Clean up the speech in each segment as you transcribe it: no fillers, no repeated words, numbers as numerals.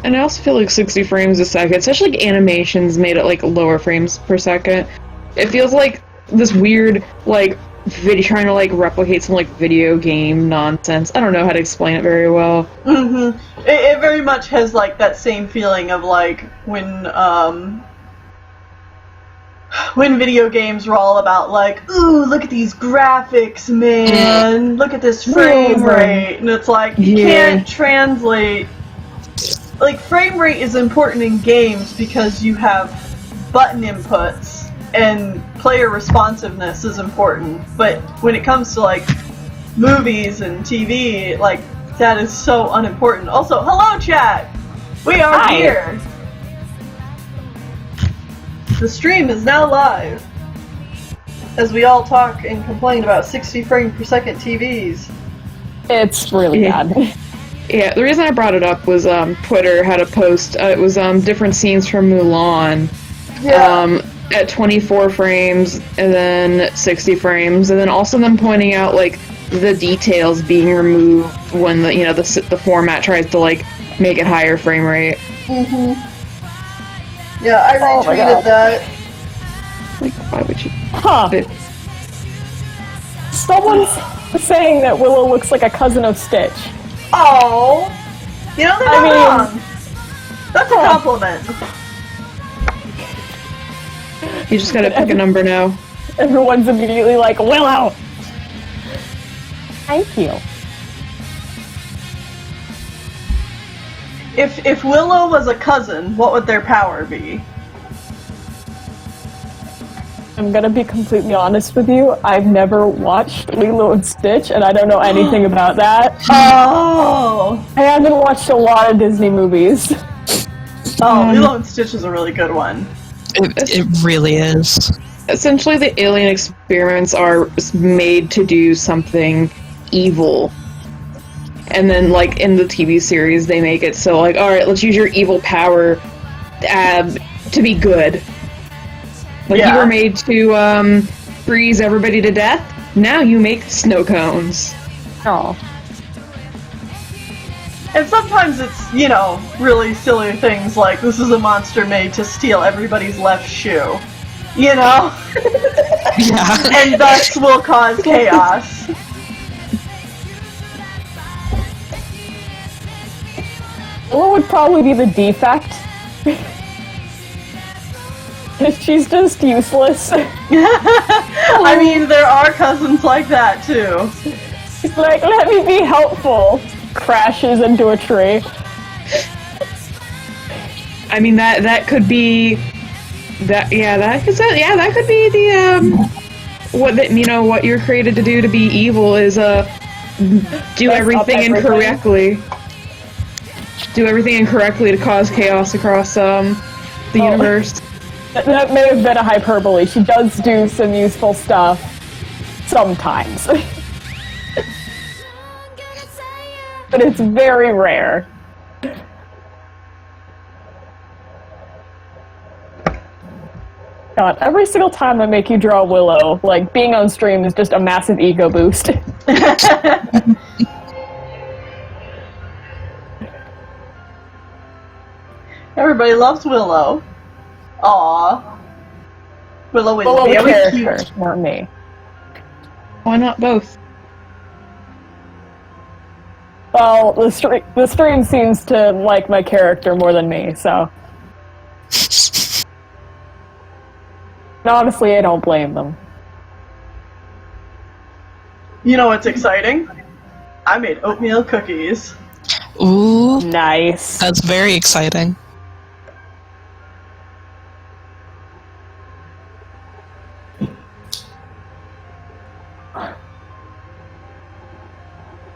And I also feel like 60 frames a second, especially like animations made at like lower frames per second. It feels like this weird, like, trying to like replicate some like video game nonsense. I don't know how to explain it very well. Mm-hmm. It very much has like that same feeling of like when video games were all about like, ooh, look at these graphics, man, look at this frame rate, and it's like you can't translate. Like, frame rate is important in games because you have button inputs and player responsiveness is important, but when it comes to like movies and TV, like, that is so unimportant. Also, hello chat! We are here! The stream is now live as we all talk and complain about 60 frame per second TVs. It's really bad. Yeah, the reason I brought it up was Twitter had a post. It was different scenes from Mulan. Yeah. At 24 frames and then 60 frames, and then also them pointing out like the details being removed when the format tries to like make it higher frame rate. Mm-hmm. Yeah, I retweeted that. Like, why would you? Huh. Someone's saying that Willow looks like a cousin of Stitch. Oh, you know, they're not wrong. That's a compliment. You just gotta pick a number now. Everyone's immediately like, Willow! Thank you. If Willow was a cousin, what would their power be? I'm gonna be completely honest with you. I've never watched Lilo and Stitch, and I don't know anything about that. Oh! I haven't watched a lot of Disney movies. Oh, Lilo and Stitch is a really good one. It really is. Essentially, the alien experiments are made to do something evil. And then, like, in the TV series, they make it so, like, alright, let's use your evil power to be good. Like, you were made to freeze everybody to death, now you make snow cones. Oh. And sometimes it's, you know, really silly things like, this is a monster made to steal everybody's left shoe. You know? Yeah. And thus will cause chaos. What would probably be the defect? She's just useless. I mean, there are cousins like that, too. She's like, let me be helpful. Crashes into a tree. I mean, that could be... that could be the, what you're created to do to be evil is, do everything incorrectly. Do everything incorrectly to cause chaos across, the universe. That may have been a hyperbole. She does do some useful stuff. Sometimes. But it's very rare. God, every single time I make you draw Willow, like, being on stream is just a massive ego boost. Everybody loves Willow. Aww. Willow is very character, cute. not me. Why not both? Well, the stream seems to like my character more than me, so... And honestly, I don't blame them. You know what's exciting? I made oatmeal cookies. Ooh. Nice. That's very exciting.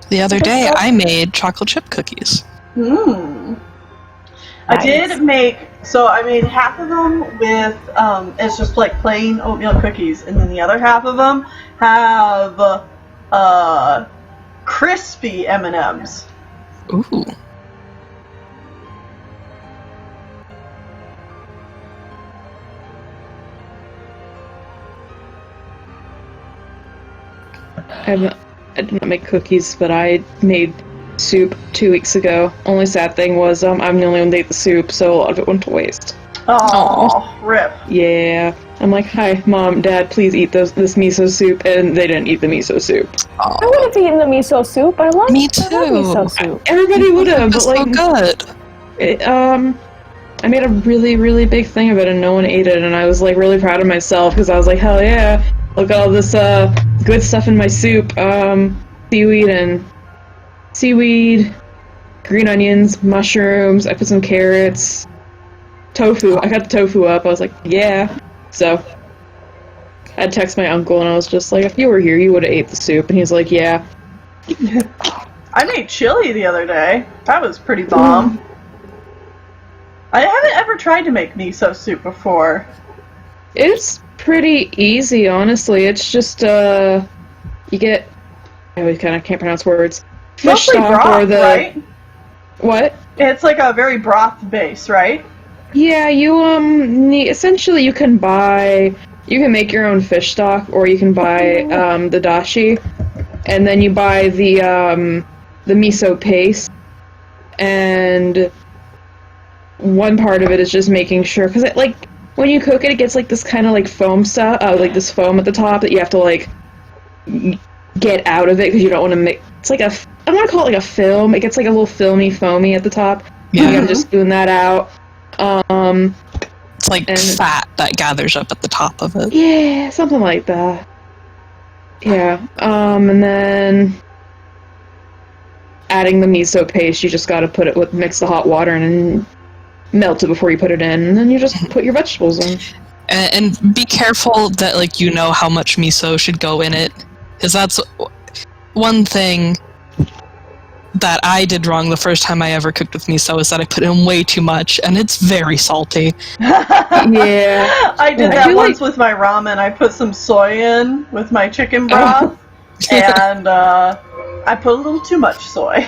The other day, I made chocolate chip cookies. Mmm. Nice. I did make, so I made half of them with, it's just like plain oatmeal cookies, and then the other half of them have, crispy M&Ms. Ooh. I did not make cookies, but I made soup 2 weeks ago. Only sad thing was I'm the only one that ate the soup, so a lot of it went to waste. Oh, rip. Yeah. I'm like, hi, Mom, Dad, please eat this miso soup, and they didn't eat the miso soup. I would have eaten the miso soup. I love miso soup. Everybody would have, but It's like, so good. I made a really, really big thing of it, and no one ate it, and I was like really proud of myself because I was like, hell yeah, look at all this good stuff in my soup. Seaweed, green onions, mushrooms. I put some carrots, tofu. I cut the tofu up. I was like, yeah. So I'd text my uncle, and I was just like, if you were here, you would have ate the soup. And he's like, yeah. I made chili the other day. That was pretty bomb. I haven't ever tried to make miso soup before. It's pretty easy, honestly. It's just, you get... I kind of can't pronounce words. Fish Mostly stock broth, or the... right? What? It's like a very broth base, right? Yeah, you, essentially you can make your own fish stock, or you can buy, the dashi, and then you buy the miso paste, and one part of it is just making sure, because it, like, when you cook it, it gets, like, this kind of, like, foam stuff, like, this foam at the top that you have to, like, get out of it, because you don't want to make, it's like I don't want to call it, like, a film, it gets, like, a little foamy at the top, Yeah. you gotta just spoon that out. It's like fat that gathers up at the top of it. Yeah, something like that. Yeah, and then adding the miso paste, you just gotta mix the hot water and melt it before you put it in, and then you just put your vegetables in. And be careful that, like, you know how much miso should go in it, because that's one thing that I did wrong the first time I ever cooked with miso, is that I put in way too much, and it's very salty. Yeah. I did that once with my ramen. I put some soy in with my chicken broth, and I put a little too much soy.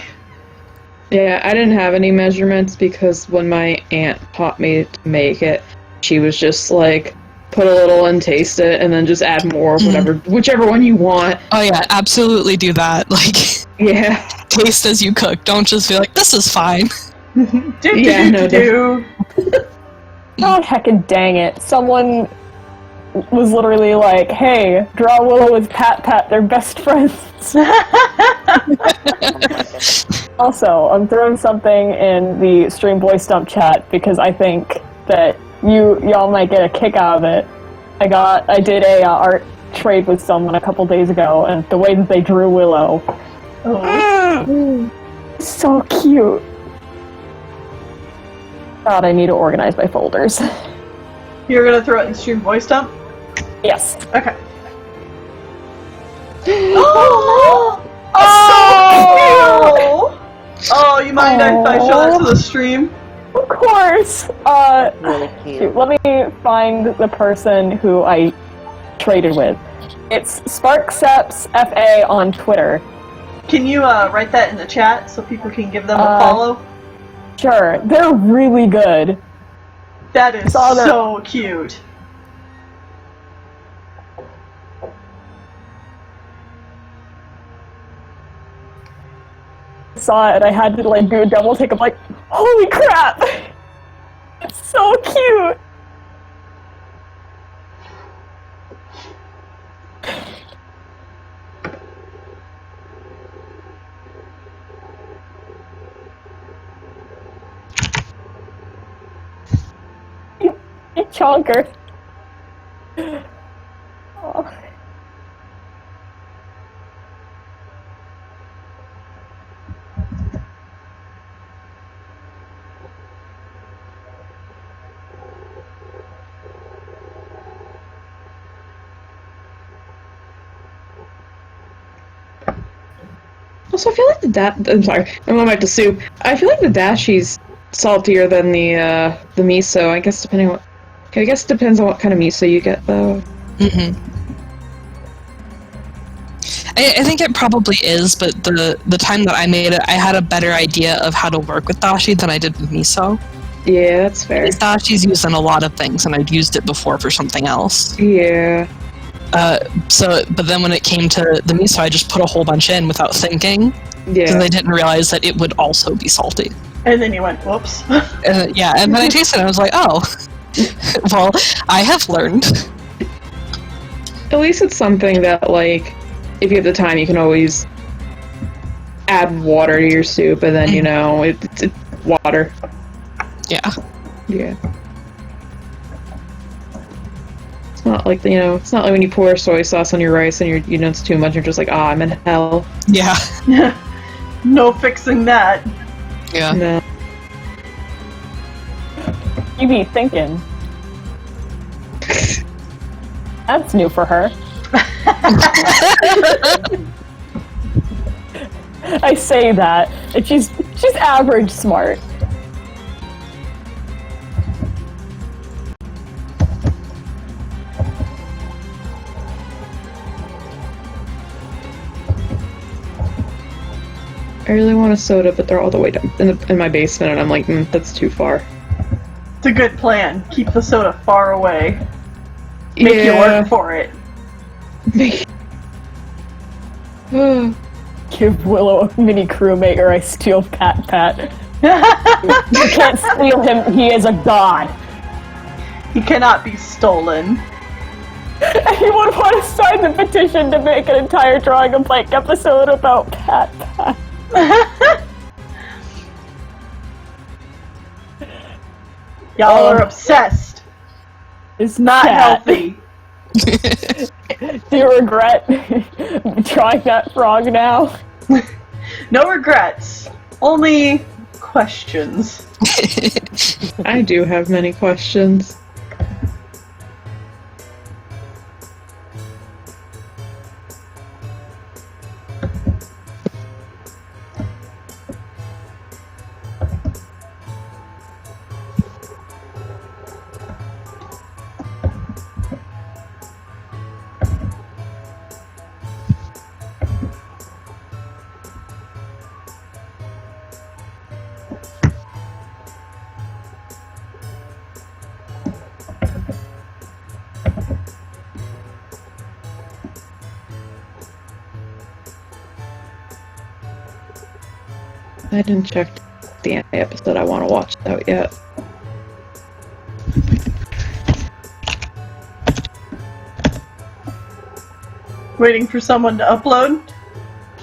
Yeah, I didn't have any measurements because when my aunt taught me to make it, she was just like, put a little and taste it, and then just add more, whichever one you want. Oh yeah, absolutely do that. Like, yeah, taste as you cook. Don't just be like, this is fine. Do. God heckin' dang it. Someone was literally like, hey, draw Willow with Pat, they're best friends. Also, I'm throwing something in the Stream Boy Stump chat because I think that y'all might get a kick out of it. I did a art trade with someone a couple days ago, and the way that they drew Willow, so cute. God, I need to organize my folders. You're gonna throw it in Stream Voice Dump? Yes. Okay. Oh, you mind if I show that to the stream? Of course. Really cute. Shoot, let me find the person who I traded with. It's Sparkseps FA on Twitter. Can you write that in the chat so people can give them a follow? Sure, they're really good. That is so cute. Saw it, I had to like do a double take. I'm like, holy crap! It's so cute. You chonker. Oh. Also, I feel like I'm sorry, I'm going back to soup. I feel like the dashi's saltier than the miso. I guess depending on I guess it depends on what kind of miso you get, though. Mm-hmm. I think it probably is, but the time that I made it, I had a better idea of how to work with dashi than I did with miso. Yeah, that's fair. Because dashi's used in a lot of things, and I'd used it before for something else. Yeah. But then when it came to the miso, I just put a whole bunch in without thinking, Because Yeah. I didn't realize that it would also be salty. And then you went, whoops. Yeah, and then I tasted it and I was like, oh, well, I have learned. At least it's something that, like, if you have the time, you can always add water to your soup, and then, you know, it's water. Yeah. Yeah. It's not like, you know, it's not like when you pour soy sauce on your rice and you know it's too much, you're just like, ah, I'm in hell. Yeah. No fixing that. Yeah. No. You be thinking. That's new for her. I say that, and she's average smart. I really want a soda, but they're all the way down in my basement, and I'm like, that's too far. It's a good plan. Keep the soda far away. Make you work for it. Give Willow a mini crewmate or I steal Pat Pat. You can't steal him, he is a god. He cannot be stolen. Anyone want to sign the petition to make an entire Drawing a Blank episode about Pat Pat? Y'all are obsessed. It's Not healthy. Do you regret trying that frog now? No regrets. Only questions. I do have many questions. I didn't check the anime episode I want to watch out yet. Waiting for someone to upload?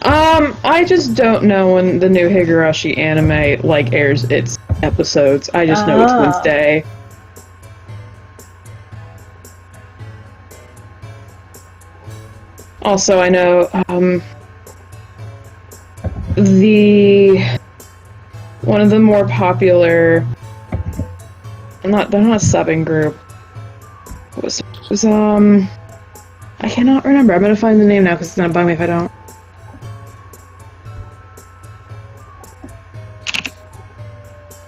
I just don't know when the new Higurashi anime, like, airs its episodes. I just know it's Wednesday. Also, I know, one of the more popular, they're not a subbing group, was I cannot remember. I'm gonna find the name now because it's gonna bug me if I don't.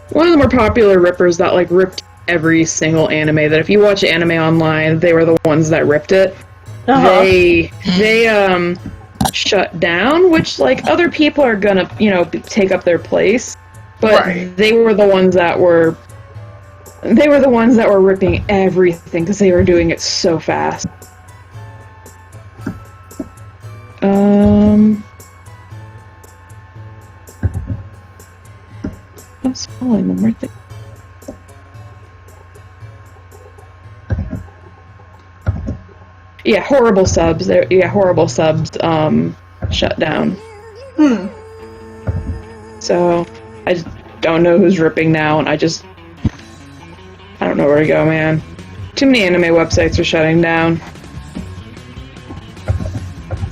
One of the more popular rippers that, like, ripped every single anime, that if you watch anime online, they were the ones that ripped it. They shut down, which, like, other people are gonna, you know, take up their place, but they were the ones that were ripping everything because they were doing it so fast. I'm spelling one more thing. Yeah, horrible subs. Horrible subs. Shut down. So I just don't know who's ripping now, and I don't know where to go, man. Too many anime websites are shutting down.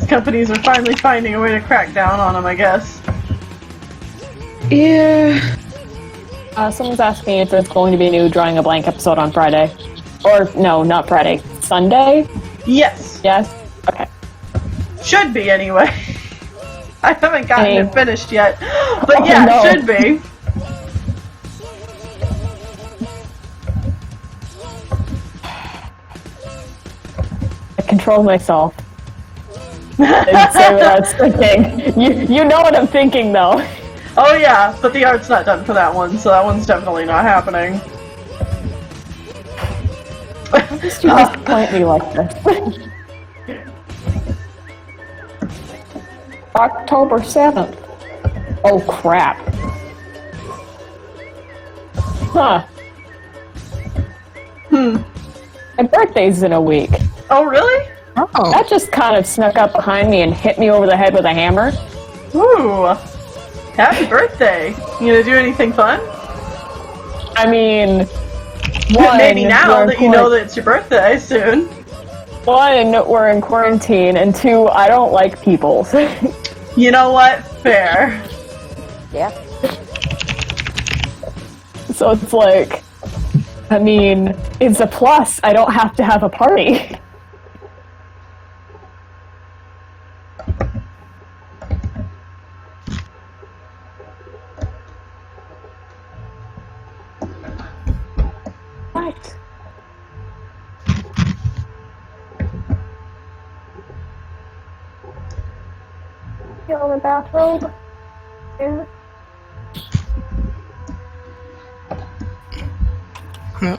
Companies are finally finding a way to crack down on them, I guess. Yeah. Someone's asking if there's going to be a new Drawing a Blank episode on Friday. Or, no, not Friday. Sunday? Yes. Yes? Okay. Should be, anyway. I haven't gotten it finished yet. But Oh, yeah, no. it should be. I control myself. I didn't say what I was thinking. You know what I'm thinking, though. Oh yeah, but the art's not done for that one, so that one's definitely not happening. You disappoint me like this. October 7th. Oh, crap. Huh. My birthday's in a week. Oh, really? Oh. That just kind of snuck up behind me and hit me over the head with a hammer. Ooh. Happy birthday. You gonna do anything fun? I mean, one, Maybe now we're in that you know that it's your birthday soon. One, we're in quarantine, and two, I don't like people. You know what? Fair. Yeah. So it's like, I mean, it's a plus. I don't have to have a party. What? Get on the bathrobe. Yeah.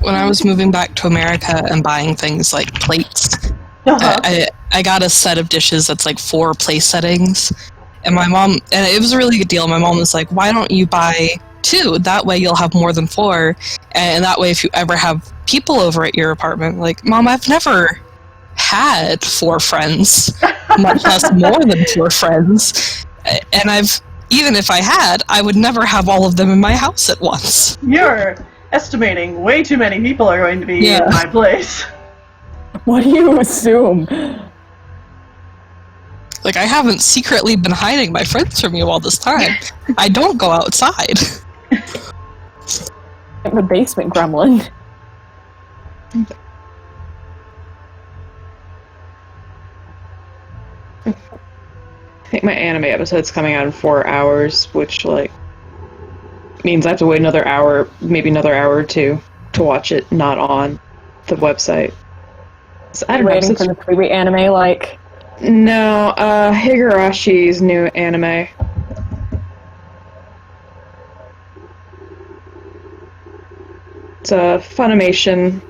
When I was moving back to America and buying things like plates, I got a set of dishes that's like 4 place settings. And my mom, and it was a really good deal. My mom was like, why don't you buy 2? That way you'll have more than 4. And that way if you ever have people over at your apartment, like, Mom, I've never had 4 friends, much less more than 4 friends. And even if I had, I would never have all of them in my house at once. You're estimating way too many people are going to be in my place. What do you assume? Like, I haven't secretly been hiding my friends from you all this time. I don't go outside. The basement gremlin. I think my anime episode's coming out in 4 hours, which, like, means I have to wait another hour, maybe another hour or 2, to watch it not on the website. So, I don't know. Waiting for the 3-week anime, like... No, Higurashi's new anime. It's a Funimation.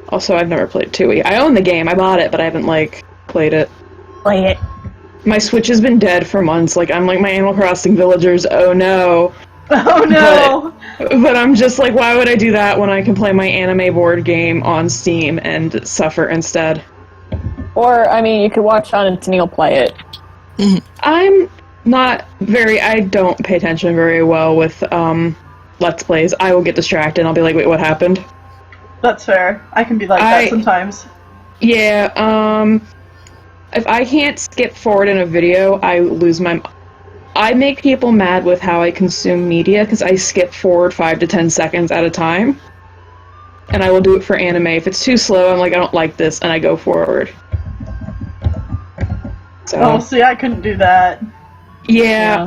Also, I've never played Tui. I own the game, I bought it, but I haven't, like, played it. Play it. My Switch has been dead for months. Like, I'm like my Animal Crossing villagers, oh no. Oh no! But I'm just like, why would I do that when I can play my anime board game on Steam and suffer instead? Or, I mean, you could watch Sean and Tennille play it. I'm not very... I don't pay attention very well with, Let's Plays. I will get distracted and I'll be like, wait, what happened? That's fair. I can be like that sometimes. Yeah, if I can't skip forward in a video, I lose my... I make people mad with how I consume media, because I skip forward 5 to 10 seconds at a time. And I will do it for anime. If it's too slow, I'm like, I don't like this, and I go forward. So, Oh, see, I couldn't do that. yeah,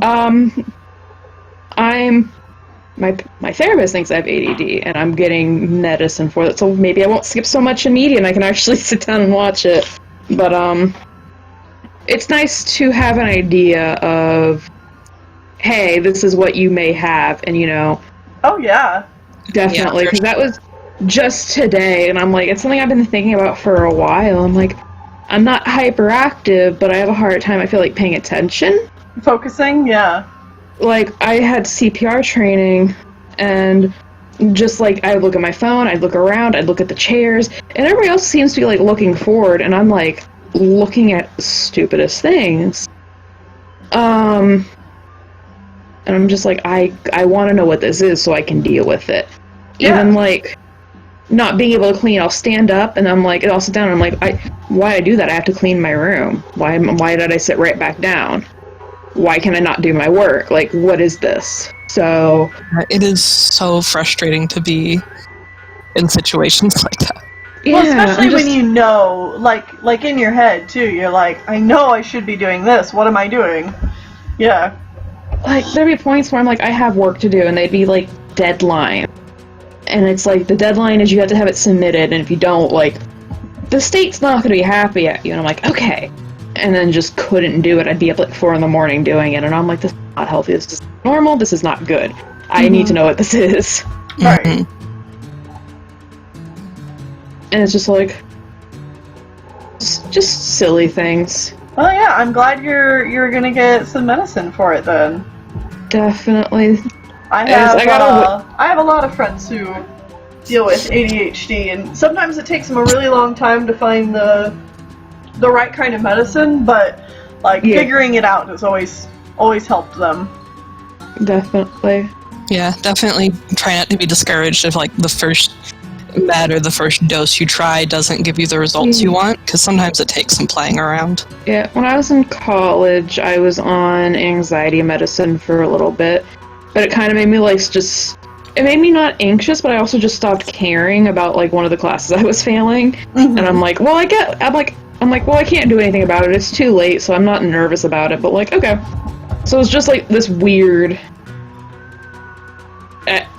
my therapist thinks I have ADD, and I'm getting medicine for that, so maybe I won't skip so much in media, and I can actually sit down and watch it. But, it's nice to have an idea of, hey, this is what you may have, and, you know... Oh, yeah. Definitely, because that was just today, and I'm like, it's something I've been thinking about for a while. I'm like, I'm not hyperactive, but I have a hard time, I feel like, paying attention. Focusing, yeah. Like, I had CPR training, and just, like, I would look at my phone, I'd look around, I'd look at the chairs, and everybody else seems to be, like, looking forward, and I'm, like, looking at stupidest things. And I'm just like, I want to know what this is so I can deal with it. Yeah. Even, like, not being able to clean, I'll stand up, and I'm like, I'll sit down, and I'm like, why I do that? I have to clean my room. Why did I sit right back down? Why can I not do my work? Like, what is this? So... It is so frustrating to be in situations like that. Well, yeah, especially when you know, like in your head, too, you're like, I know I should be doing this, what am I doing? Yeah. Like, there'd be points where I'm like, I have work to do, and they'd be like, deadline. And it's like, the deadline is you have to have it submitted, and if you don't, like, the state's not going to be happy at you. And I'm like, okay. And then just couldn't do it. I'd be up like 4 in the morning doing it, and I'm like, this is not healthy, this is normal, this is not good. I need to know what this is. Right. And it's just like, just silly things. Well, yeah, I'm glad you're gonna get some medicine for it then. Definitely. I have a lot of friends who deal with ADHD, and sometimes it takes them a really long time to find the right kind of medicine, but figuring it out has always helped them. Definitely. Yeah, definitely try not to be discouraged if the first med or the first dose you try doesn't give you the results you want, because sometimes it takes some playing around. Yeah, when I was in college, I was on anxiety medicine for a little bit, but it kind of made me it made me not anxious, but I also just stopped caring about one of the classes I was failing, and I'm like, well, I can't do anything about it. It's too late, so I'm not nervous about it. But okay, so it's just this weird.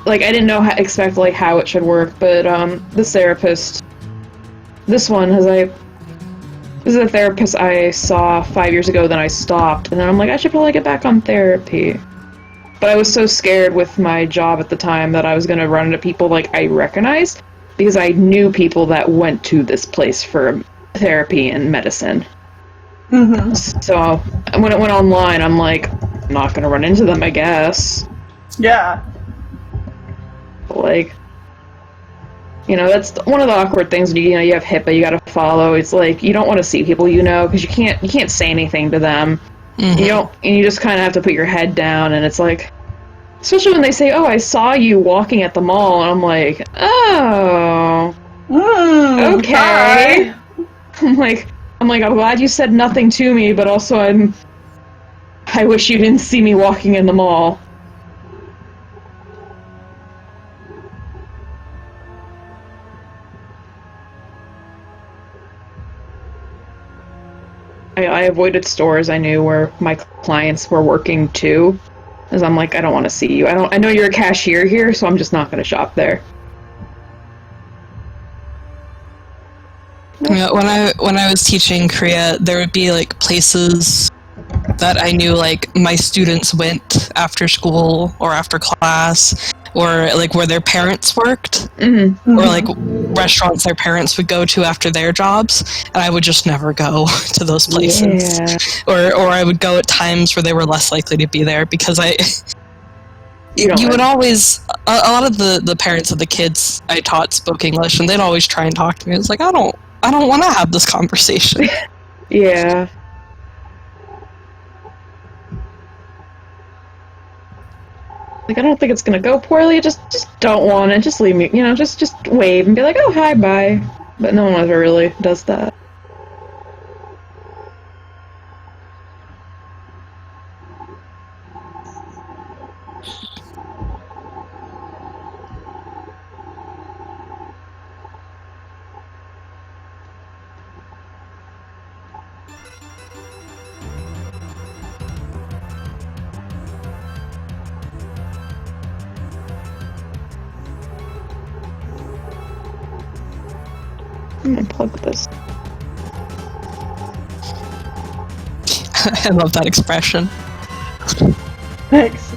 I didn't know expect how it should work, but this therapist, this is a therapist I saw 5 years ago. Then I stopped, and then I'm like, I should probably get back on therapy. But I was so scared with my job at the time that I was going to run into people I recognized, because I knew people that went to this place for therapy and medicine. Mm-hmm. So when it went online, I'm like, I'm not going to run into them, I guess. Yeah. That's one of the awkward things. You have HIPAA, you gotta follow. It's you don't want to see people, because you can't say anything to them. Mm-hmm. You just kind of have to put your head down, and it's especially when they say, "Oh, I saw you walking at the mall," and I'm like, "Oh, okay." Hi. I'm glad you said nothing to me, but also I wish you didn't see me walking in the mall. I avoided stores I knew where my clients were working too, as I'm I don't want to see you. I know you're a cashier here, so I'm just not going to shop there. Yeah, when I was teaching Korea, there would be places that I knew my students went after school or after class, or where their parents worked, mm-hmm. or restaurants their parents would go to after their jobs, and I would just never go to those places. Yeah. Or I would go at times where they were less likely to be there, because you would always, a lot of the parents of the kids I taught spoke English, and they'd always try and talk to me. It's I don't want to have this conversation. Yeah. I don't think it's gonna go poorly. Just don't want it. Just leave me. Just wave and be oh, hi, bye. But no one ever really does that. I'm gonna plug this. I love that expression. Thanks.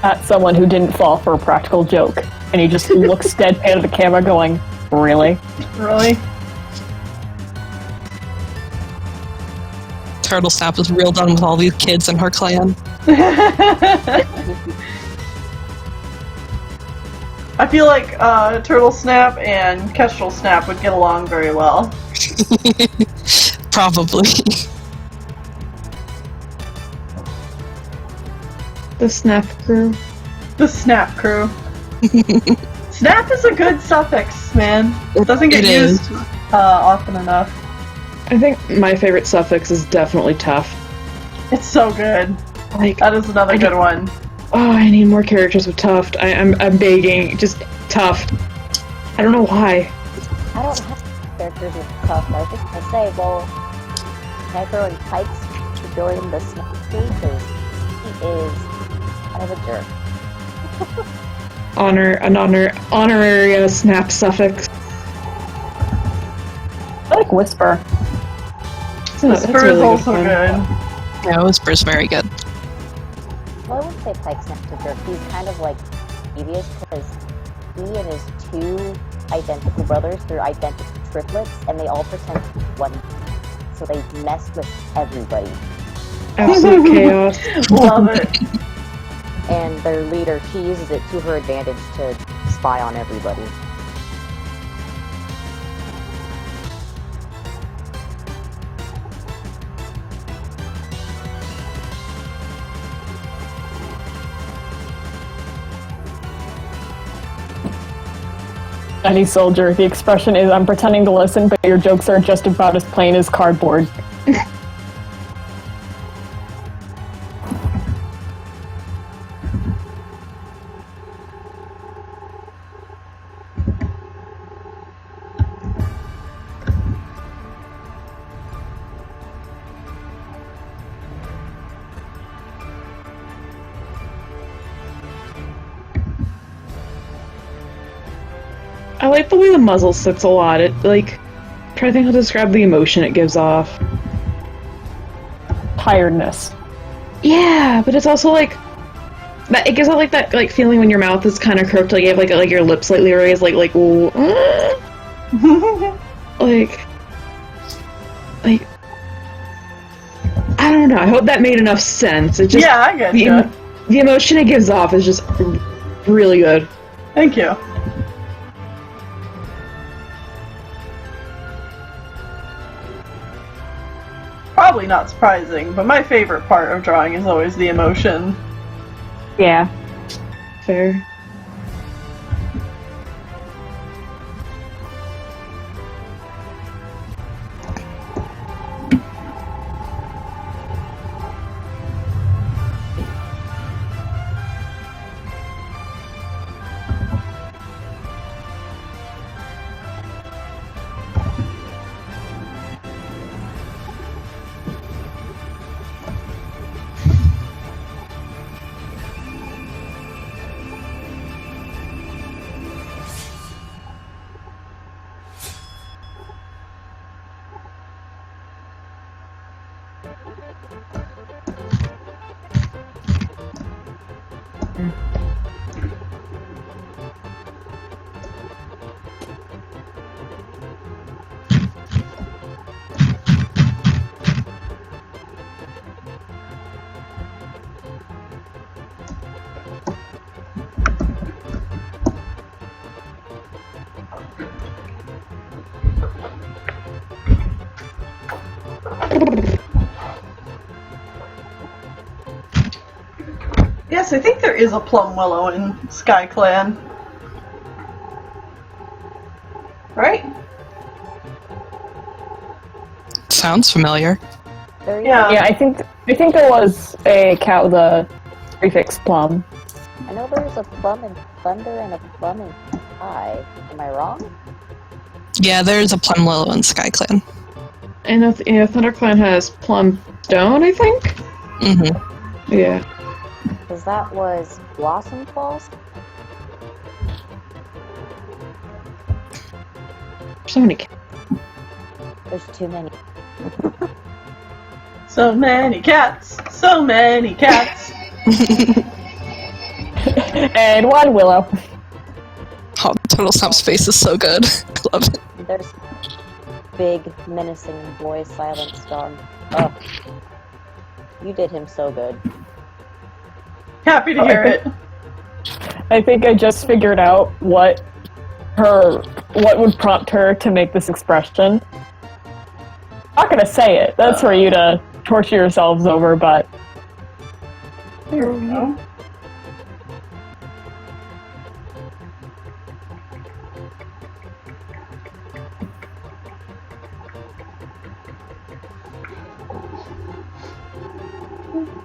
At someone who didn't fall for a practical joke, and he just looks deadpan at the camera going, really? Really? Turtle Snap was real done with all these kids in her clan. I feel Turtle Snap and Kestrel Snap would get along very well. Probably. The Snap Crew. The Snap Crew. Snap is a good suffix, man. It doesn't get used often enough. I think my favorite suffix is definitely tough. It's so good. That is another good one. Oh, I need more characters with Tuft. I'm begging. Just Tuft. I don't know why. I don't have characters with Tuft. I was just gonna say, well, can I throw in Pikes to join the Snap Crew? Because he is kind of a jerk. Honorary snap suffix. I like Whisper. Whisper is also good. Yeah, Whisper's very good. Well, I wouldn't say Pike's not a jerk. He's kind of devious because he and his two identical brothers, they're identical triplets, and they all pretend to be one. so they mess with everybody. Absolute chaos. Love it. And their leader, she uses it to her advantage to spy on everybody. Any soldier, the expression is, I'm pretending to listen, but your jokes are just about as plain as cardboard. I like the way the muzzle sits a lot. It, like, I'm trying to think how to describe the emotion it gives off. Tiredness. Yeah, but it's also like that. It gives out like that like feeling when your mouth is kind of crooked, like you have like your lips slightly raised, like like I don't know. I hope that made enough sense. It just Yeah, I get you. the emotion it gives off is just really good. Thank you. Probably not surprising, but my favorite part of drawing is always the emotion. Yeah. Fair. Yes, I think there is a Plum Willow in Sky Clan. Right? Sounds familiar. Yeah. Yeah, I think there was a cat with a prefix plum. I know there's a plum in Thunder and a plum in Sky. Am I wrong? Yeah, there's a Plum Willow in Sky Clan. And ThunderClan has Plum Stone, I think. Mm-hmm. Yeah. Because that was Blossom Falls? So many. There's too many. So many cats! So many cats! And one willow. Oh, Total Stomp Space is so good. I love it. There's big, menacing boy Silent Star. Oh. You did him so good. Happy to hear it. I think I just figured out what would prompt her to make this expression. I'm not gonna say it. That's for you to torture yourselves over, but Here we go.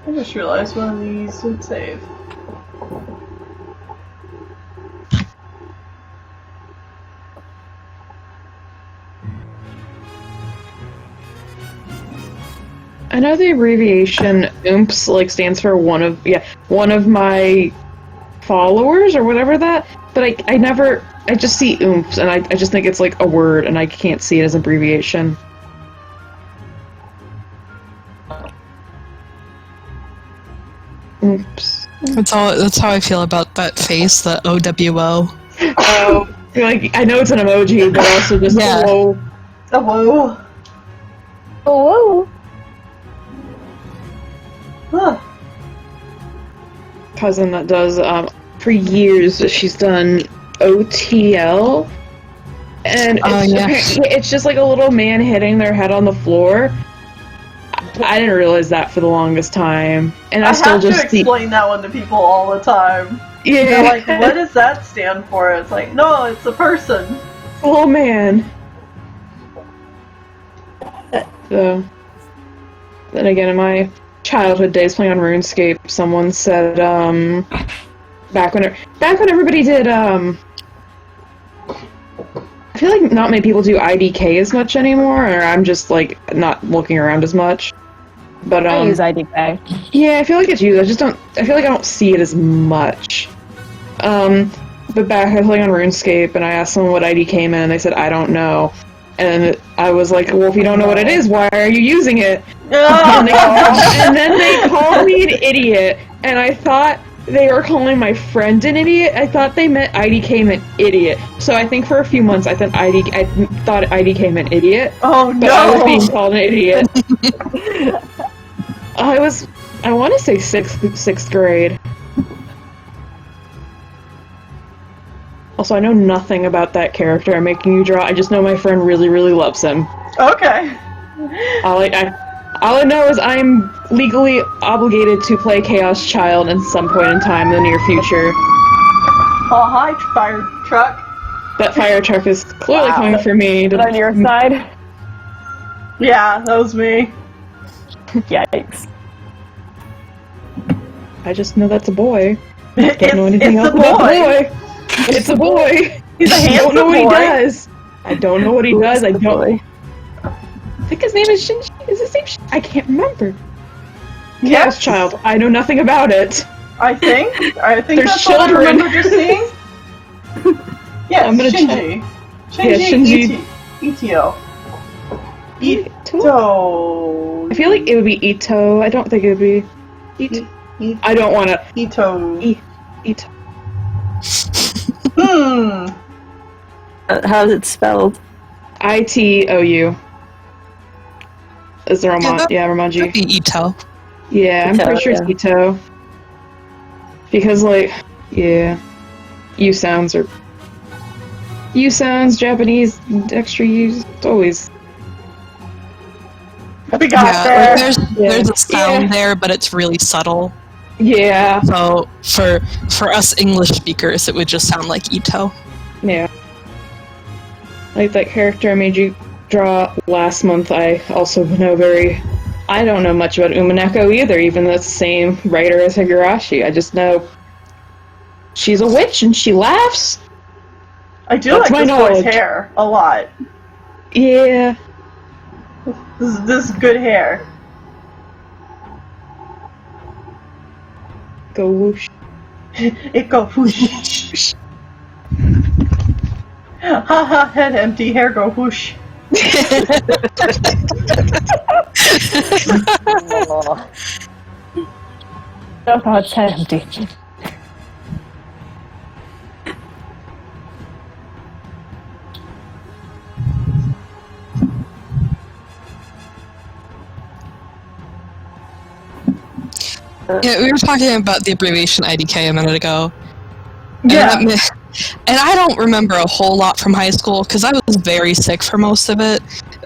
I just realized one of these would save. I know the abbreviation OOMPS like stands for one of my followers or whatever that, but I just see OOMPS and I just think it's like a word and I can't see it as an abbreviation. Oops. That's how I feel about that face, the OWO. Oh, like I know it's an emoji, but also just Yeah. whoa. Oh, whoa. Oh, Huh. Cousin that does for years she's done OTL, and it's just like a little man hitting their head on the floor. I didn't realize that for the longest time, and I still have just to explain that one to people all the time. Yeah, They're like, what does that stand for? It's like, no, it's a person. Oh man. So, then again, in my childhood days playing on RuneScape, someone said, back when everybody did, I feel like not many people do IDK as much anymore, or I'm just, like, not looking around as much. But, I use IDK. Yeah, I feel like it's used, I feel like I don't see it as much. But back, I was playing on RuneScape, and I asked someone what IDK meant, and they said, I don't know. And I was like, well, if you don't know what it is, why are you using it? And then they called me an idiot, and I thought they were calling my friend an idiot. I thought they meant IDK meant idiot. So I think for a few months I thought IDK meant idiot. Oh no! But I was being called an idiot. I want to say sixth grade. Also, I know nothing about that character I'm making you draw. I just know my friend really, really loves him. Okay. All I know is I'm legally obligated to play Chaos Child at some point in time in the near future. Oh, hi, fire truck. That fire truck is clearly coming for me. Is it on your side? Yeah, that was me. Yikes. I just know that's a boy. Don't know It's anything a else about the boy. boy. It's a boy. He's a I don't handsome know what boy. he does. I don't know what he does. I don't. I think his name is Shinji. Is his name? I can't remember. Chaos Yes. Child. I know nothing about it. I think There's that's what I children. remember just seeing. Yes, I'm gonna Shinji. Shinji. Itio. Ito? Ito. I feel like it would be Ito. I don't think it would be Ito. I don't want to. Ito. Ito. How's it spelled? ITOU. Is the Romanji? Could be Ito. Yeah, I'm Ito, pretty sure it's Ito. Because, like, yeah. U sounds, Japanese, extra U's, it's always. We got there. Like there's a sound there, but it's really subtle. Yeah. So for us English speakers, it would just sound like Ito. Yeah. Like that character I made you draw last month, I also I don't know much about Umineko either, even though it's the same writer as Higurashi. I just know she's a witch and she laughs. I do That's like my this boy's knowledge. hair a lot. Yeah. This is good hair. Go whoosh. It go whoosh. Haha, head empty, hair go whoosh. Oh. No thoughts empty. Yeah, we were talking about the abbreviation IDK a minute ago. Yeah. And I don't remember a whole lot from high school because I was very sick for most of it.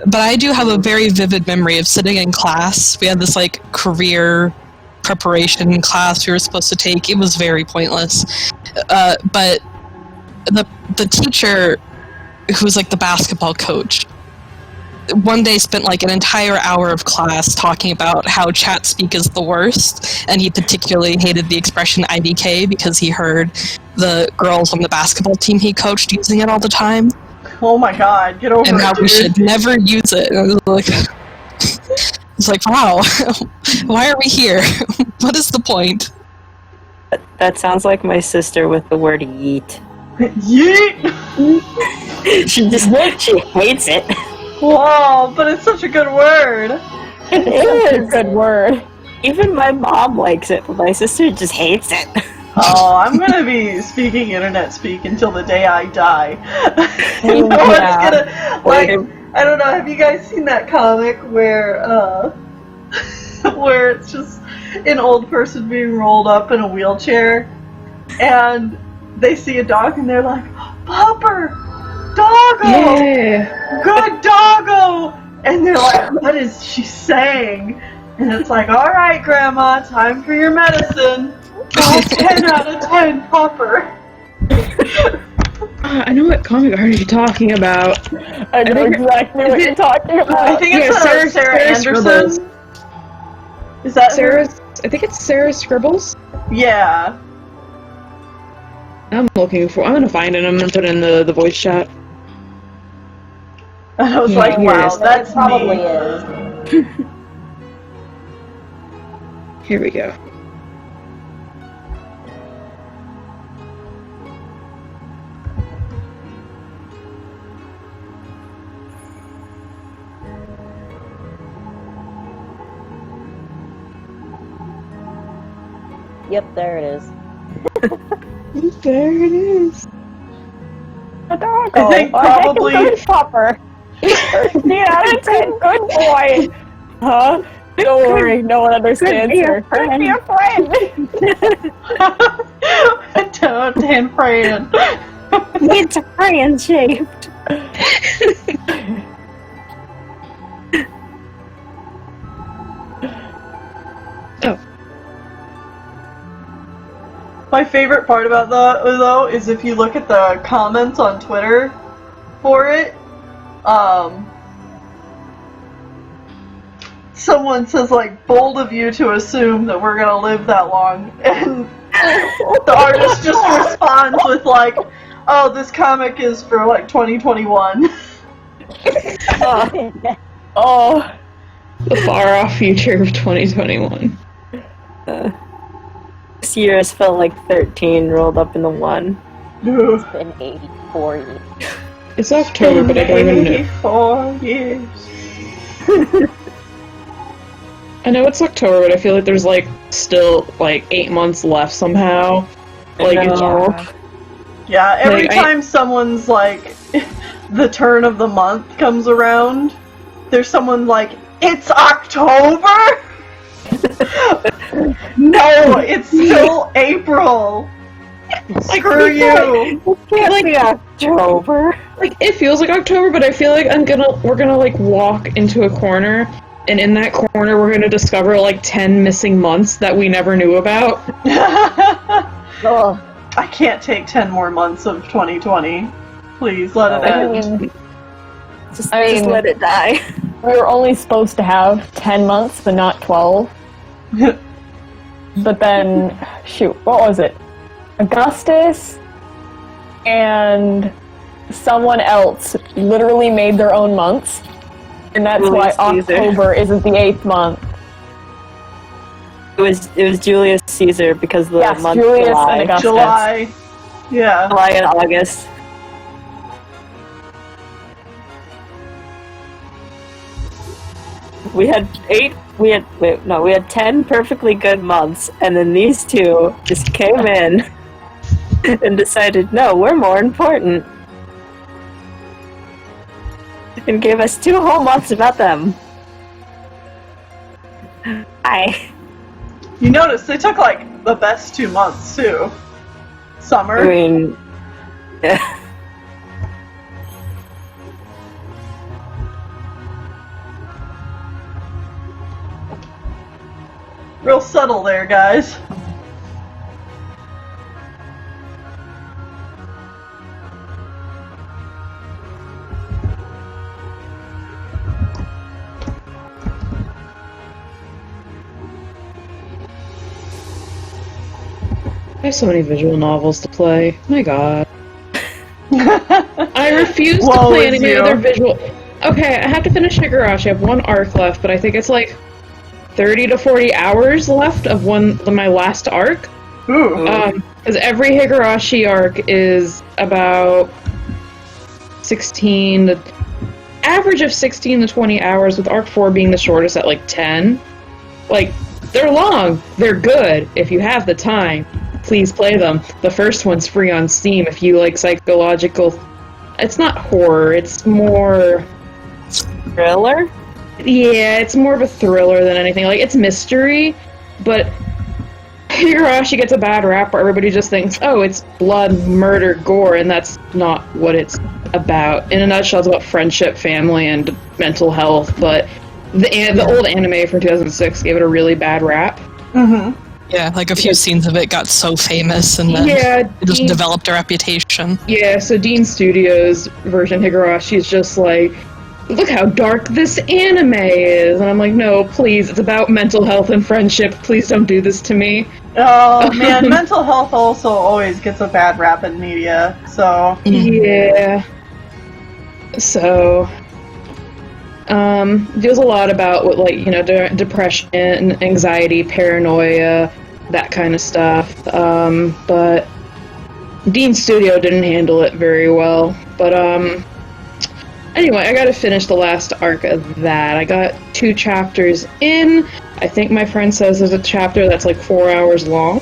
But I do have a very vivid memory of sitting in class. We had this like career preparation class we were supposed to take. It was very pointless. But the teacher, who was like the basketball coach, one day spent like an entire hour of class talking about how chat speak is the worst, and he particularly hated the expression IDK because he heard the girls on the basketball team he coached using it all the time, Oh my god, get over and it, how we dude. should never use it. And I was like, it's like, wow, why are we here? What is the point? That sounds like my sister with the word yeet. Yeet! She hates it. Whoa, but it's such a good word. It It's a is. good word. Even my mom likes it, but my sister just hates it. Oh, I'm gonna be speaking internet speak until the day I die. No Yeah. one's gonna, like, I don't know, have you guys seen that comic where, where it's just an old person being rolled up in a wheelchair, and they see a dog and they're like, Popper! Doggo! Yeah. Good doggo! And they're like, what is she saying? And it's like, alright, Grandma, time for your medicine. Oh, 10 out of 10, Popper. I know what comic art you're talking about. I know exactly what you're talking I about. think it's Sarah Anderson. Is that Sarah? her? I think it's Sarah Scribbles. Yeah. I'm gonna find it. I'm gonna put it in the voice chat. I was Yeah, like, here wow, it is. that's It probably me. is. Here we go. Yep, there it is. There it is. A dog. I think probably- Good Popper. 13 out of 10. Good boy. Huh? Don't worry, no one understands her. Could be a friend. Don't praying. It's a crayon shaped. Oh. My favorite part about that, though, is if you look at the comments on Twitter for it, someone says, like, bold of you to assume that we're gonna live that long, and the artist just responds with, like, oh, this comic is for, like, 2021. Oh. The far off future of 2021. This year has felt like 13 rolled up in the 1. It's been 84 years. It's October, but I don't even know. 84 years. I know it's October, but I feel like there's like still like 8 months left somehow. Like it's No. Yeah, every Like, time someone's like, the turn of the month comes around, there's someone like, it's October? No, it's still April. Screw you. Can't be October. like it feels like October, but I feel like we're gonna like walk into a corner, and in that corner we're gonna discover like 10 missing months that we never knew about. Ugh. I can't take 10 more months of 2020. Please, let it I end. mean, Just I mean- let it die. we were only supposed to have 10 months, but not 12. But then, shoot, what was it? Augustus and someone else literally made their own months. And that's Julius why Caesar. October isn't the 8th month. It was Julius Caesar because the Yes, month Julius July. and Augustus. July. Yeah. July and August. We had 10 perfectly good months, and then these two just came in and decided, no, we're more important. And gave us 2 whole months about them. Hi. You notice they took like the best 2 months too. Summer. I mean, yeah. Real subtle there, guys. I have so many visual novels to play. My god. I refuse to Woe play is any you. other visual. Okay, I have to finish Higurashi. I have 1 arc left, but I think it's like 30 to 40 hours left of my last arc. Ooh. Because every Higurashi arc is about 16 to average of 16 to 20 hours, with arc 4 being the shortest at like 10. Like, they're long, they're good. If you have the time, please play them. The first one's free on Steam if you like psychological. It's not horror, it's more Thriller? Yeah, it's more of a thriller than anything. Like, it's mystery, but Higurashi gets a bad rap where everybody just thinks, oh, it's blood, murder, gore, and that's not what it's about. In a nutshell, it's about friendship, family, and mental health, but the old anime from 2006 gave it a really bad rap. Mm-hmm. Yeah, like a few scenes of it got so famous and then it just developed a reputation. Yeah, so Dean Studios' version Higurashi is just like, look how dark this anime is. And I'm like, no, please, it's about mental health and friendship. Please don't do this to me. Oh, man, mental health also always gets a bad rap in media, so... Yeah. So... deals a lot about what, like, you know, depression, anxiety, paranoia, that kind of stuff. But Dean Studio didn't handle it very well. But, anyway, I gotta finish the last arc of that. I got 2 chapters in. I think my friend says there's a chapter that's like 4 hours long,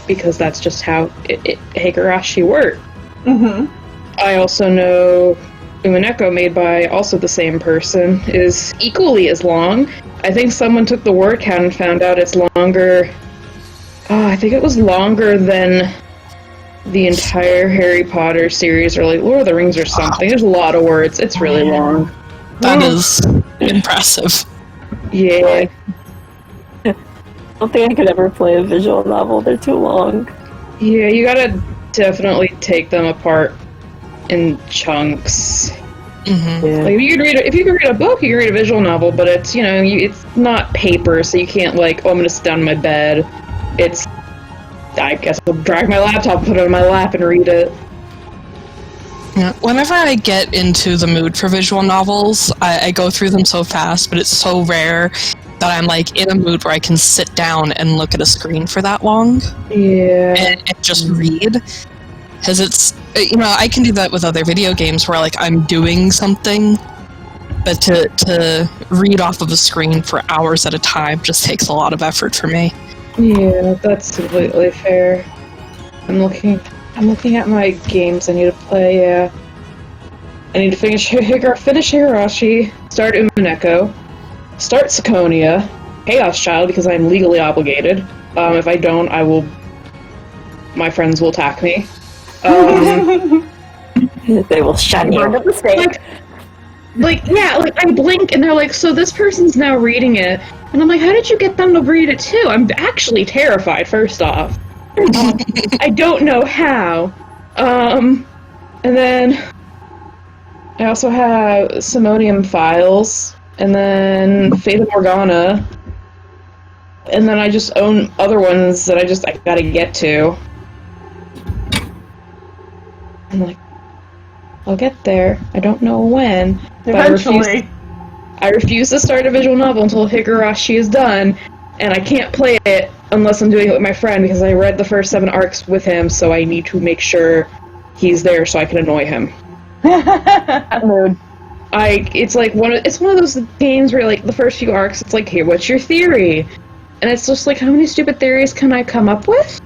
because that's just how Higurashi works. Mm-hmm. I also know Umineko, made by also the same person, is equally as long. I think someone took the word count and found out it's longer. I think it was longer than the entire Harry Potter series, or like Lord of the Rings or something. There's a lot of words. It's really long. That is impressive. Yeah. I don't think I could ever play a visual novel. They're too long. Yeah, you gotta definitely take them apart in chunks. Mm-hmm. Yeah. Like, if you can read a book, you can read a visual novel, but it's, you know, it's not paper, so you can't, like, oh, I'm gonna sit down in my bed. It's, I guess I'll drag my laptop, put it on my lap, and read it. Yeah. Whenever I get into the mood for visual novels, I go through them so fast, but it's so rare that I'm, like, in a mood where I can sit down and look at a screen for that long. Yeah. And just read. Because it's, you know, I can do that with other video games where, like, I'm doing something, but to read off of a screen for hours at a time just takes a lot of effort for me. Yeah, that's completely fair. I'm looking at my games I need to play, yeah. I need to finish Higurashi, start Umineko, start Sakonia, Chaos Child, because I'm legally obligated. If I don't, my friends will attack me. They will shun you. Burned at the stake. Like, I blink and they're like, so this person's now reading it. And I'm like, how did you get them to read it too? I'm actually terrified, first off. I don't know how. And then I also have Simonium Files, and then Fata Morgana, and then I just own other ones that I gotta get to. I'm like, I'll get there. I don't know when. Eventually. I refuse to start a visual novel until Higurashi is done, and I can't play it unless I'm doing it with my friend, because I read the first 7 arcs with him, so I need to make sure he's there so I can annoy him. Mood. It's one of those games where, like, the first few arcs, it's like, hey, what's your theory? And it's just like, how many stupid theories can I come up with?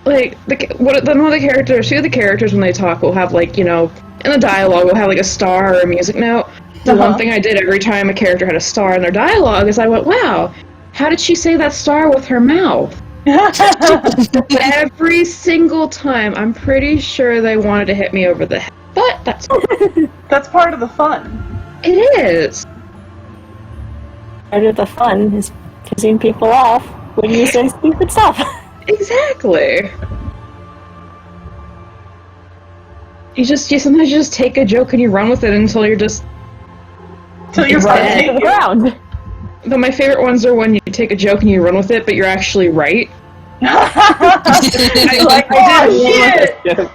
Like, two of the characters when they talk will have, like, you know, in the dialogue will have, like, a star or a music note. The one thing I did every time a character had a star in their dialogue is I went, wow, how did she say that star with her mouth? Every single time. I'm pretty sure they wanted to hit me over the head. But that's That's part of the fun. It is. Part of the fun is pissing people off when you say stupid stuff. Exactly. You sometimes you just take a joke and you run with it until you're just... Till you're Right to the ground. But my favorite ones are when you take a joke and you run with it, but you're actually right. Shit!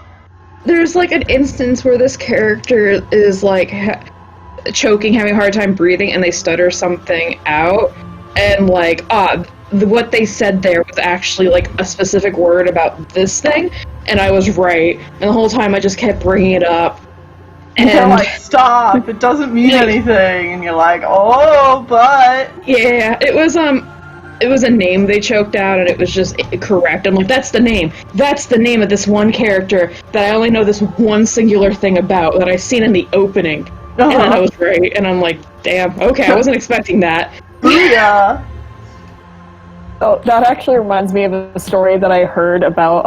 There's like an instance where this character is like choking, having a hard time breathing, and they stutter something out, and like, what they said there was actually like a specific word about this thing, and I was right. And the whole time I just kept bringing it up. And they're like, stop, it doesn't mean anything. And you're like, oh, but... Yeah, it was a name they choked out, and it was just correct. I'm like, that's the name. That's the name of this one character that I only know this one singular thing about, that I've seen in the opening. And then I was right, and I'm like, damn, okay, I wasn't expecting that. Booyah! Oh, that actually reminds me of a story that I heard about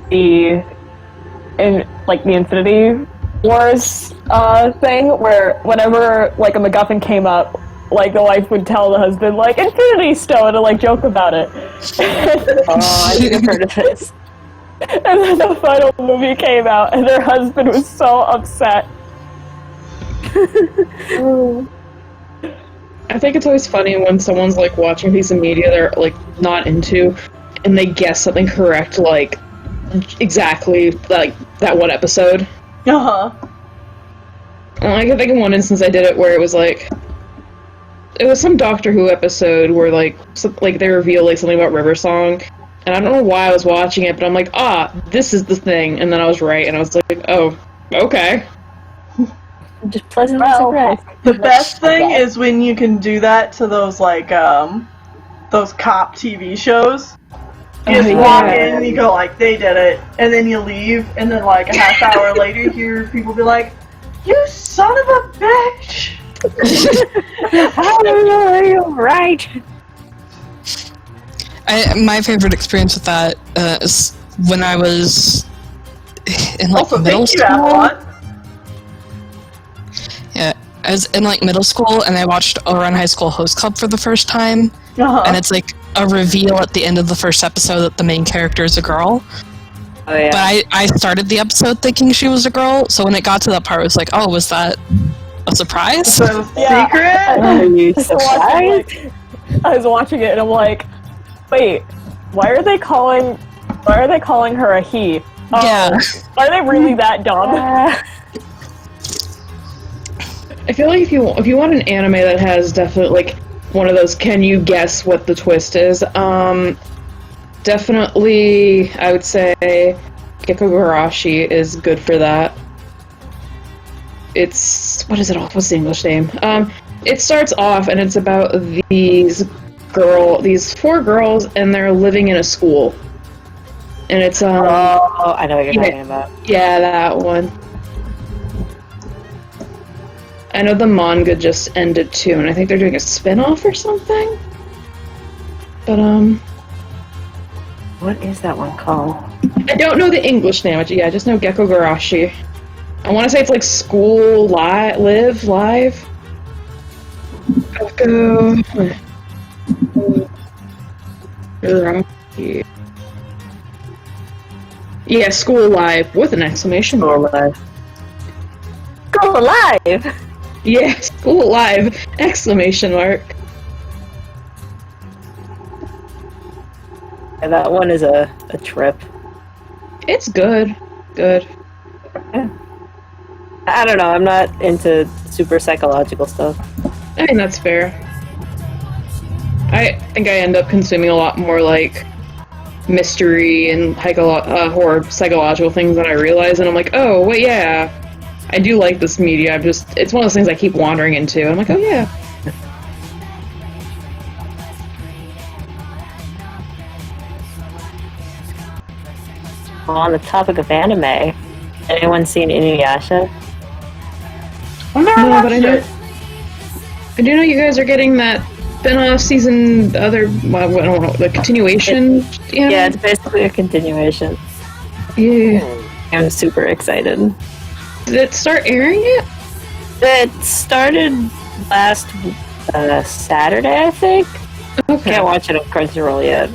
the Infinity Wars thing, where whenever like a MacGuffin came up, like the wife would tell the husband like Infinity Stone and like joke about it. Oh, I think I've heard of this. And then the final movie came out, and their husband was so upset. I think it's always funny when someone's like watching a piece of media they're like not into, and they guess something correct, like exactly like that one episode. Uh-huh. I can think of one instance I did it where it was some Doctor Who episode where like they reveal like something about River Song, and I don't know why I was watching it, but I'm like, this is the thing, and then I was right, and I was like, oh, okay. Just pleasantly surprised. The best thing is when you can do that to those like those cop TV shows. You just walk in and you go like, they did it, and then you leave, and then like a half hour later you hear people be like, you son of a bitch! Oh, you're right. My favorite experience with that is when I was in like Also, middle thank you, school. Avalon. Yeah, I was in like middle school, and I watched Ouran High School Host Club for the first time, and it's like a reveal at the end of the first episode that the main character is a girl. Oh, yeah. But I started the episode thinking she was a girl, so when it got to that part, I was like, oh, was that a surprise? So Yeah. secret? Are you So surprised? I was watching it and I'm like, wait, why are they calling her a he? Oh, Yeah. are they really that dumb? I feel like if you want an anime that has definitely like one of those can you guess what the twist is, definitely I would say Gekogarashi is good for that. It's what's the English name? It starts off and it's about these 4 girls and they're living in a school. And it's Oh, I know what you're talking about. yeah, that one. I know the manga just ended too, and I think they're doing a spin-off or something. But What is that one called? I don't know the English name, but yeah, I just know Gekogarashi. I want to say it's like School Live. Gekogarashi. Yeah, School Live with an exclamation mark. Go alive! Yeah, School Live! Exclamation mark. Yeah, that one is a trip. It's good. Good. I don't know, I'm not into super psychological stuff. I think that's fair. I think I end up consuming a lot more like mystery and horror psychological things than I realize, and I'm like, oh, wait, yeah. I do like this media, it's one of those things I keep wandering into, and I'm like, oh yeah. Well, on the topic of anime, anyone seen Inuyasha? I've never No, watched but it. I do know you guys are getting that spin-off season, I don't know, the continuation. Yeah, it's basically a continuation. Yeah. I'm super excited. Did it start airing yet? It started last Saturday, I think. Okay. Can't watch it on Crunchyroll yet.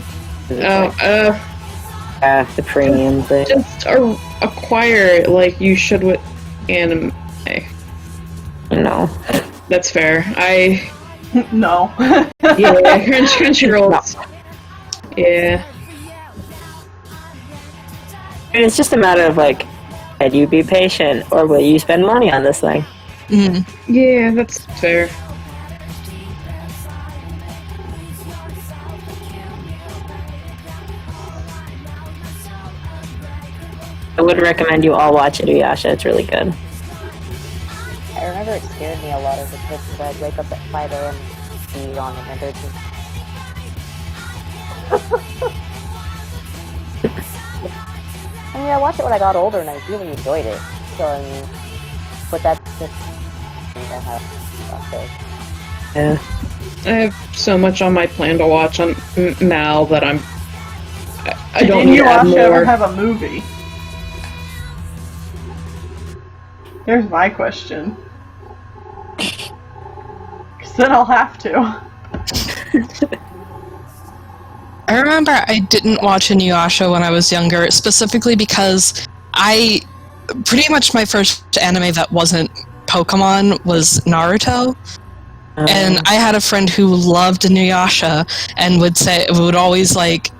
The premium thing. Just acquire it like you should with anime. No. That's fair. No. Yeah, Crunchyroll. Yeah. And it's just a matter of like, can you be patient or will you spend money on this thing? Mm. Yeah, that's fair. I would recommend you all watch Inuyasha. It's really good. I remember it scared me a lot as a kid because I'd wake up at 5 a.m. and be on it, and there'd just... I mean, I watched it when I got older and I really enjoyed it. So, I mean, but that's Yeah. I have so much on my plan to watch on now that I don't Did need to add Inuyasha ever more. have a movie? There's my question. 'Cause then I'll have to. I remember I didn't watch Inuyasha when I was younger, specifically because pretty much my first anime that wasn't Pokemon was Naruto. And I had a friend who loved Inuyasha and would always like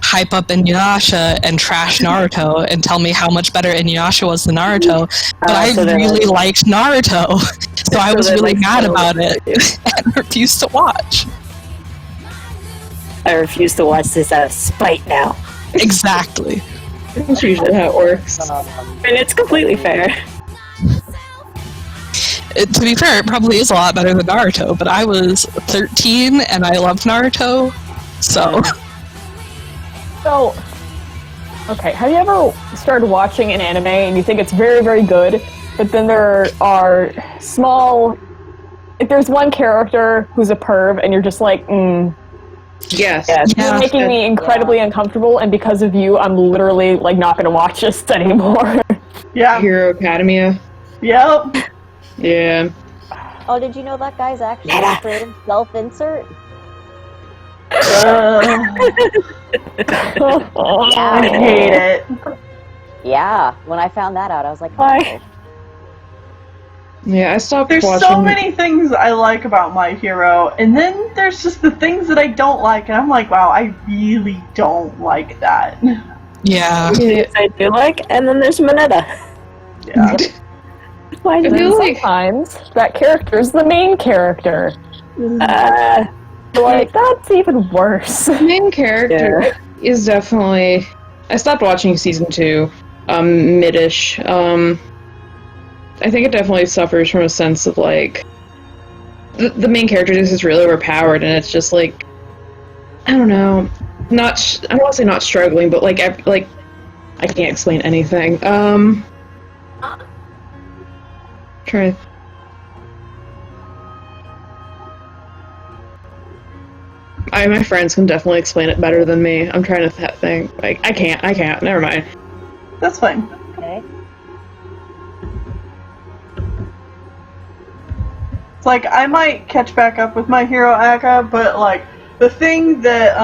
hype up Inuyasha and trash Naruto and tell me how much better Inuyasha was than Naruto. But I so they're really like- liked Naruto, so I was they're, really like, mad spoiled about for it you. and refused to watch. I refuse to watch this out of spite now. Exactly. That's usually how it works. And it's completely fair. To be fair, it probably is a lot better than Naruto, but I was 13 and I loved Naruto, so... So, okay, have you ever started watching an anime and you think it's very, very good, but then there are small... Like, there's one character who's a perv, and you're just like, Yes. Yes. you're making me incredibly uncomfortable, and because of you, I'm literally, like, not gonna watch this anymore. Yeah. Hero Academia. Yep. Yeah. Oh, did you know that guy's actually Netta. creating self-insert? I hate it. Yeah, when I found that out, I was like, Why? Yeah, I stopped There's watching. so many things I like about My Hero, and then there's just the things that I don't like, and I'm like, wow, I really don't like that. Yeah. Yes, I do like, and then there's Mineta. Yeah. Why I do feel like Sometimes that character's the main character. Like, that's even worse. the main character is definitely. I stopped watching season 2, mid-ish. I think it definitely suffers from a sense of like the main character is just really overpowered, and it's just like I don't know, I don't want to say not struggling, but like I can't explain anything. Try. My friends can definitely explain it better than me. I'm trying to think. Like, I can't. Never mind. That's fine. okay. It's like, I might catch back up with My Hero Aka, but like, the thing that,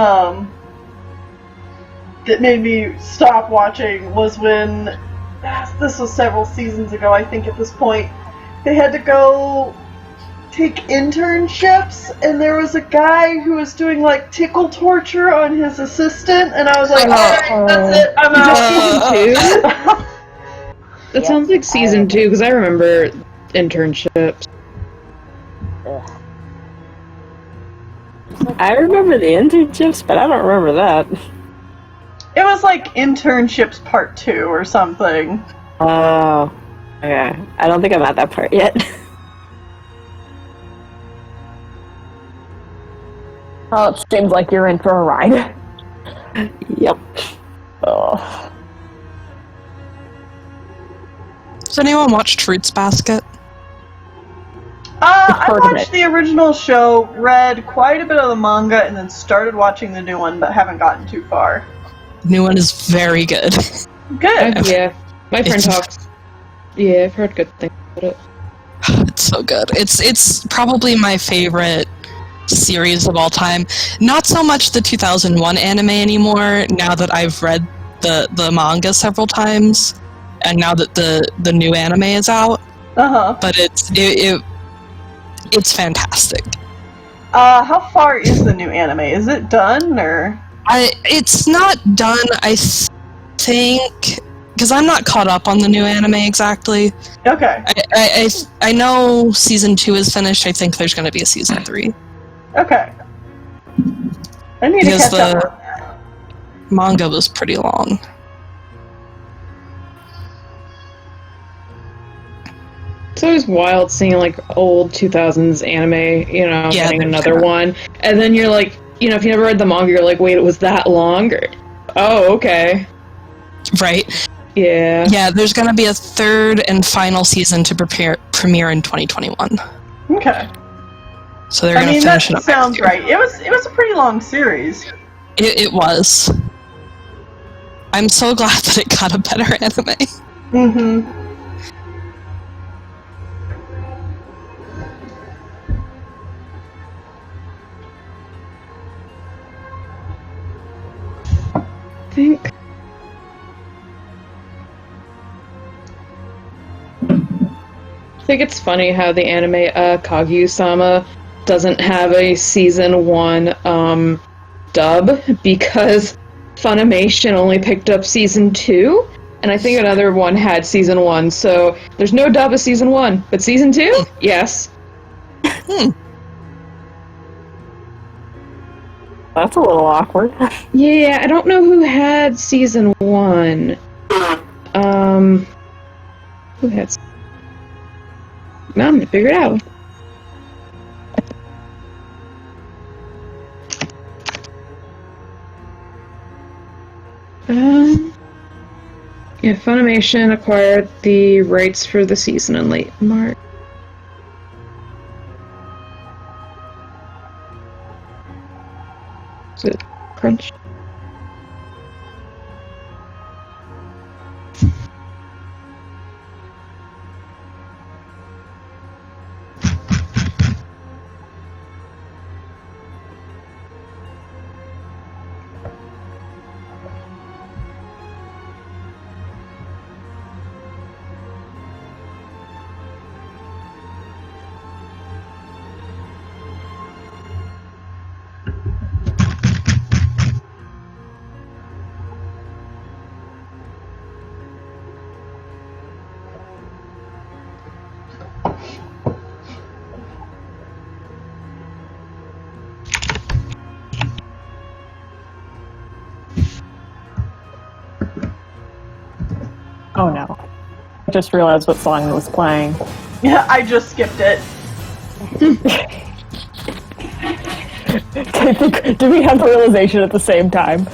that made me stop watching was when, this was several seasons ago, I think at this point, they had to go take internships, and there was a guy who was doing like tickle torture on his assistant, and I was like, alright, that's it, I'm out. Season 2? That Yep, sounds like season 2, because I remember internships. Ugh. I remember the internships, but I don't remember that. It was like internships part 2 or something. Oh, okay. I don't think I'm at that part yet. Oh, it seems like you're in for a ride. Yep. Oh. Does anyone watch Fruits Basket? I heard of watched it. the original show, read quite a bit of the manga, and then started watching the new one, but haven't gotten too far. The new one is very good. Good. Yeah, my friend It's- talks. Yeah, I've heard good things about it. It's so good. It's probably my favorite series of all time. Not so much the 2001 anime anymore, now that I've read the manga several times, and now that the new anime is out, Uh-huh. but it's fantastic. How far is the new anime? Is it done, or? It's not done, I think, because I'm not caught up on the new anime exactly. Okay. I know season 2 is finished. I think there's going to be a season 3. Okay. I need Because to catch up the- on that. Manga was pretty long. It's always wild seeing like old 2000s anime, Yeah, getting they're another kinda- one, and then you're like, if you never read the manga, you're like, wait, it was that long? Oh, okay. Right? Yeah. Yeah, there's going to be a third and final season to premiere in 2021. Okay. So they're gonna that finish it up sounds next year. right. It was a pretty long series. It was. I'm so glad that it got a better anime. Mm-hmm. I think it's funny how the anime Kaguya-sama doesn't have a season 1 dub because Funimation only picked up season 2, and I think another one had season 1, so there's no dub of season 1, but season 2? Yes. That's a little awkward. Yeah, I don't know who had season 1. Who had... No, I'm gonna figure it out. Yeah, Funimation acquired the rights for the season in late March. Is it Crunch? Oh no. I just realized what song was playing. Yeah, I just skipped it. Did we have the realization at the same time?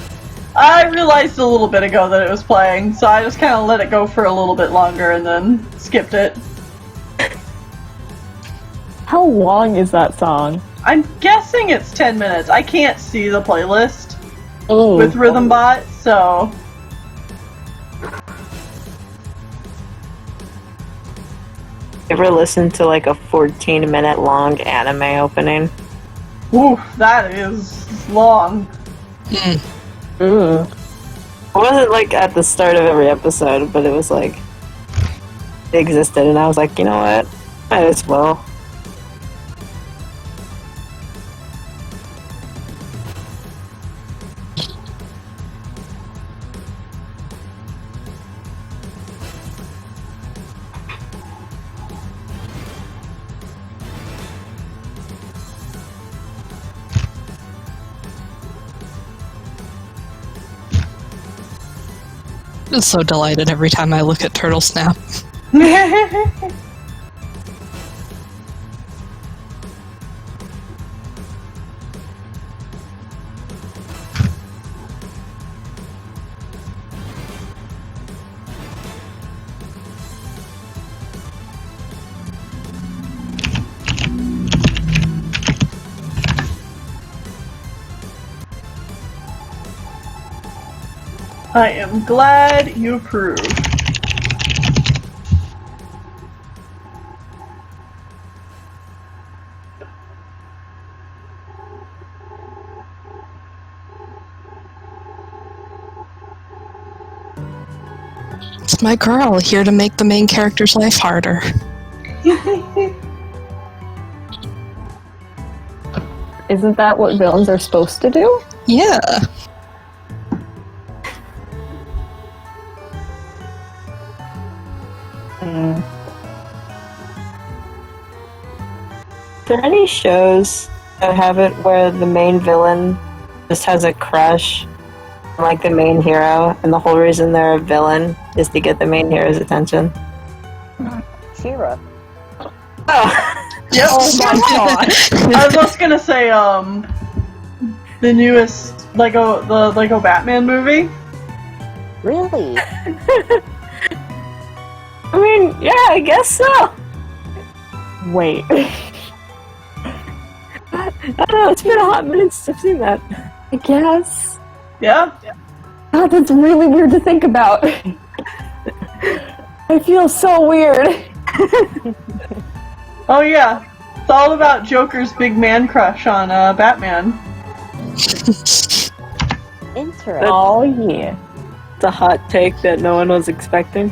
I realized a little bit ago that it was playing, so I just kind of let it go for a little bit longer and then skipped it. How long is that song? I'm guessing it's 10 minutes. I can't see the playlist Oh. with RhythmBot, so... Ever listen to like a 14-minute long anime opening? Ooh, that is long. Ooh. It wasn't like at the start of every episode, but it was like it existed, and I was like, you know what? Might as well. I'm so delighted every time I look at Turtle Snap. I am glad you approve. It's my girl, here to make the main character's life harder. Isn't that what villains are supposed to do? Yeah. Are there any shows that have it where the main villain just has a crush on, like, the main hero, and the whole reason they're a villain is to get the main hero's attention? Shira. Oh! Yep. Oh my god. I was just gonna say, the newest the Lego Batman movie. Really? I mean, yeah, I guess so. Wait. I don't know, it's been a hot minute since I've seen that. I guess. Yeah. God, that's really weird to think about. I feel so weird. Oh yeah. It's all about Joker's big man crush on Batman. Interesting. Oh, yeah. It's a hot take that no one was expecting.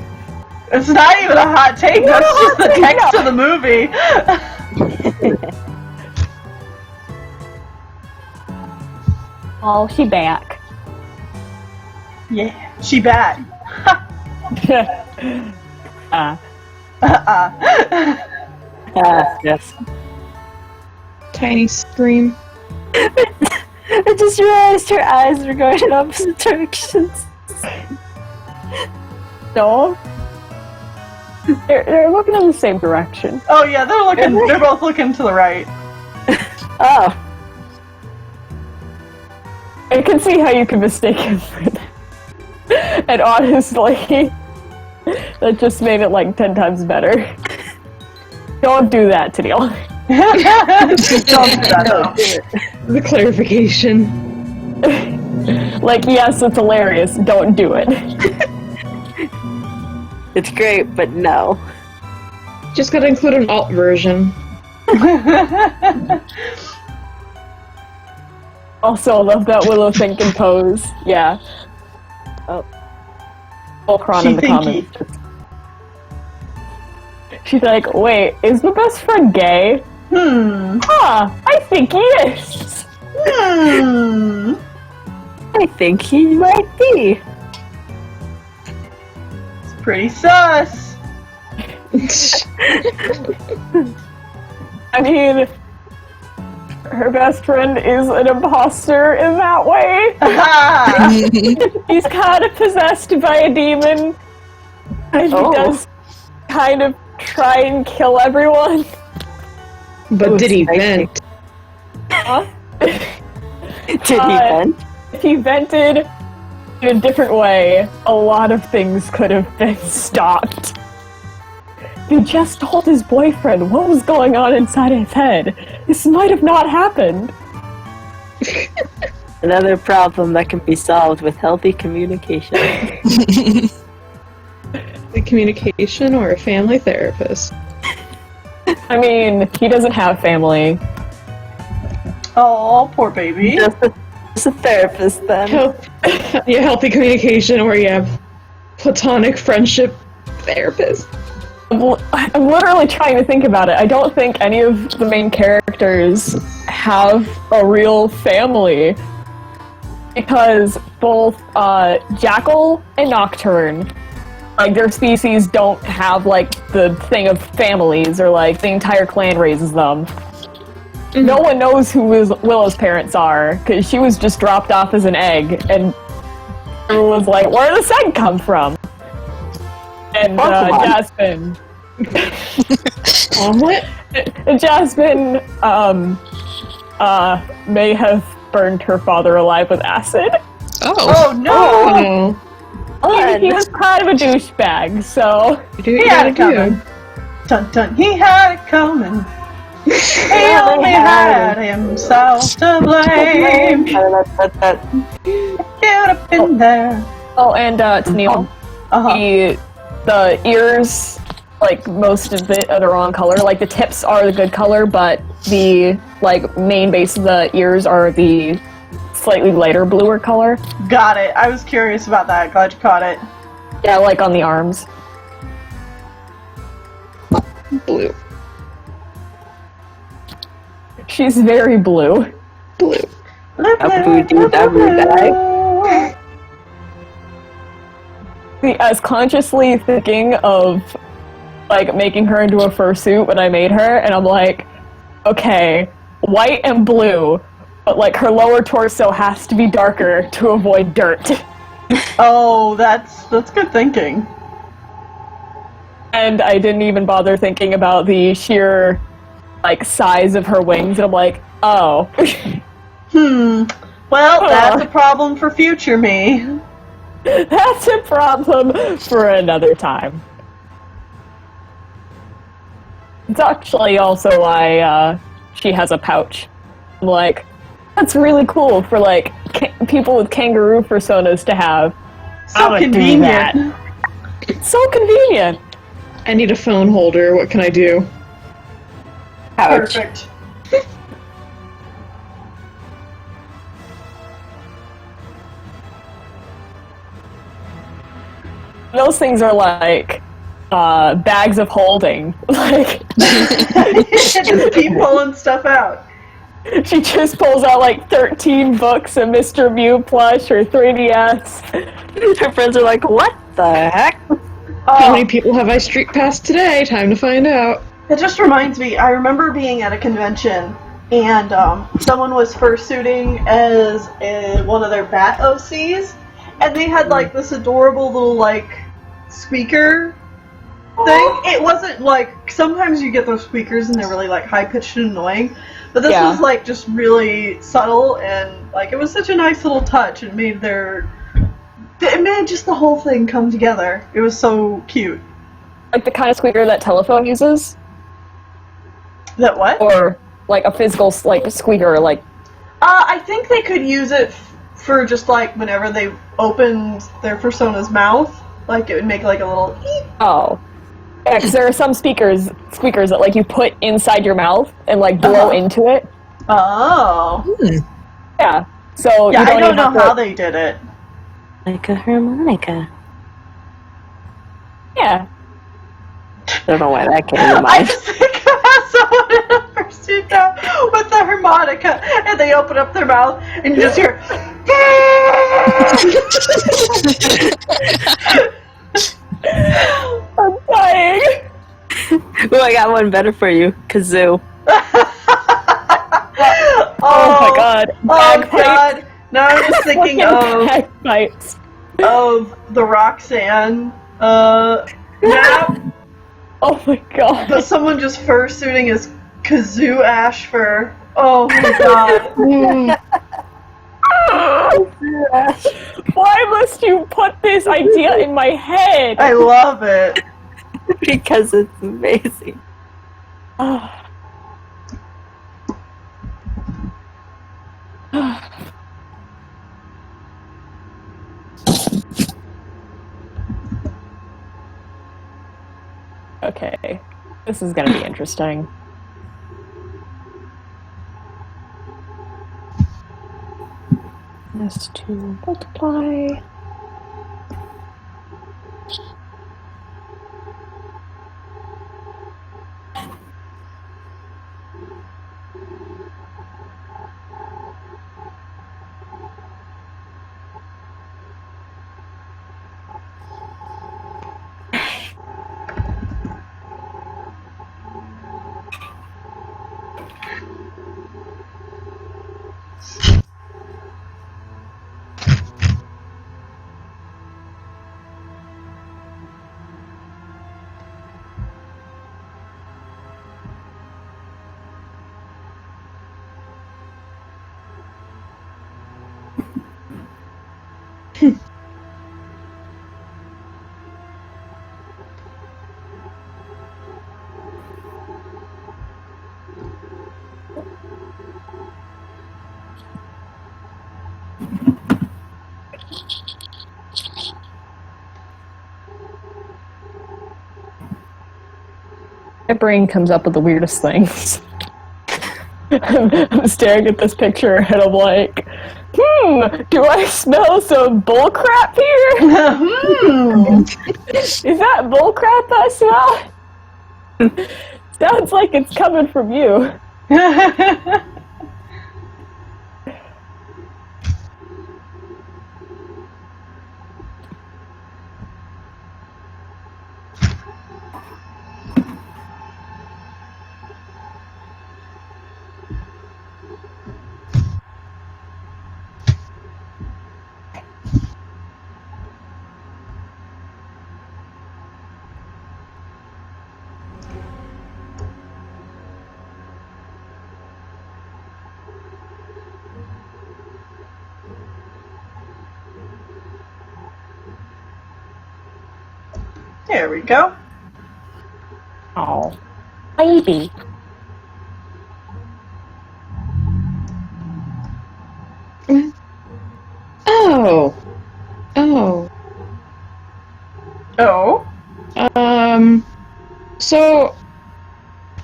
It's not even a hot take, that's just the text of the movie. Oh, she back. Yeah, she bad. Yes. Tiny scream. I just realized her eyes were going in opposite directions. No. They're looking in the same direction. Oh yeah, they're both looking to the right. Oh. I can see how you can mistake him for that. And honestly, that just made it like 10 times better. Don't do that, Tennille. Don't do that though. The clarification. Like, yes, it's hilarious. Don't do it. It's great, but no. Just gotta include an alt version. Also, I love that Willow thinking pose. Yeah. Oh. Volcron She in the thinky. comments. She's like, wait, is the best friend gay? Huh, I think he is. I think he might be. It's pretty sus. I mean, her best friend is an imposter in that way. He's kind of possessed by a demon. And he does kind of try and kill everyone. But did he vent? Huh? Did he vent? If he vented in a different way, a lot of things could have been stopped. He just told his boyfriend what was going on inside his head. This might have not happened. Another problem that can be solved with healthy communication. The communication or a family therapist? I mean, he doesn't have family. Oh, poor baby. Just a therapist then. Healthy communication or you have platonic friendship therapist. I'm literally trying to think about it. I don't think any of the main characters have a real family. Because both Jackal and Nocturne, like, their species don't have, like, the thing of families, or, like, the entire clan raises them. Mm-hmm. No one knows who Willow's parents are, because she was just dropped off as an egg, and everyone's like, where did this egg come from? And Jasmine... Omelet? And Jasmine, may have burned her father alive with acid. Oh no! He was kind of a douchebag, so... He had it coming. Dun dun, he had it coming. He only had himself to blame. You'd have been there. Oh, and Tennille, the ears, like, most of it are the wrong color. Like, the tips are the good color, but the, like, main base of the ears are the slightly lighter bluer color. Got it. I was curious about that. Glad you caught it. Yeah, like on the arms. Blue. She's very blue. Blue. See, I was consciously thinking of, like, making her into a fursuit when I made her, and I'm like, okay, white and blue, but, like, her lower torso has to be darker to avoid dirt. Oh, that's good thinking. And I didn't even bother thinking about the sheer, like, size of her wings, and I'm like, oh. Well, that's a problem for future me. That's a problem for another time. It's actually also why she has a pouch. I'm like, that's really cool for like people with kangaroo personas to have. So convenient. It's so convenient. I need a phone holder. What can I do? Ouch. Perfect. Those things are like bags of holding. Like Just keep pulling stuff out. she just pulls out like 13 books, a Mr. Mew plush, or 3DS. Her friends are like, what the heck? How many people have I street passed today? Time to find out. It just reminds me, I remember being at a convention and someone was fursuiting as one of their bat OCs, and they had like this adorable little like squeaker thing. It wasn't like, sometimes you get those squeakers and they're really like high pitched and annoying, but this was like just really subtle, and like it was such a nice little touch. It made just the whole thing come together. It was so cute. Like the kind of squeaker that telephone uses? That what? Or like a physical like squeaker, like I think they could use it for just like whenever they opened their persona's mouth, like it would make like a little eep. oh. Yeah, because there are some squeakers that like you put inside your mouth and like blow into it. Oh. Yeah. So Yeah, you don't I don't even know have to, how they did it. Like a harmonica. yeah. Don't know why that came to I mind. just think about someone in a pursuit now with the harmonica, and they open up their mouth, and you just hear. I'm dying. Ooh, I got one better for you. Kazoo. Oh my god. Oh Bagpipes. god! Now I'm just thinking Fucking bagpipes. of the Roxanne map, Oh my god. but someone just fursuiting as Kazoo Ashfur. Oh my god. Why must you put this idea in my head? I love it. Because it's amazing. Okay. This is gonna be interesting. This to multiply. My brain comes up with the weirdest things. I'm staring at this picture and I'm like, do I smell some bullcrap here? Is that bullcrap I smell? Sounds like it's coming from you. There we go. Oh. Maybe. Oh. Oh. Oh? So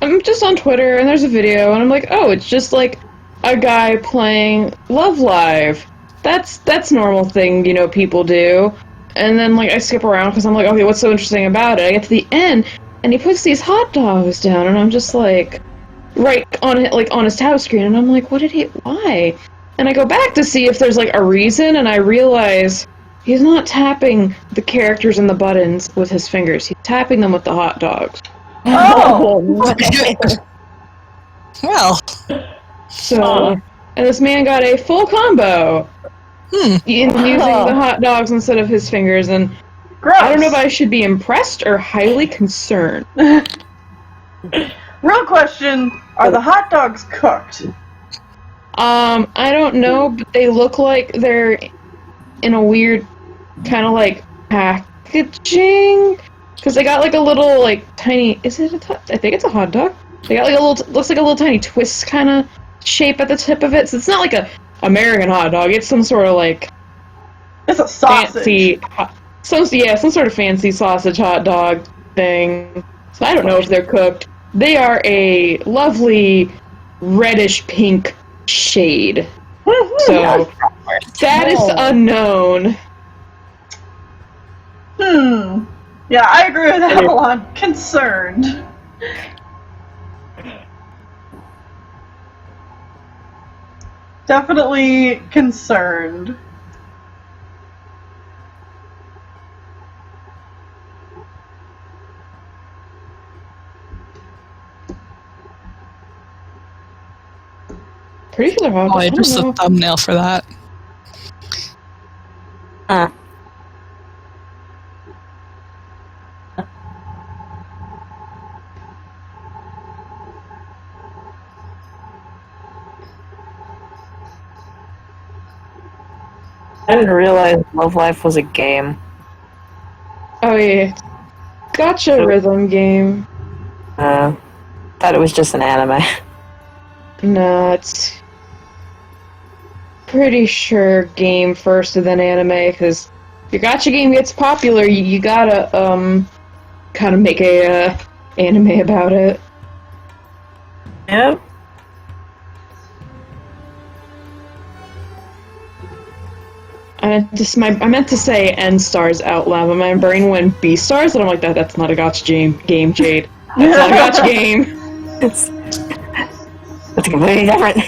I'm just on Twitter and there's a video and I'm like, oh, it's just like a guy playing Love Live. That's normal thing, you know, people do. And then like I skip around because I'm like, okay, what's so interesting about it? I get to the end and he puts these hot dogs down and I'm just like, right on it, like on his tab screen, and I'm like, why? And I go back to see if there's like a reason, and I realize he's not tapping the characters and the buttons with his fingers. He's tapping them with the hot dogs. Oh! Well, So, and this man got a full combo in using the hot dogs instead of his fingers, and Gross! I don't know if I should be impressed or highly concerned. Real question, are the hot dogs cooked? I don't know, but they look like they're in a weird kind of like packaging, because they got like a little like tiny. Is it I think it's a hot dog. They got like a little. Looks like a little tiny twist kind of shape at the tip of it. So it's not like a American hot dog. It's some sort of like It's a sausage. fancy. Some sort of fancy sausage hot dog thing. So I don't know if they're cooked. They are a lovely reddish pink shade. So that is unknown. Yeah, I agree with Avalon. Concerned. Definitely concerned. Pretty sure they're hot oh, dogs. I just a thumbnail for that. I didn't realize Love Life was a game. Oh yeah, gotcha rhythm game. Thought it was just an anime. No, it's pretty sure game first and then anime, because if your gotcha game gets popular, you gotta kind of make a anime about it. Yep. I meant to say N stars out loud, but my brain went B stars, and I'm like, that's not a gotcha game, Jade. That's not a gotcha game. It's completely different.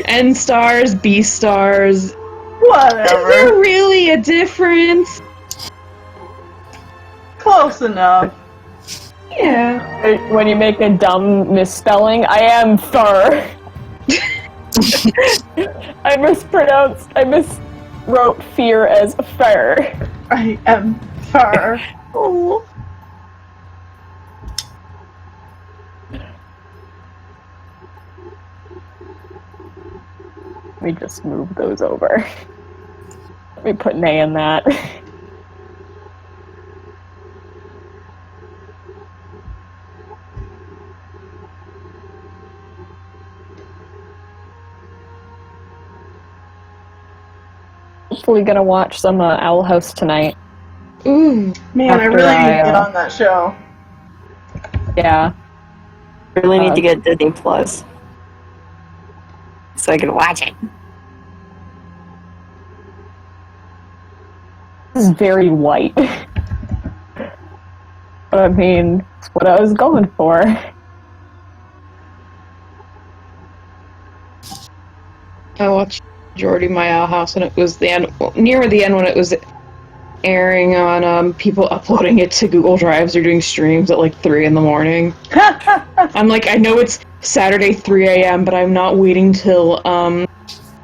N stars, B stars. Whatever. Is there really a difference? Close enough. Yeah. When you make a dumb misspelling, I am fur. I miswrote fear as fur. I am fur. Oh. Let me just move those over. Let me put an A in that. Hopefully gonna watch some Owl House tonight. Ooh. Man, I really need to get on that show. Yeah. Really need to get Disney Plus so I can watch it. This is very white. But I mean, it's what I was going for. I watched Jordy My Owl House, and it was the end, near the end when it was airing on people uploading it to Google Drives or doing streams at like 3 in the morning. I'm like, I know it's Saturday 3 a.m., but I'm not waiting till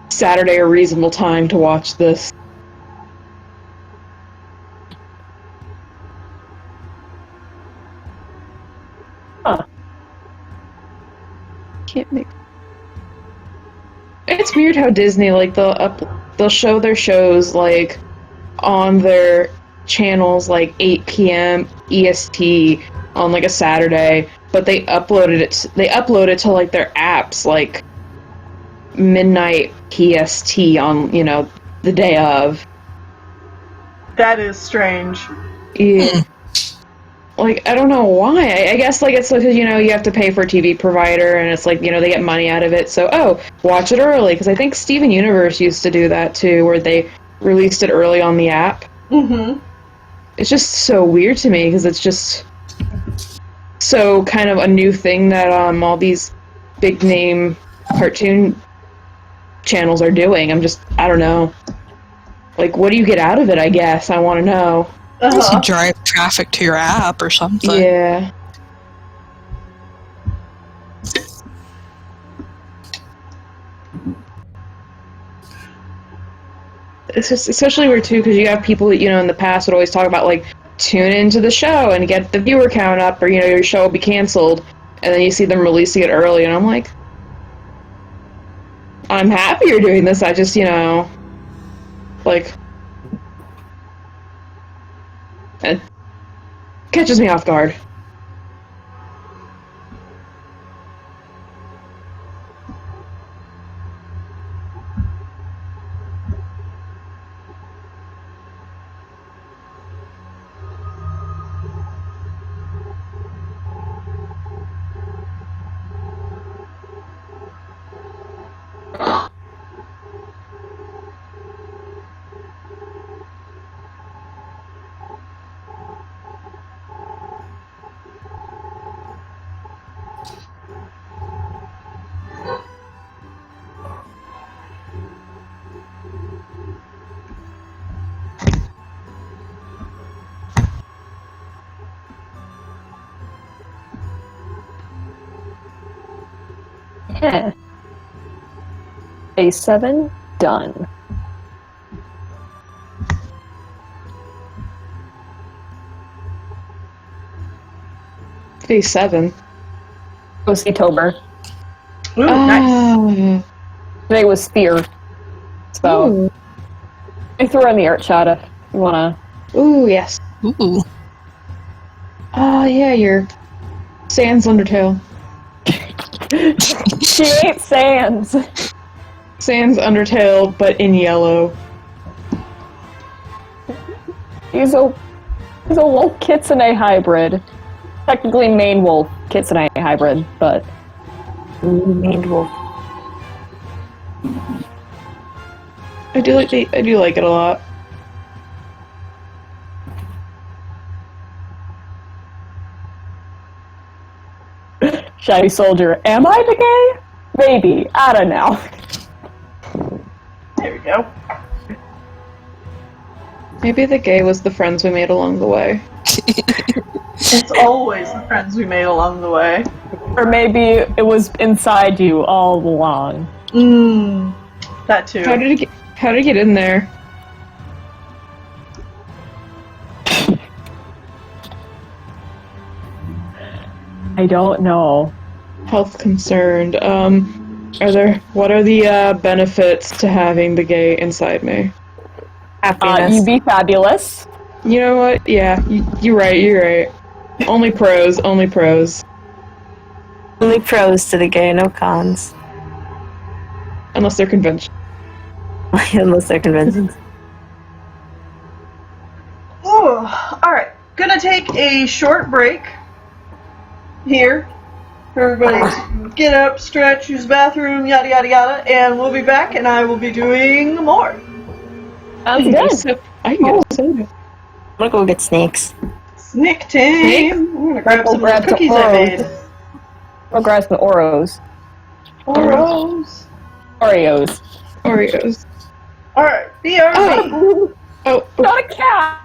Saturday a reasonable time to watch this. Huh. Can't make. It's weird how Disney, like, they'll show their shows like on their channels like 8 p.m. EST on like a Saturday, but they uploaded it. They upload it to like their apps, like midnight PST on the day of. That is strange. Yeah. Like, I don't know why. I guess, like, it's because, you have to pay for a TV provider, and it's like, they get money out of it, so, watch it early. Because I think Steven Universe used to do that, too, where they released it early on the app. Mm-hmm. It's just so weird to me, because it's just so kind of a new thing that all these big-name cartoon channels are doing. I don't know. Like, what do you get out of it, I guess? I want to know. Uh-huh. To drive traffic to your app or something. Yeah. It's just especially weird too because you have people that in the past would always talk about like tune into the show and get the viewer count up, or your show will be canceled, and then you see them releasing it early, and I'm like, I'm happy you're doing this. I just like it catches me off guard. Yeah. Phase 7 done. Phase 7. Go see Tober. Ooh, nice. Today was Spear. So Ooh. I threw her in the art chat if you wanna. Ooh, yes. Ooh. Oh yeah, your Sans Undertale. She ate Sans. Sans Undertale, but in yellow. He's a wolf kitsune hybrid. Technically main wolf kitsune hybrid, but Maned wolf. I do like it a lot. Shiny Soldier. Am I the gay? Maybe. I don't know. There we go. Maybe the gay was the friends we made along the way. It's always the friends we made along the way. Or maybe it was inside you all along. That too. How did it get in there? I don't know. Health concerned. What are the benefits to having the gay inside me? Happiness. You be fabulous. You know what? Yeah, you're right. Only pros, only pros. Only pros to the gay, no cons. Unless they're conventional. Unless they're conventions. Ooh, alright. Gonna take a short break here for everybody to get up, stretch, use the bathroom, yada yada yada, and we'll be back and I will be doing more. Sounds good. I can get a soda. I'm gonna go get snakes. Snack time! I'm gonna grab some of Grab the some cookies I Oreos. made. I'll grab some Oreos. Oreos. Oreos. Alright, BRB. Oh, Not a cat!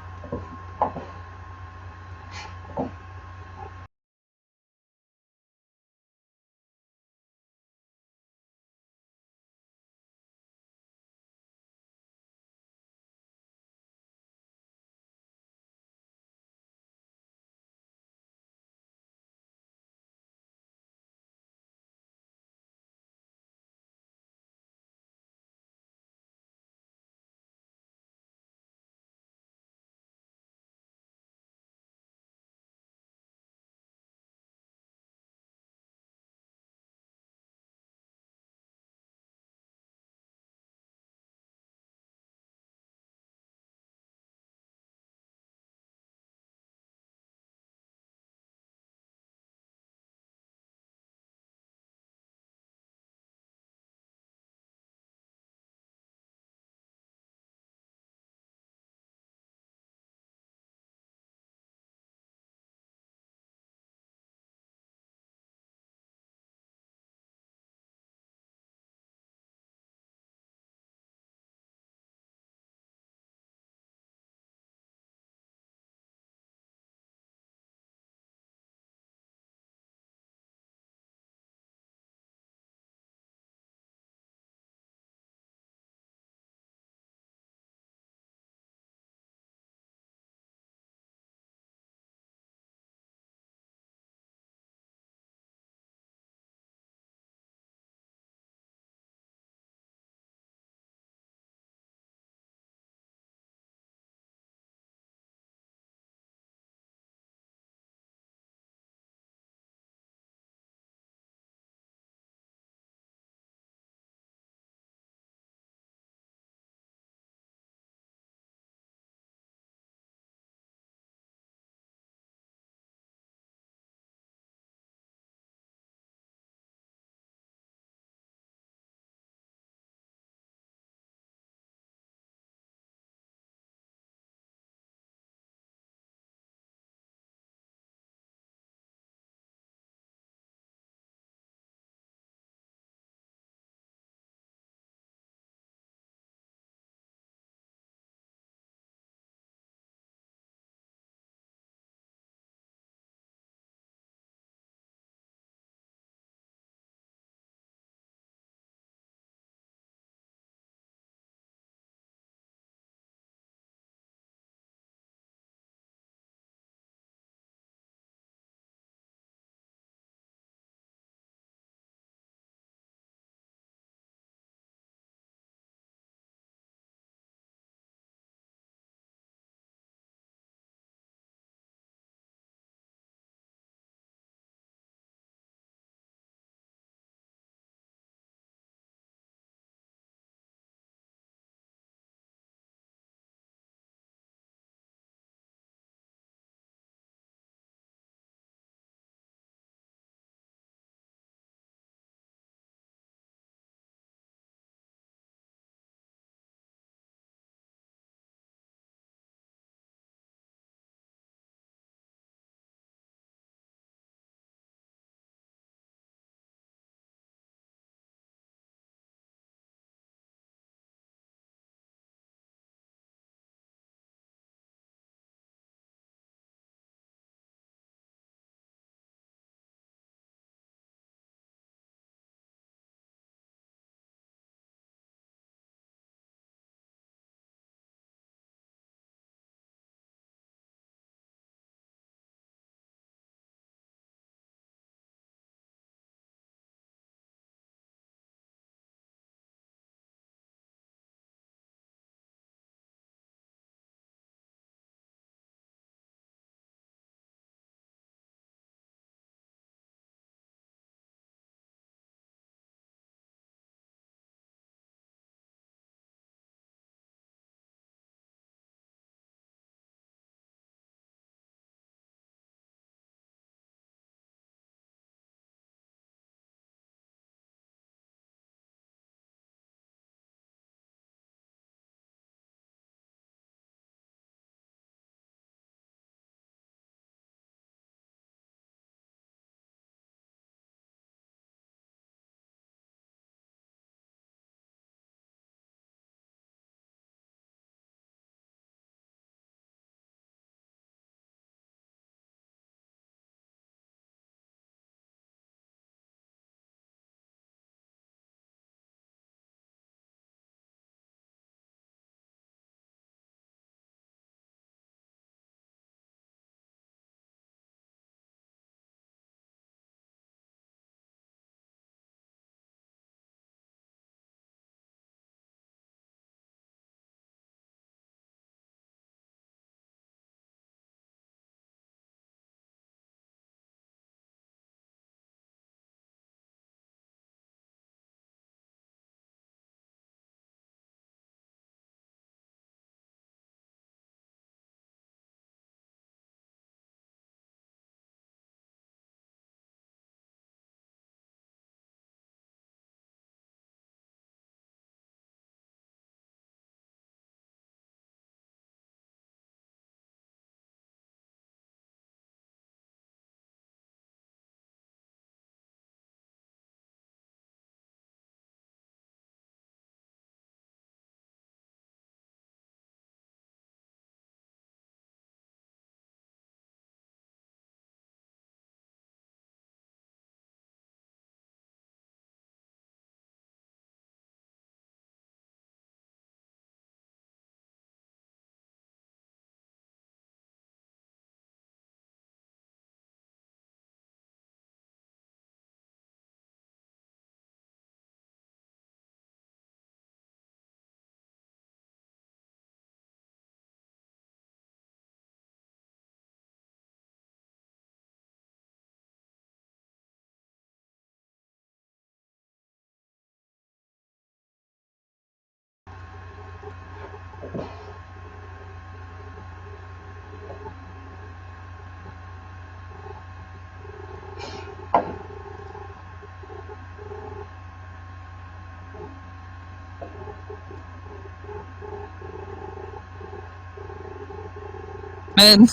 Men.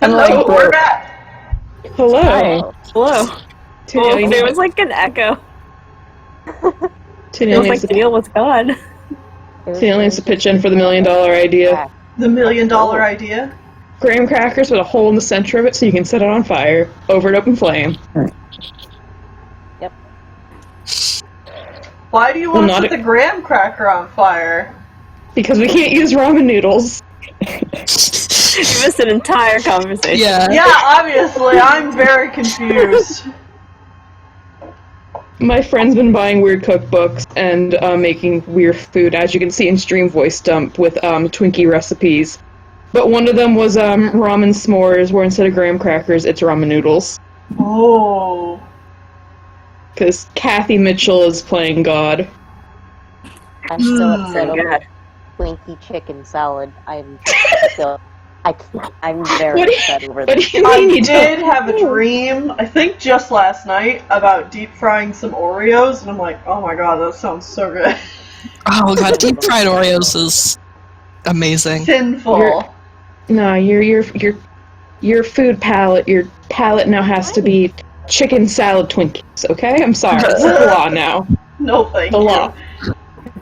Hello, we're back. Hello. Hi. Hello. Tennille, There was like an echo. Tennille needs to was gone. Tennille needs to pitch in for the $1 million idea. The $1 million idea. Graham crackers with a hole in the center of it so you can set it on fire over an open flame. Yep. Why do you want to set the graham cracker on fire? Because we can't use ramen noodles. You missed an entire conversation. Yeah. Yeah, obviously, I'm very confused. My friend's been buying weird cookbooks and making weird food, as you can see in Stream Voice Dump, with Twinkie recipes. But one of them was ramen s'mores, where instead of graham crackers, it's ramen noodles. Oh. Because Kathy Mitchell is playing God. I'm still upset over Twinkie chicken salad. I'm very upset over What this. do you I mean you did don't? have a dream, I think just last night, about deep frying some Oreos, and I'm like, oh my god, that sounds so good. Oh god, deep fried Oreos is amazing. Sinful. No, your food palette, your palette now has to be chicken salad Twinkies, okay? I'm sorry, it's the law now. No, thank The you. law.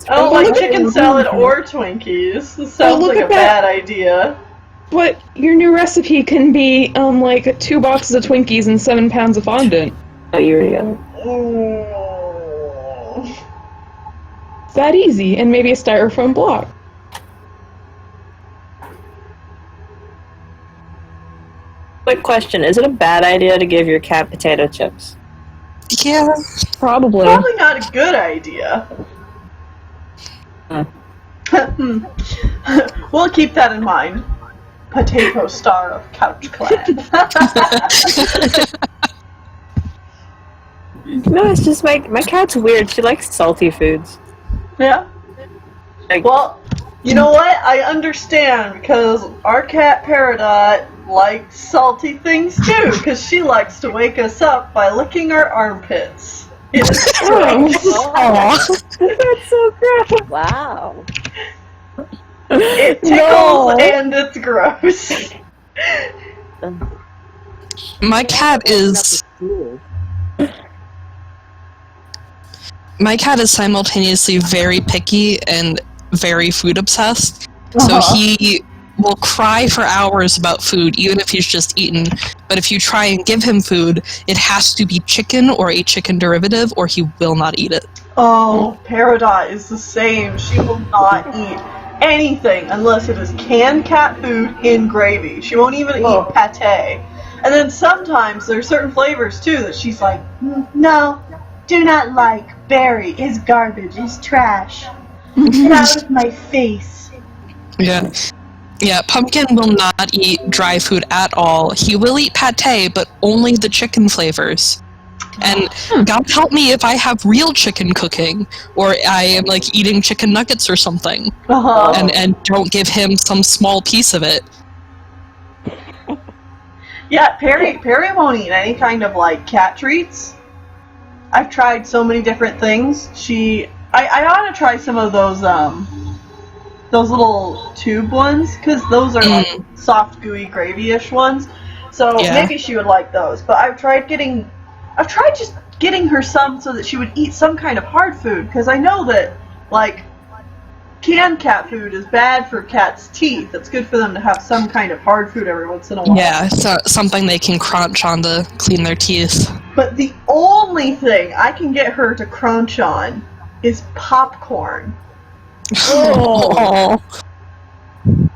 I don't like chicken salad or Twinkies. This sounds look like a at that. bad idea. But your new recipe can be, like, 2 boxes of Twinkies and 7 pounds of fondant. Oh, you're It's that easy, and maybe a styrofoam block. Quick question: is it a bad idea to give your cat potato chips? Yeah. Probably. Probably not a good idea. We'll keep that in mind. Potato star of Couch Clan. No, it's just my cat's weird. She likes salty foods. Yeah. Well, you know what? I understand, because our cat Peridot likes salty things too, because she likes to wake us up by licking our armpits. It is gross. Aw. That's so gross. Wow. It tickles and it's gross. My cat is simultaneously very picky and very food obsessed. So he will cry for hours about food, even if he's just eaten. But if you try and give him food, it has to be chicken or a chicken derivative, or he will not eat it. Oh, Peridot is the same. She will not eat anything unless it is canned cat food in gravy. She won't even eat pate. And then sometimes there are certain flavors too that she's like, no, do not like. Berry is garbage, is trash. Get out of my face. Yeah. Yeah, Pumpkin will not eat dry food at all. He will eat pate, but only the chicken flavors. And God help me if I have real chicken cooking, or I am like eating chicken nuggets or something, and don't give him some small piece of it. Yeah, Perry won't eat any kind of like cat treats. I've tried so many different things. I ought to try some of those little tube ones, because those are like soft, gooey, gravy-ish ones. So maybe she would like those. But I've tried just getting her some so that she would eat some kind of hard food, because I know that like canned cat food is bad for cats' teeth. It's good for them to have some kind of hard food every once in a while. Yeah, so something they can crunch on to clean their teeth. But the only thing I can get her to crunch on is popcorn. Oh.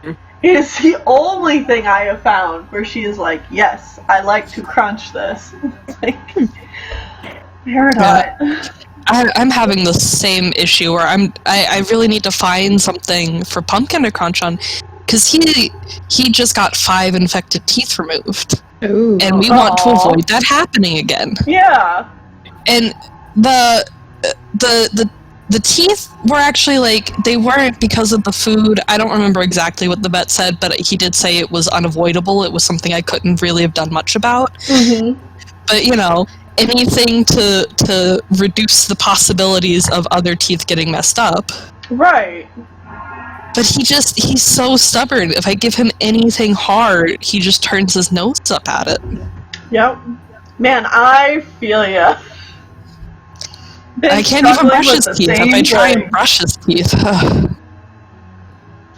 It is the only thing I have found where she is like, yes, I like to crunch this. It's like, Peridot. I'm having the same issue where I really need to find something for Pumpkin to crunch on, because he just got 5 infected teeth removed. Ooh. And we want to avoid that happening again. Yeah. And the teeth were actually like, they weren't because of the food. I don't remember exactly what the vet said, but he did say it was unavoidable. It was something I couldn't really have done much about. Mm-hmm. But anything to reduce the possibilities of other teeth getting messed up. Right. But he's so stubborn. If I give him anything hard, he just turns his nose up at it. Yep. Man, I feel ya. I can't even brush his teeth. If I try and brush his teeth.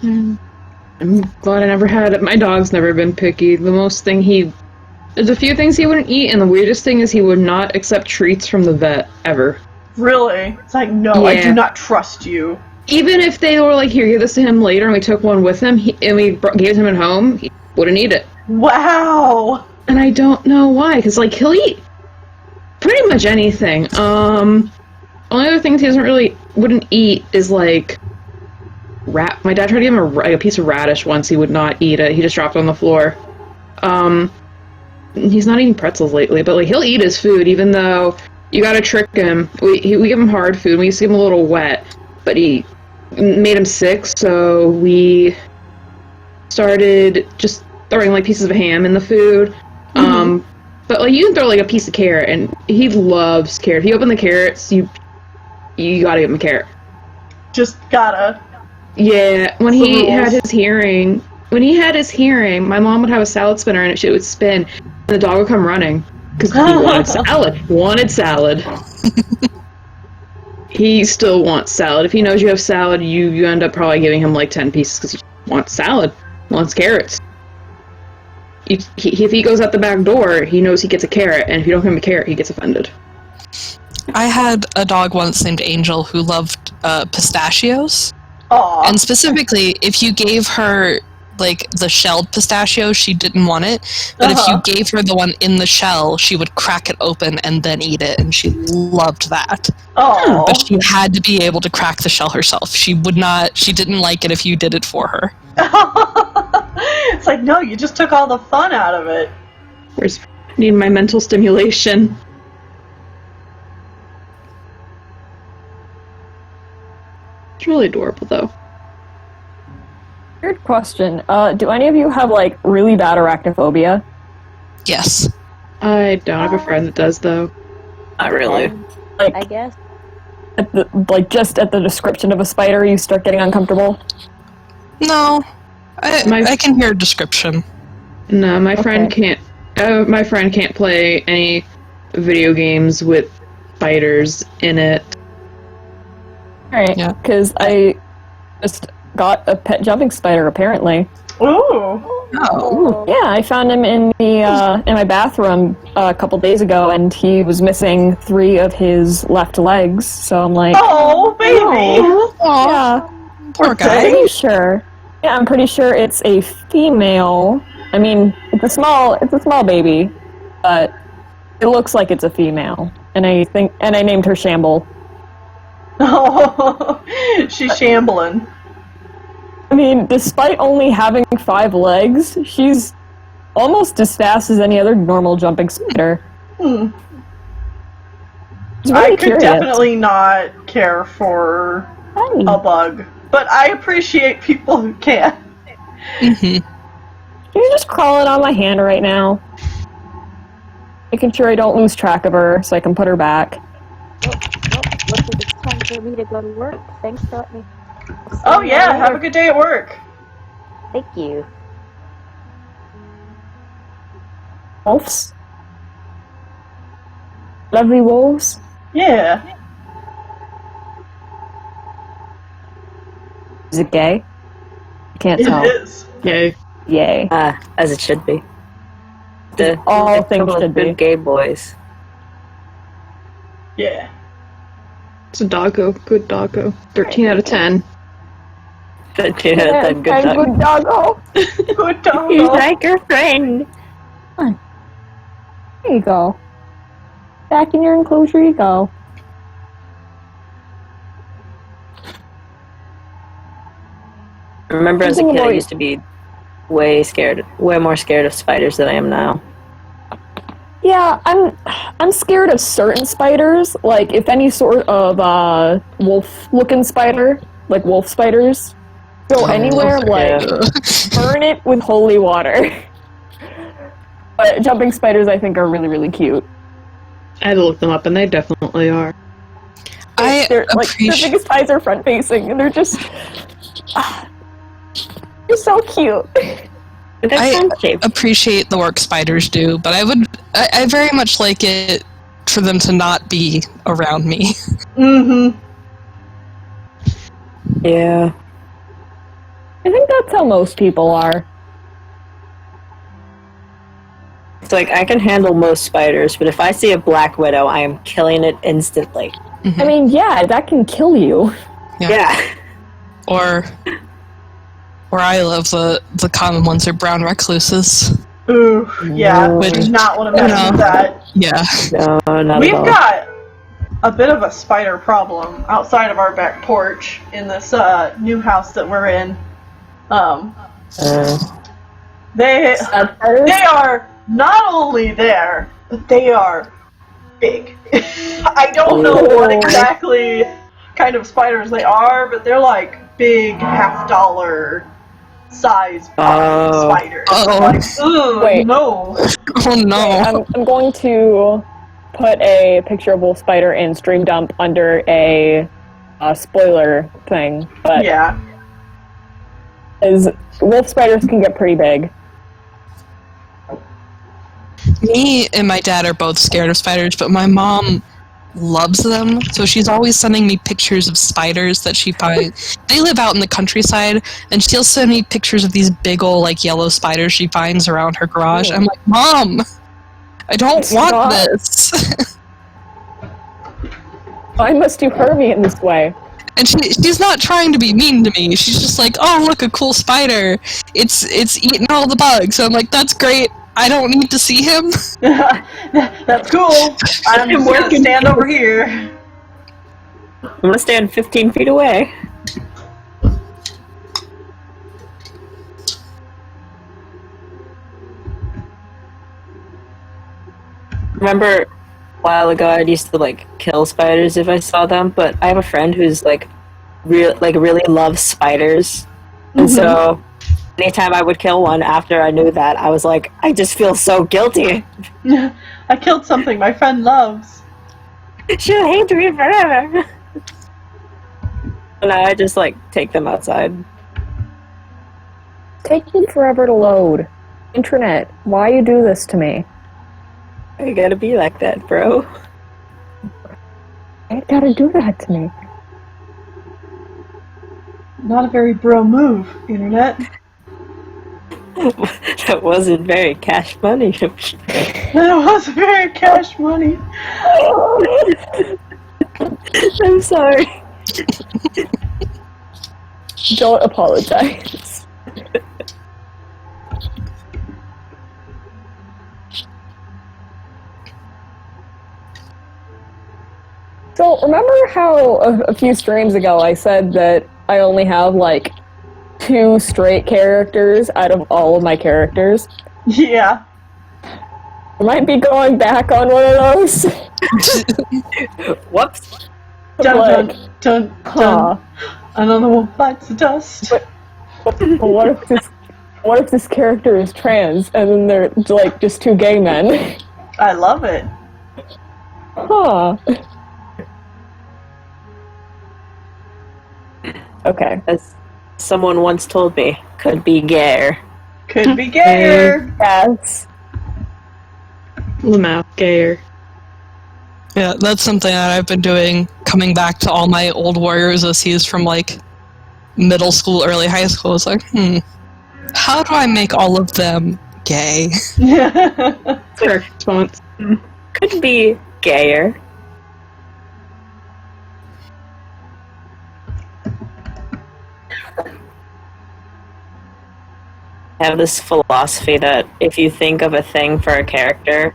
I'm glad I never had it. My dog's never been picky. There's a few things he wouldn't eat, and the weirdest thing is he would not accept treats from the vet, ever. Really? It's like, no, I do not trust you. Even if they were like, here, give this to him later, and we took one with him, and we gave him at home, he wouldn't eat it. Wow! And I don't know why, because, like, he'll eat pretty much anything. Only other things he wouldn't eat is, like, my dad tried to give him a piece of radish once. He would not eat it. He just dropped it on the floor. He's not eating pretzels lately, but, like, he'll eat his food, even though you gotta trick him. We give him hard food. We used to give him a little wet, but he made him sick, so we started just throwing, like, pieces of ham in the food. But, like, you can throw, like, a piece of carrot, and he loves carrot. If you open the carrots, you gotta give him a carrot. Just gotta. Yeah, when he had his hearing, my mom would have a salad spinner, and it would spin, and the dog would come running, because he wanted salad. He still wants salad. If he knows you have salad, you end up probably giving him, like, 10 pieces, because he wants salad, wants carrots. If he goes out the back door, he knows he gets a carrot, and if you don't give him a carrot, he gets offended. I had a dog once named Angel who loved pistachios. Aww. And specifically, if you gave her, like, the shelled pistachio, she didn't want it. But if you gave her the one in the shell, she would crack it open and then eat it, and she loved that. Oh. But she had to be able to crack the shell herself. She didn't like it if you did it for her. It's like, no, you just took all the fun out of it. Need my mental stimulation. It's really adorable, though. Weird question. Do any of you have, like, really bad arachnophobia? Yes. I don't have a friend that does, though. Not really. Like, I guess. Just at the description of a spider, you start getting uncomfortable? No. I can hear a description. No, my friend can't. My friend can't play any video games with spiders in it. Alright, Yeah. because I just got a pet jumping spider, apparently. Ooh. Oh. Yeah, I found him in my bathroom a couple days ago, and he was missing 3 of his left legs, so I'm like... Oh, baby! Yeah. Poor I'm guy. pretty sure. Yeah, I'm pretty sure it's a female. I mean, it's a small baby, but it looks like it's a female. And I named her Shamble. Oh, she's shambling. I mean, despite only having 5 legs, she's almost as fast as any other normal jumping spider. Hmm. It's really I could curious. definitely not care for Hi. a bug, but I appreciate people who can. Mm-hmm. She's just crawling on my hand right now. Making sure I don't lose track of her so I can put her back. Looks like it's time for me to go to work. Thanks for letting me. Oh yeah, have a good day at work. Thank you. Wolves? Lovely wolves? Yeah. Is it gay? I can't tell. It is. Yay. Yay. As it should be. All a things couple of should be. good gay boys. Yeah. It's a doggo. Good doggo. 13 out of 10. That good dog. Good doggo. Good dog. He's like your friend. Come on. There you go. Back in your enclosure you go. I remember as a Thinking kid, I about- used to be way more scared of spiders than I am now. Yeah, I'm scared of certain spiders. Like if any sort of wolf-looking spider, like wolf spiders, go anywhere, like burn it with holy water. But jumping spiders, I think, are really, really cute. I had to look them up, and they definitely are. Their biggest eyes are front facing, and they're just You're so cute. They're I fun-shaped. appreciate the work spiders do, but I very much like it for them to not be around me. Mm-hmm. Yeah. I think that's how most people are. It's like, I can handle most spiders, but if I see a black widow, I am killing it instantly. I mean, yeah, that can kill you. Yeah. Or where I live, the common ones are brown recluses. Ooh, yeah. Which, Do not want to mess you know, with that. Yeah. No, not We've at all. got a bit of a spider problem outside of our back porch in this new house that we're in. They are not only there, but they are big. I don't know what exactly kind of spiders they are, but they're like big $50 size spiders. Oh. Like, ugh, Wait. no. Oh no. I'm going to put a picture of Wolf Spider in Stream Dump under a spoiler thing, but Yeah. wolf spiders can get pretty big. Me and my dad are both scared of spiders, but my mom loves them, so she's always sending me pictures of spiders that she finds. They live out in the countryside, and she'll send me pictures of these big old, like, yellow spiders she finds around her garage. I'm like, Mom, I don't want this. Why must you hurt me in this way? And she's not trying to be mean to me. She's just like, oh, look, a cool spider. It's eating all the bugs. I'm like, that's great. I don't need to see him. That's cool. I'm just gonna stand over here. I'm gonna stand 15 feet away. Remember a while ago I used to like kill spiders if I saw them, but I have a friend who's like really loves spiders. And so anytime I would kill one after I knew that, I was like, I just feel so guilty. I killed something my friend loves. She'll hate me forever. And I just like take them outside. Taking forever to load. Internet, why you do this to me? You gotta be like that, bro. Why you gotta do that to me? Not a very bro move, Internet. That wasn't very cash money. That was very cash money. I'm sorry. Don't apologize. So, remember how a few streams ago I said that I only have, like, 2 straight characters out of all of my characters? Yeah. I might be going back on one of those. Whoops. Dun Like, dun dun huh. dun. Another one bites the dust. But what if this character is trans and then they're, like, just 2 gay men? I love it. Huh. Okay. As someone once told me, could be gayer. Could be gayer. Yes. Lamau, gayer. Yeah, that's something that I've been doing, coming back to all my old Warriors OCs from, like, middle school, early high school. It's like, how do I make all of them gay? Correct response. Could be gayer. I have this philosophy that if you think of a thing for a character,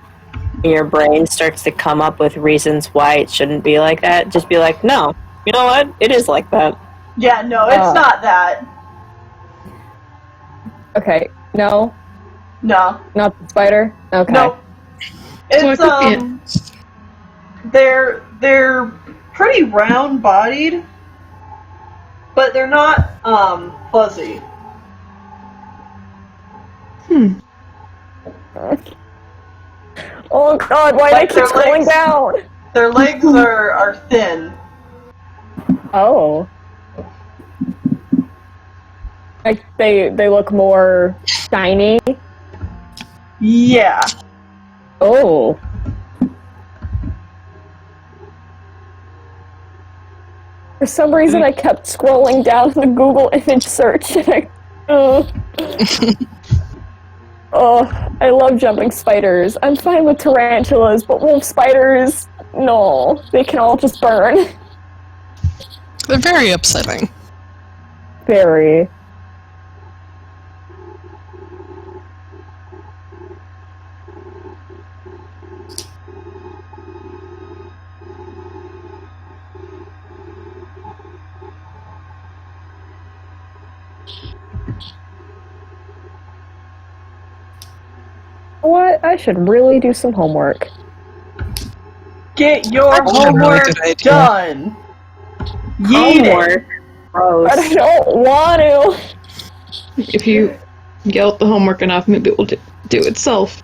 your brain starts to come up with reasons why it shouldn't be like that, just be like, no, you know what? It is like that. Yeah, no, it's not that. Okay. No? No. Not the spider? Okay. No. It's, they're pretty round-bodied, but they're not, fuzzy. Oh god, why Like do I keep their scrolling legs- down? Their legs are thin. Oh. Like they look more shiny. Yeah. Oh. For some reason, I kept scrolling down the Google image search, and I love jumping spiders. I'm fine with tarantulas, but wolf spiders, no. They can all just burn. They're very upsetting. Very. What? I should really do some homework. Get your That's a really homework good idea. done. Yeet Homework. Gross. But I don't want to. If you yell at the homework enough, maybe it will do itself.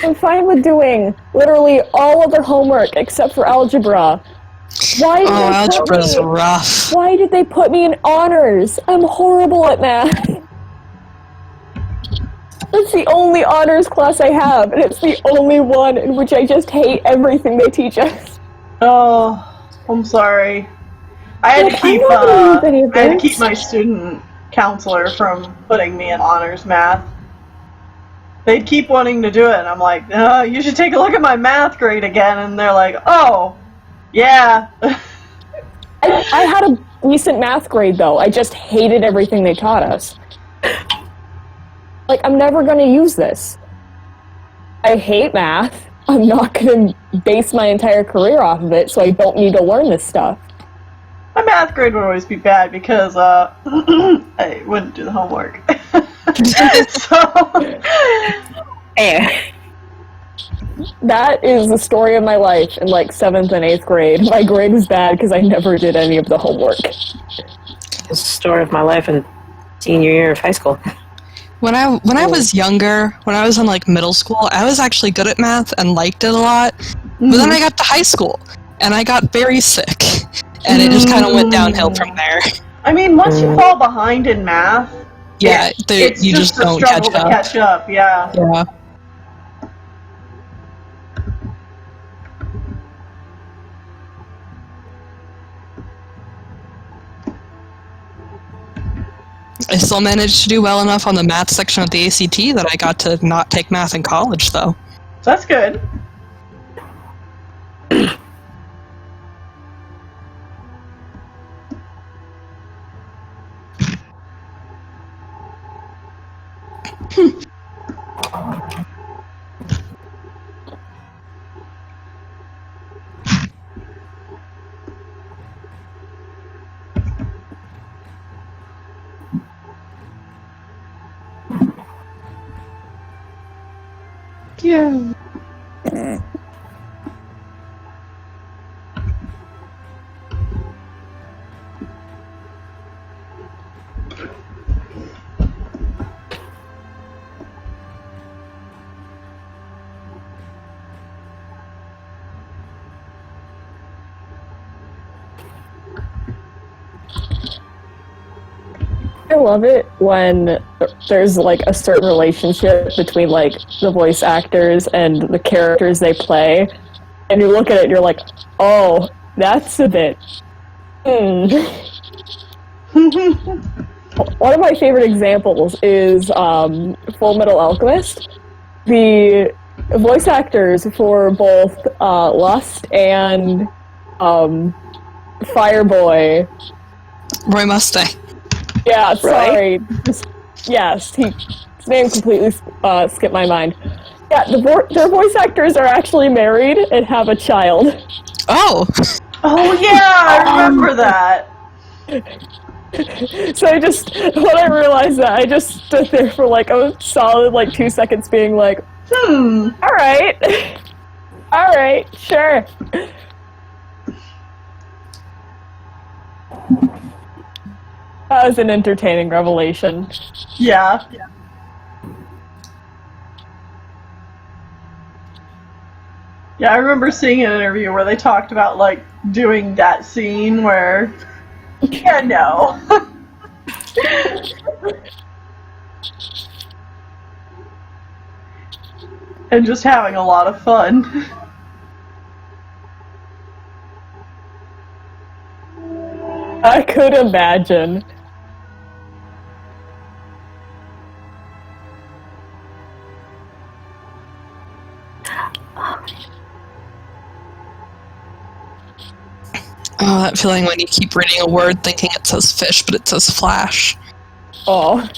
I'm fine with doing literally all other homework except for algebra. Why did they put algebra's me- rough. Why did they put me in honors? I'm horrible at math. That's the only honors class I have, and it's the only one in which I just hate everything they teach us. Oh, I'm sorry. I had to Like, keep I don't believe any of I had to this. keep my student counselor from putting me in honors math. They'd keep wanting to do it, and I'm like, you should take a look at my math grade again. And they're like, oh, yeah. I had a decent math grade, though. I just hated everything they taught us. Like, I'm never going to use this. I hate math. I'm not going to base my entire career off of it, so I don't need to learn this stuff. My math grade would always be bad because I wouldn't do the homework. So, Hey. That is the story of my life in, like, 7th and 8th grade. My grade was bad because I never did any of the homework. It's the story of my life in senior year of high school. When I was younger, when I was in like middle school, I was actually good at math and liked it a lot. But then I got to high school and I got very sick, and it just kind of went downhill from there. I mean, once you fall behind in math, Yeah, it's you just just a don't struggle catch to up. catch up. Yeah. Yeah. I still managed to do well enough on the math section of the ACT that I got to not take math in college, though. So that's good. Yeah. I love it when there's like a certain relationship between like the voice actors and the characters they play, and you look at it and you're like, oh, that's a bit. One of my favorite examples is Full Metal Alchemist. The voice actors for both Lust and Fireboy. Roy Mustang. Yeah, sorry. Yes, his name completely skipped my mind. Yeah, their voice actors are actually married and have a child. Oh! Oh yeah, I remember that. So when I realized that, I just stood there for like a solid like 2 seconds being like, alright. Alright, sure. That was an entertaining revelation. Yeah. Yeah, I remember seeing an interview where they talked about like doing that scene where, yeah, no. And just having a lot of fun. I could imagine. Oh, that feeling when you keep reading a word thinking it says fish, but it says flash. Oh.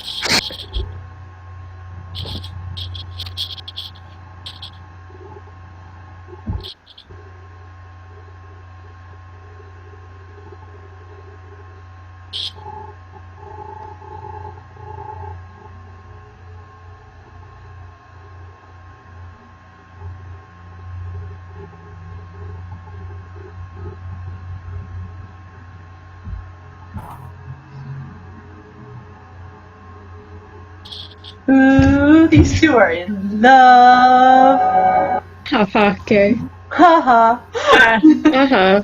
Ooh, these two are in love. Haha, okay. Haha. Uh-huh.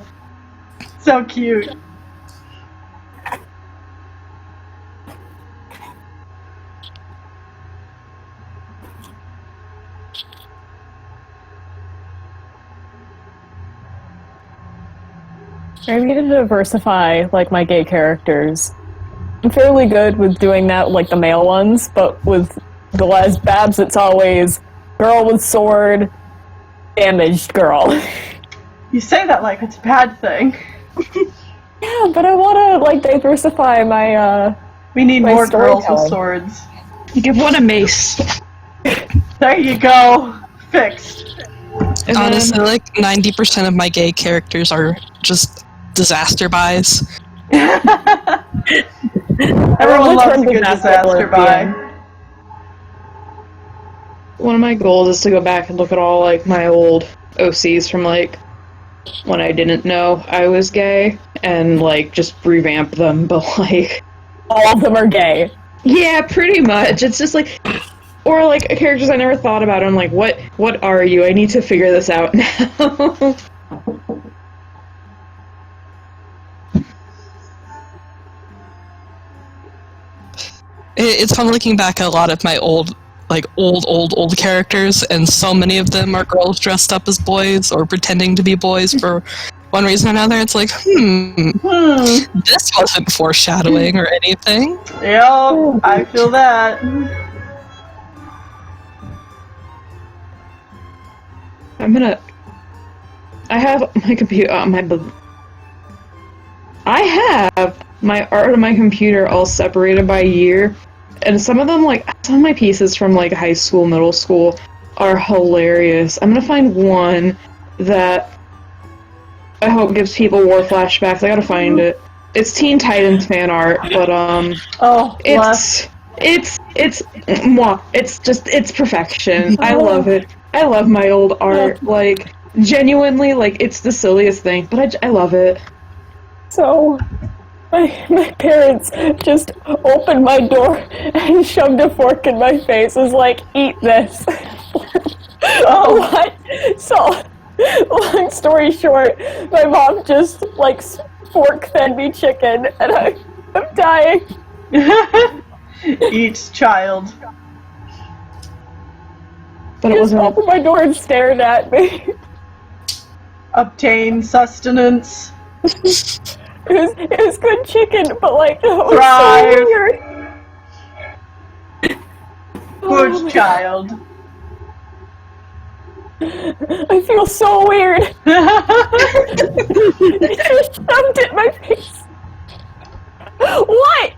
So cute. I need to diversify, like, my gay characters. I'm fairly good with doing that, like, the male ones, but with the Les Babs, it's always girl with sword, damaged girl. You say that like it's a bad thing. Yeah, but I want to, like, diversify my, We need My more girls with storytelling. swords. You give one a mace. There you go. Fixed. And Honestly, then, like 90% of my gay characters are just disaster buys. Everyone the loves term a good disaster buy. one of my goals is to go back and look at all, like, my old OCs from, like, when I didn't know I was gay, and, like, just revamp them, but, like... all of them are gay. Yeah, pretty much. It's just, like... Or, like, characters I never thought about. I'm like, what are you? I need to figure this out now. It's fun looking back at a lot of my old characters, and so many of them are girls dressed up as boys or pretending to be boys for one reason or another. It's like, this wasn't foreshadowing or anything. Yep, I feel that. I have my computer, I have my art on my computer all separated by year, and some of them, like, some of my pieces from, like, high school, middle school are hilarious. I'm gonna find one that I hope gives people war flashbacks. I gotta find it. It's Teen Titans fan art, but, Oh, bless. it's mwah. It's perfection. I love it. I love my old art. Like, genuinely, like, it's the silliest thing, but I love it. So, my parents just opened my door and shoved a fork in my face. Was like, eat this. Oh. What? So, long story short, my mom just, like, fork fed me chicken, and I'm dying. Each child. But it Just wasn't. opened my door and stared at me. Obtain sustenance. It was good chicken, but, like, it was Thrive. so weird. Good child. I feel so weird. It shoved it in my face. What?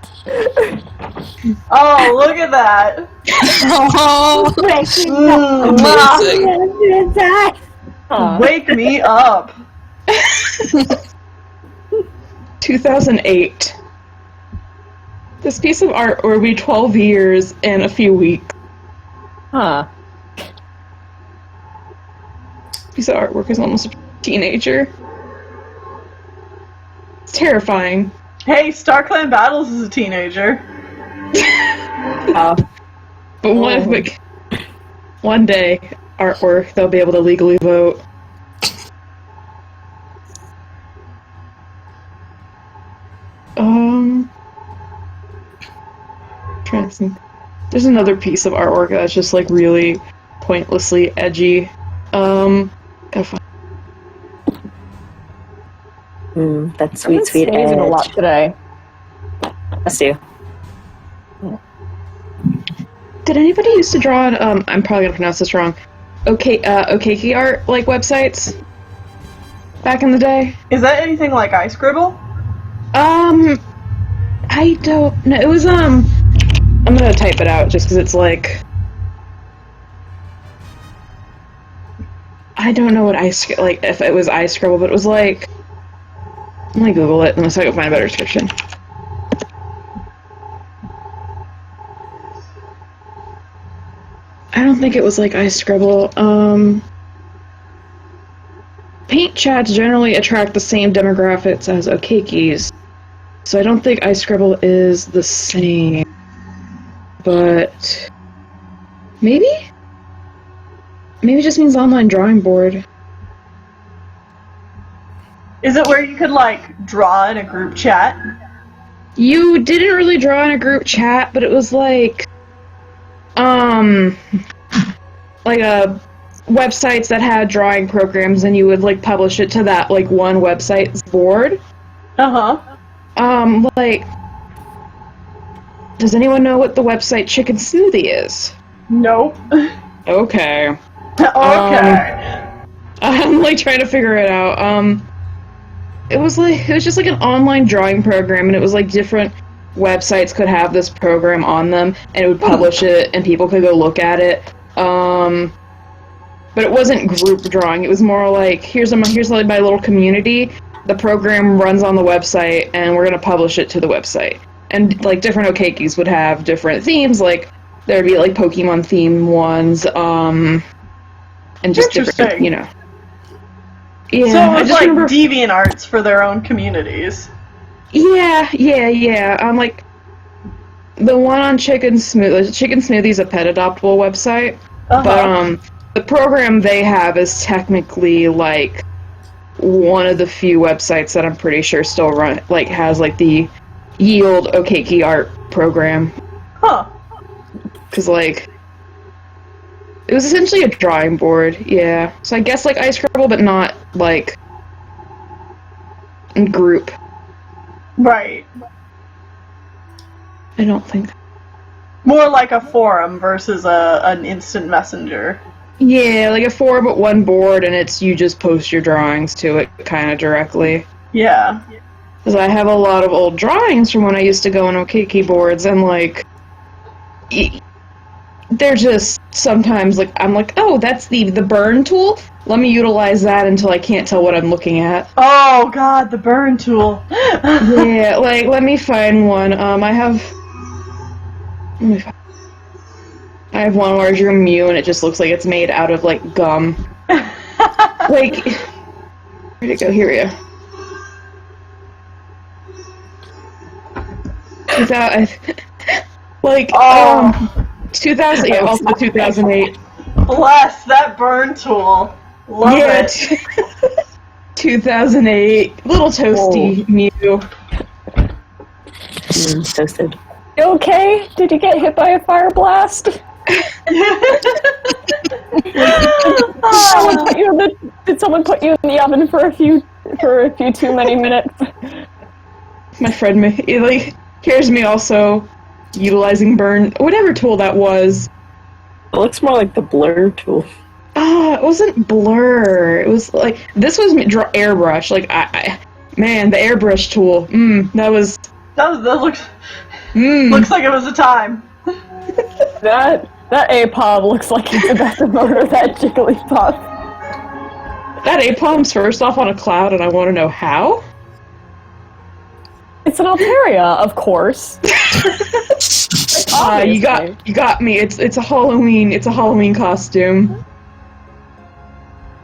Oh, look at that. Oh, amazing. Wake me up. 2008. This piece of art will be 12 years and a few weeks. Huh. Piece of artwork is almost a teenager. It's terrifying. Hey, StarClan Battles is a teenager. But one day, artwork, they'll be able to legally vote. There's another piece of artwork that's just like really pointlessly edgy. Gotta find. That I've sweet, been sweet sneezing a edge. lot today. Let's do. Did anybody used to draw on, I'm probably gonna pronounce this wrong, Okeki art, like, websites? Back in the day? Is that anything like iScribble? I don't know. It was, I'm gonna type it out just because it's like... I don't know what like, if it was iScribble, but it was like... Let me Google it unless I can find a better description. I don't think it was like iScribble. Paint chats generally attract the same demographics as Okekis, so I don't think iScribble is the same. But maybe? Maybe it just means online drawing board. Is it where you could, like, draw in a group chat? You didn't really draw in a group chat, but it was like websites that had drawing programs, and you would like publish it to that like one website's board. Like, does anyone know what the website Chicken Smoothie is? Nope. Okay. Okay. I'm like trying to figure it out. It was just like an online drawing program, and it was like different websites could have this program on them, and it would publish it, and people could go look at it. But it wasn't group drawing. It was more like, here's like my little community. The program runs on the website, and we're gonna publish it to the website. And like different Okekis would have different themes. Like there'd be like Pokemon themed ones, and just different, you know. Yeah. So it was like DeviantArts for their own communities. Yeah. Like the one on Chicken Smoothie's a pet adoptable website, but the program they have is technically like one of the few websites that I'm pretty sure still has like the Yield Okeki art program. Because like it was essentially a drawing board, yeah. So I guess like iScribble, but not like in group. Right. I don't think. More like a forum versus an instant messenger. Yeah, like a forum but one board, and it's you just post your drawings to it kind of directly. Yeah. Because I have a lot of old drawings from when I used to go on Okeki boards, and like they're just sometimes like I'm like, oh, that's the burn tool. Let me utilize that until I can't tell what I'm looking at. Oh god, the burn tool. Yeah, like let me find one. I have one where I drew Mew, and it just looks like it's made out of like gum. Like, where'd it go? Here we go. 2000, yeah, also 2008. Bless that burn tool. Love it. 2008. Little toasty Mew. Toasted. You okay? Did you get hit by a fire blast? Did someone put you in the oven for a few too many minutes? My friend, like, here's me also utilizing burn, whatever tool that was. It looks more like the blur tool. It wasn't blur. It was like, this was airbrush. Like, man, the airbrush tool. That looks like it was a time. That Apom looks like it's about to murder that Jigglypuff. That Apom's first off on a cloud, and I want to know how. It's an Altaria, of course. You got me. It's a Halloween costume.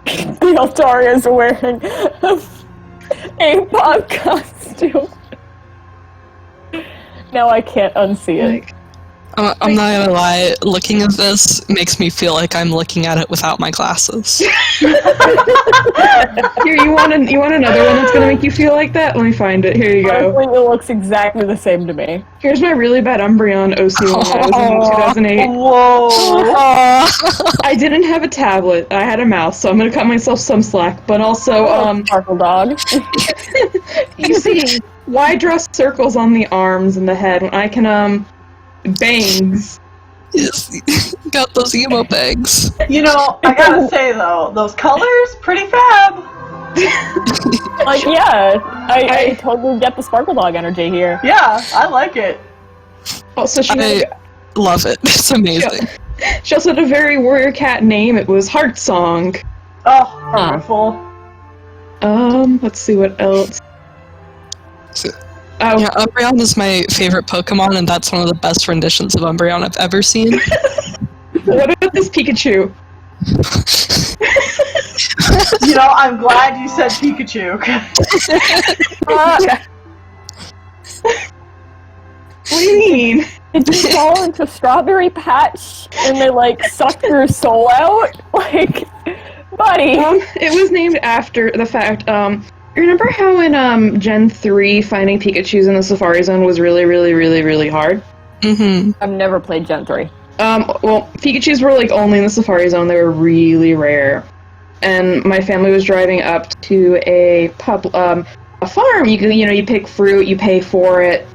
The Altaria's wearing a Apom costume. Now I can't unsee it. I'm not gonna lie, looking at this makes me feel like I'm looking at it without my glasses. Here, you want another one that's gonna make you feel like that? Let me find it. Here you go. Honestly, it looks exactly the same to me. Here's my really bad Umbreon OC1 that was in 2008. Whoa! I didn't have a tablet. I had a mouse, so I'm gonna cut myself some slack. But also, Sparkle Dog. you see, why draw circles on the arms and the head when I can, bangs? Yes, got those emo bags. You know, I gotta say though, those colors, pretty fab. Like, yeah, I totally get the Sparkle Dog energy here. Yeah, I like it. Also, I love it. It's amazing. she also had a very warrior cat name. It was Heart Song. Oh, wonderful. Let's see what else. Oh, Yeah, Umbreon is my favorite Pokemon, and that's one of the best renditions of Umbreon I've ever seen. what about this Pikachu? You know, I'm glad you said Pikachu. What do you mean? Did you fall into Strawberry Patch and they, like, sucked your soul out? Like, buddy. It was named after the fact, remember how in, Gen 3 finding Pikachus in the Safari Zone was really, really, really, really hard? Mm-hmm. I've never played Gen 3. Well, Pikachus were, like, only in the Safari Zone. They were really rare. And my family was driving up to a farm. You pick fruit, you pay for it.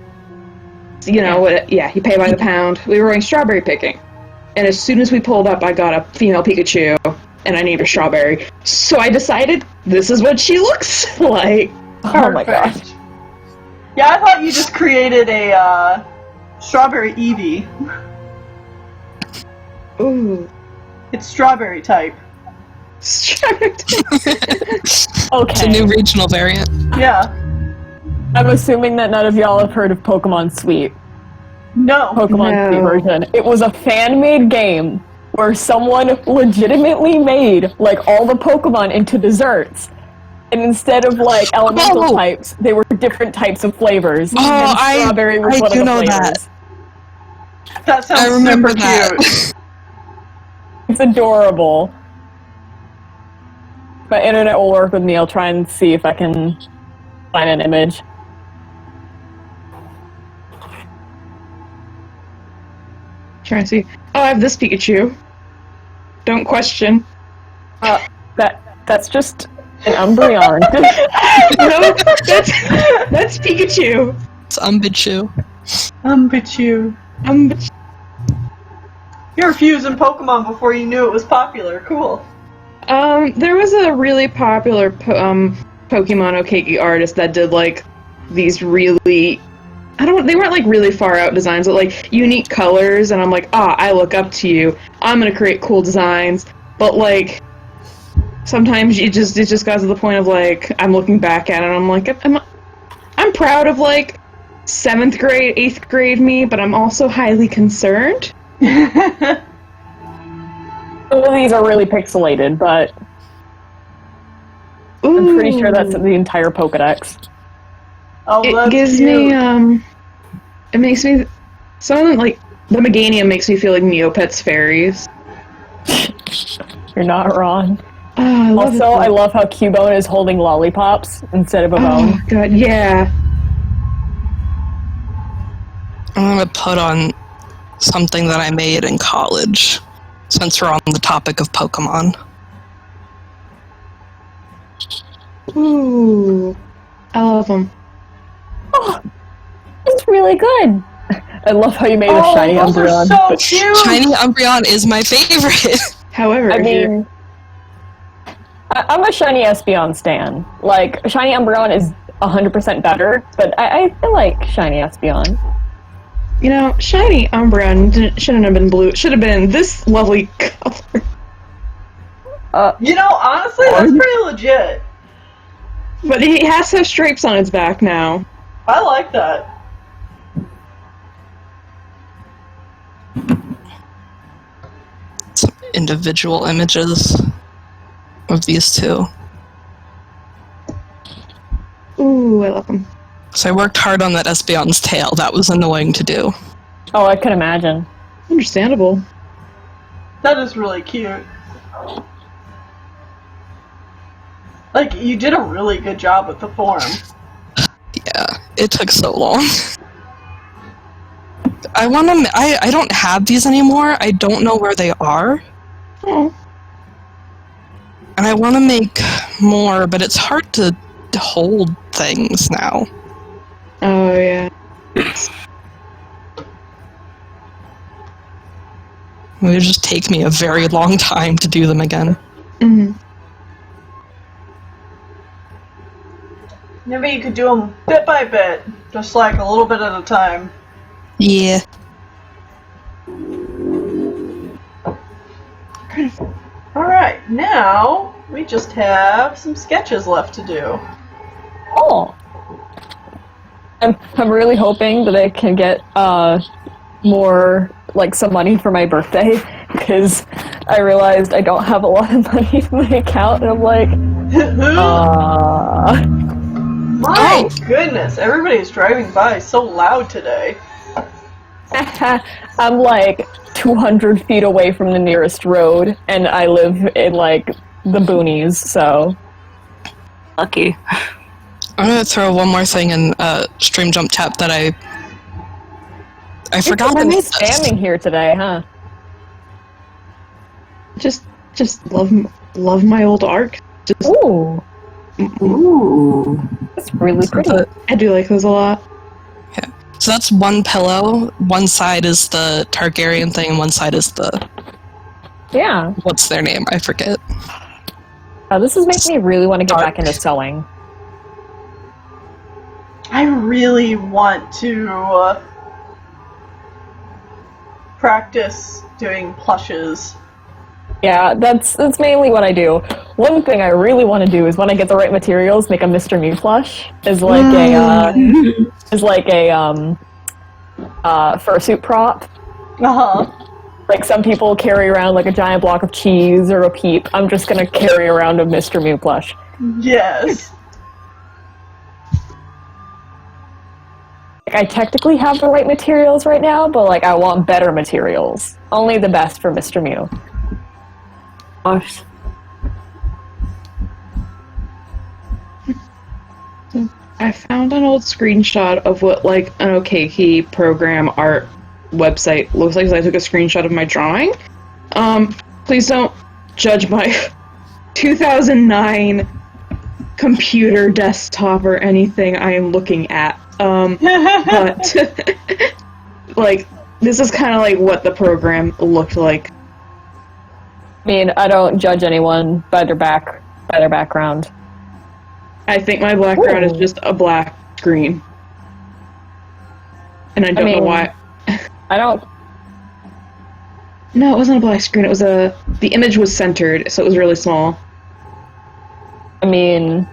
You pay by the pound. We were going strawberry picking. And as soon as we pulled up, I got a female Pikachu, and I named her Strawberry. So I decided this is what she looks like. Oh my gosh. Yeah, I thought you just created a, Strawberry Eevee. Ooh. It's strawberry type. Strawberry. It's a Okay. new regional variant. Yeah. I'm assuming that none of y'all have heard of Pokemon Sweet. No. Pokemon Sweet version. It was a fan-made game where someone legitimately made, like, all the Pokemon into desserts. And instead of, like, elemental types, they were different types of flavors. Oh, and strawberry was I one do of the know flavors. That sounds I remember super that. cute. It's adorable. My internet will work with me. I'll try and see if I can find an image. Trying to see. Oh, I have this Pikachu. Don't question. That's just an Umbreon. No, that's Pikachu. It's Umbichu. Pikachu. You were fusing Pokemon before you knew it was popular. Cool. There was a really popular Pokemon Okeki artist that did, like, these really... they weren't, like, really far out designs, but, like, unique colors, and I'm like, I look up to you. I'm gonna create cool designs. But, like, sometimes it just got to the point of, like, I'm looking back at it, and I'm like, I'm proud of, like, 7th grade, 8th grade me, but I'm also highly concerned. Some of these are really pixelated, but I'm pretty sure that's the entire Pokedex. Oh, It that's gives cute. me, it makes me, some of them, like, the Meganium makes me feel like Neopets fairies. You're not wrong. Oh, I love Also, it. I love how Cubone is holding lollipops instead of a Oh, bone. God, yeah. I'm gonna put on something that I made in college, since we're on the topic of Pokemon. Ooh. I love them. Oh, it's really good. I love how you made a shiny those are Umbreon. so cute. Shiny Umbreon is my favorite! However, I if you're- mean, I'm a shiny Espeon stan. Like, shiny Umbreon is 100% better, but I like shiny Espeon. you know, shiny Umbreon shouldn't have been blue. It should have been this lovely color. You know, honestly, that's pretty legit. But it has to have stripes on its back now. I like that. Some individual images of these two. Ooh, I love them. So I worked hard on that Espeon's tail. That was annoying to do. Oh, I can imagine. Understandable. That is really cute. Like, you did a really good job with the form. Yeah, it took so long. I don't have these anymore. I don't know where they are. Oh. And I want to make more, but it's hard to hold things now. Oh, yeah. It would just take me a very long time to do them again. Mm-hmm. Maybe you could do them bit by bit, just like a little bit at a time. Yeah. Alright, now we just have some sketches left to do. Oh. I'm really hoping that I can get more, like, some money for my birthday, because I realized I don't have a lot of money in my account, and I'm like, My goodness, everybody's driving by so loud today. I'm like 200 feet away from the nearest road, and I live in, like, the boonies, so... Lucky. I'm gonna throw one more thing in Stream Jump Chat that I forgot I I'm made this. spamming here today, huh? Just love my old art. Just, Ooh, Ooh. that's really pretty. I do like those a lot. Yeah. So that's one pillow. One side is the Targaryen thing, and one side is the... Yeah. What's their name? I forget. This is making me really want to get back into sewing. I really want to practice doing plushes. Yeah, that's mainly what I do. One thing I really want to do is when I get the right materials, make a Mr. Mew plush. Is like a fursuit prop. Like some people carry around like a giant block of cheese or a peep. I'm just gonna carry around a Mr. Mew plush. Yes. Like, I technically have the right materials right now, but like I want better materials. Only the best for Mr. Mew. Of course. I found an old screenshot of what like an OKKey program art website looks like. I took a screenshot of my drawing. Please don't judge my 2009 computer desktop or anything I am looking at. But like this is kind of like what the program looked like. I mean, I don't judge anyone by their background. I think my background is Ooh. just a black screen, and I don't know why. I don't. No, it wasn't a black screen. It was the image was centered, so it was really small. I mean,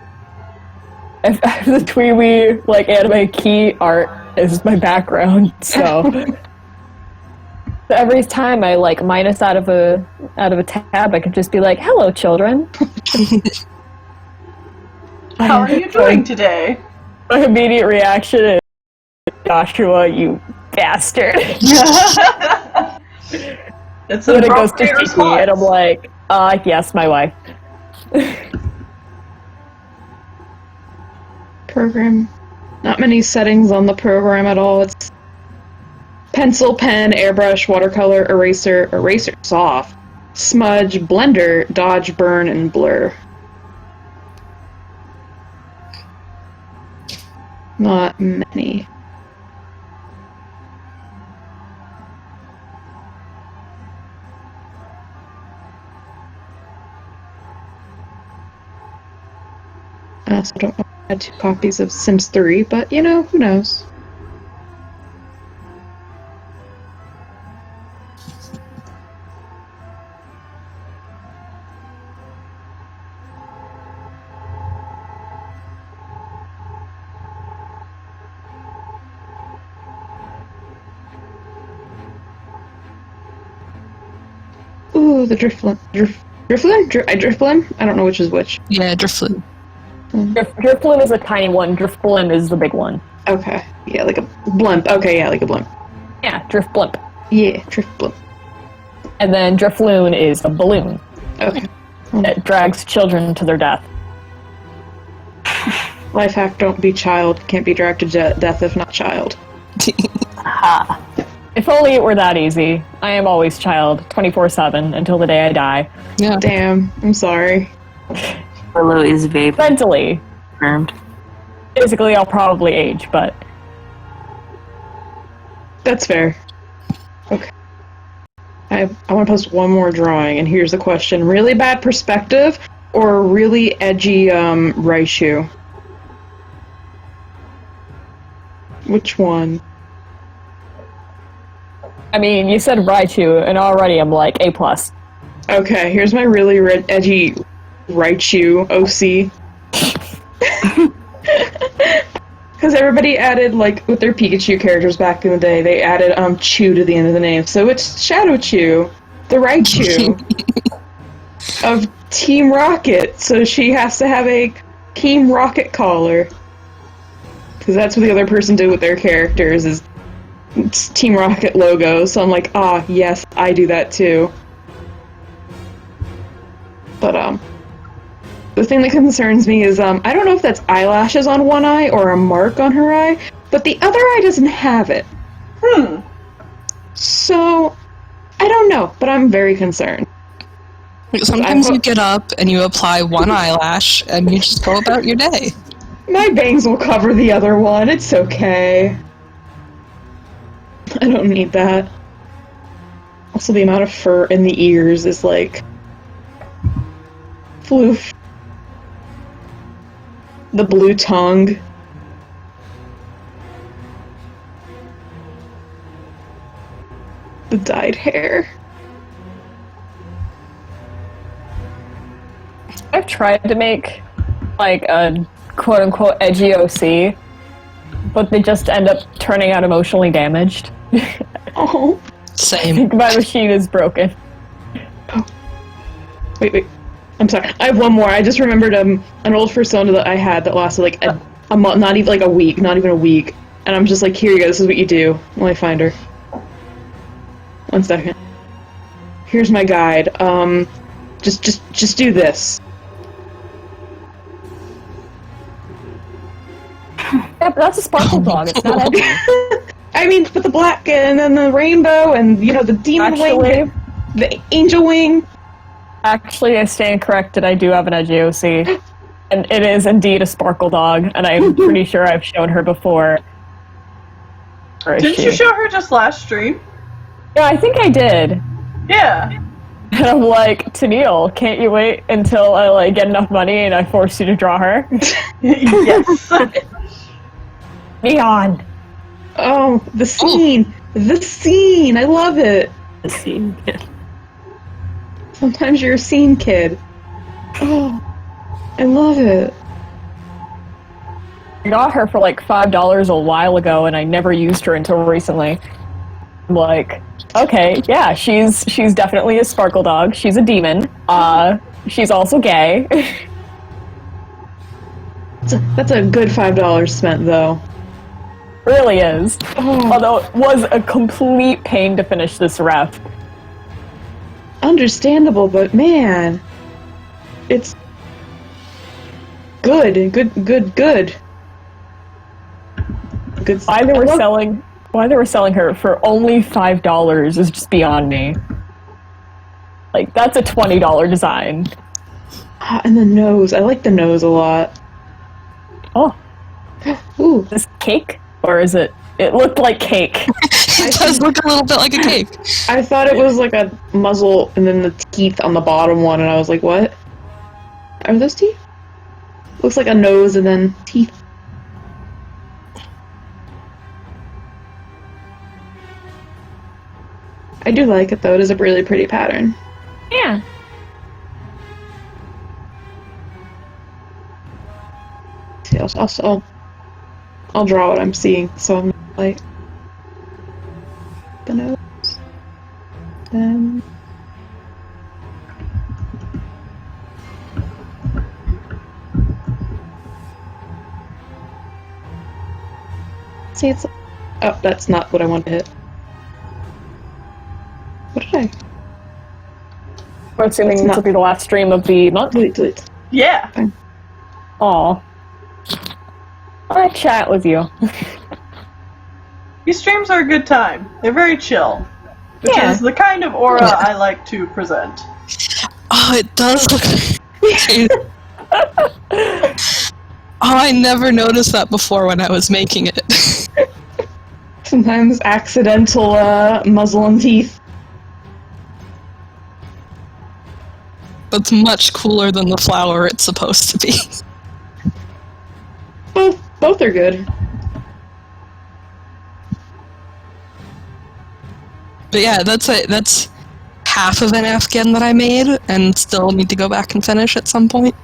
the Tweewee like anime key art is my background, so. So every time I like minus out of a tab, I could just be like, "Hello, children." How are you doing today? My immediate reaction is, "Joshua, you bastard." It's When an it goes to appropriate Kiki, and I'm response. like, yes, my wife. Program. Not many settings on the program at all. It's pencil, pen, airbrush, watercolor, eraser, soft, smudge, blender, dodge, burn, and blur. Not many. I also don't know if I had 2 copies of Sims 3, but you know, who knows? Ooh, the Driftblim? Driftblim? I don't know which is which. Yeah, Driftwood. Drifblim is a tiny one. Driftblim is the big one. Okay. Yeah, like a blimp. Okay, yeah, like a blimp. Yeah, Drift Blimp. Yeah, Drift Blimp. And then Drifloon is a balloon Okay. that drags children to their death. Life hack, don't be child. Can't be dragged to death if not child. Ha! If only it were that easy. I am always child, 24/7, until the day I die. Yeah. Damn, I'm sorry. Willow is vape Mentally. confirmed. Physically, I'll probably age, but... That's fair. Okay. I want to post one more drawing, and here's the question. Really bad perspective or really edgy Raichu? Which one? I mean, you said Raichu, and already I'm like, A+. Okay, here's my really edgy Raichu OC. Because everybody added, like, with their Pikachu characters back in the day, they added Chew to the end of the name. So it's Shadow Chew, the Raichu of Team Rocket. So she has to have a Team Rocket collar. Because that's what the other person did with their characters, is it's Team Rocket logo. So I'm like, ah, yes, I do that too. But, the thing that concerns me is, I don't know if that's eyelashes on one eye or a mark on her eye, but the other eye doesn't have it. So, I don't know, but I'm very concerned. Sometimes you get up and you apply one eyelash and you just go about your day. My bangs will cover the other one, it's okay. I don't need that. Also, the amount of fur in the ears is like... floof. The blue tongue. The dyed hair. I've tried to make, like, a quote-unquote edgy OC, but they just end up turning out emotionally damaged. Oh. Same. My machine is broken. Wait. I'm sorry. I have one more. I just remembered an old persona that I had that lasted like a month, not even like a week, not even a week. And I'm just like, here you go. This is what you do. Let me find her. 1 second. Here's my guide. Just do this. Yeah, but that's a sparkle dog. It's not edgy. I mean, but the black and then the rainbow and the demon wing, the angel wing. Actually, I stand corrected. I do have an edgy OC. And it is indeed a sparkle dog, and I'm pretty sure I've shown her before. Didn't you show her just last stream? Yeah, I think I did. Yeah. And I'm like, Tennille, can't you wait until I get enough money and I force you to draw her? Yes. Neon. Oh, the scene. The scene. I love it. The scene. Sometimes you're a scene kid. Oh, I love it. I got her for like $5 a while ago, and I never used her until recently. I'm like, okay, yeah, she's definitely a sparkle dog. She's a demon. She's also gay. That's a good $5 spent, though. Really is. Oh. Although it was a complete pain to finish this ref. Understandable, but man, it's good. Why they were selling her for only $5 is just beyond me. Like, that's a $20 design. And the nose. I like the nose a lot. Oh. Ooh. Is this cake? Or is it... It looked like cake. It does look a little bit like a cake. I thought it was like a muzzle and then the teeth on the bottom one, and I was like, what? Are those teeth? Looks like a nose and then teeth. I do like it, though. It is a really pretty pattern. Yeah. See, I'll draw what I'm seeing, so I'm like... the nose. Then... See, it's... Oh, that's not what I want to hit. What did I? We're assuming this will be the last stream of the month. Delete. Yeah. Aw. I chat with you. These streams are a good time. They're very chill. Which Yeah. is the kind of aura I like to present. Oh, it does look. Oh, I never noticed that before when I was making it. Sometimes accidental muzzle and teeth. That's much cooler than the flower it's supposed to be. Both are good. But yeah, that's half of an Afghan that I made, and still need to go back and finish at some point.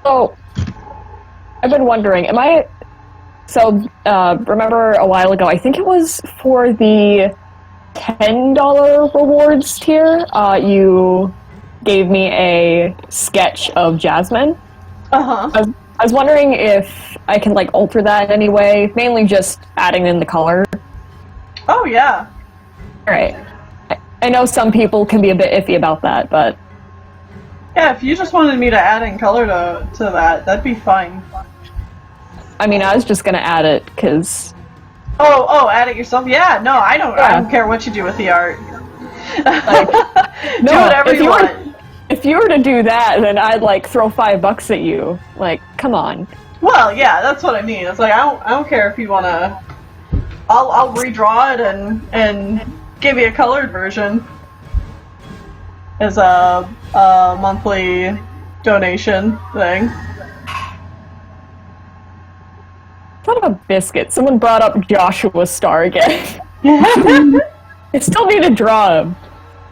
So, I've been wondering, remember a while ago, I think it was for the $10 rewards tier, you gave me a sketch of Jasmine. Uh-huh. I was wondering if I can, alter that in any way, mainly just adding in the color. Oh, yeah. Alright. I know some people can be a bit iffy about that, but... Yeah, if you just wanted me to add in color to that, that'd be fine. I mean, I was just gonna add it, because... Oh, add it yourself? Yeah, no, I don't care what you do with the art. Do whatever you want. If you were to do that, then I'd, throw $5 at you. Come on. Well, yeah, that's what I mean. It's I don't care if you wanna... I'll redraw it and give you a colored version. As a monthly donation thing. Son of a biscuit. Someone brought up Joshua Star again. I still need to draw him.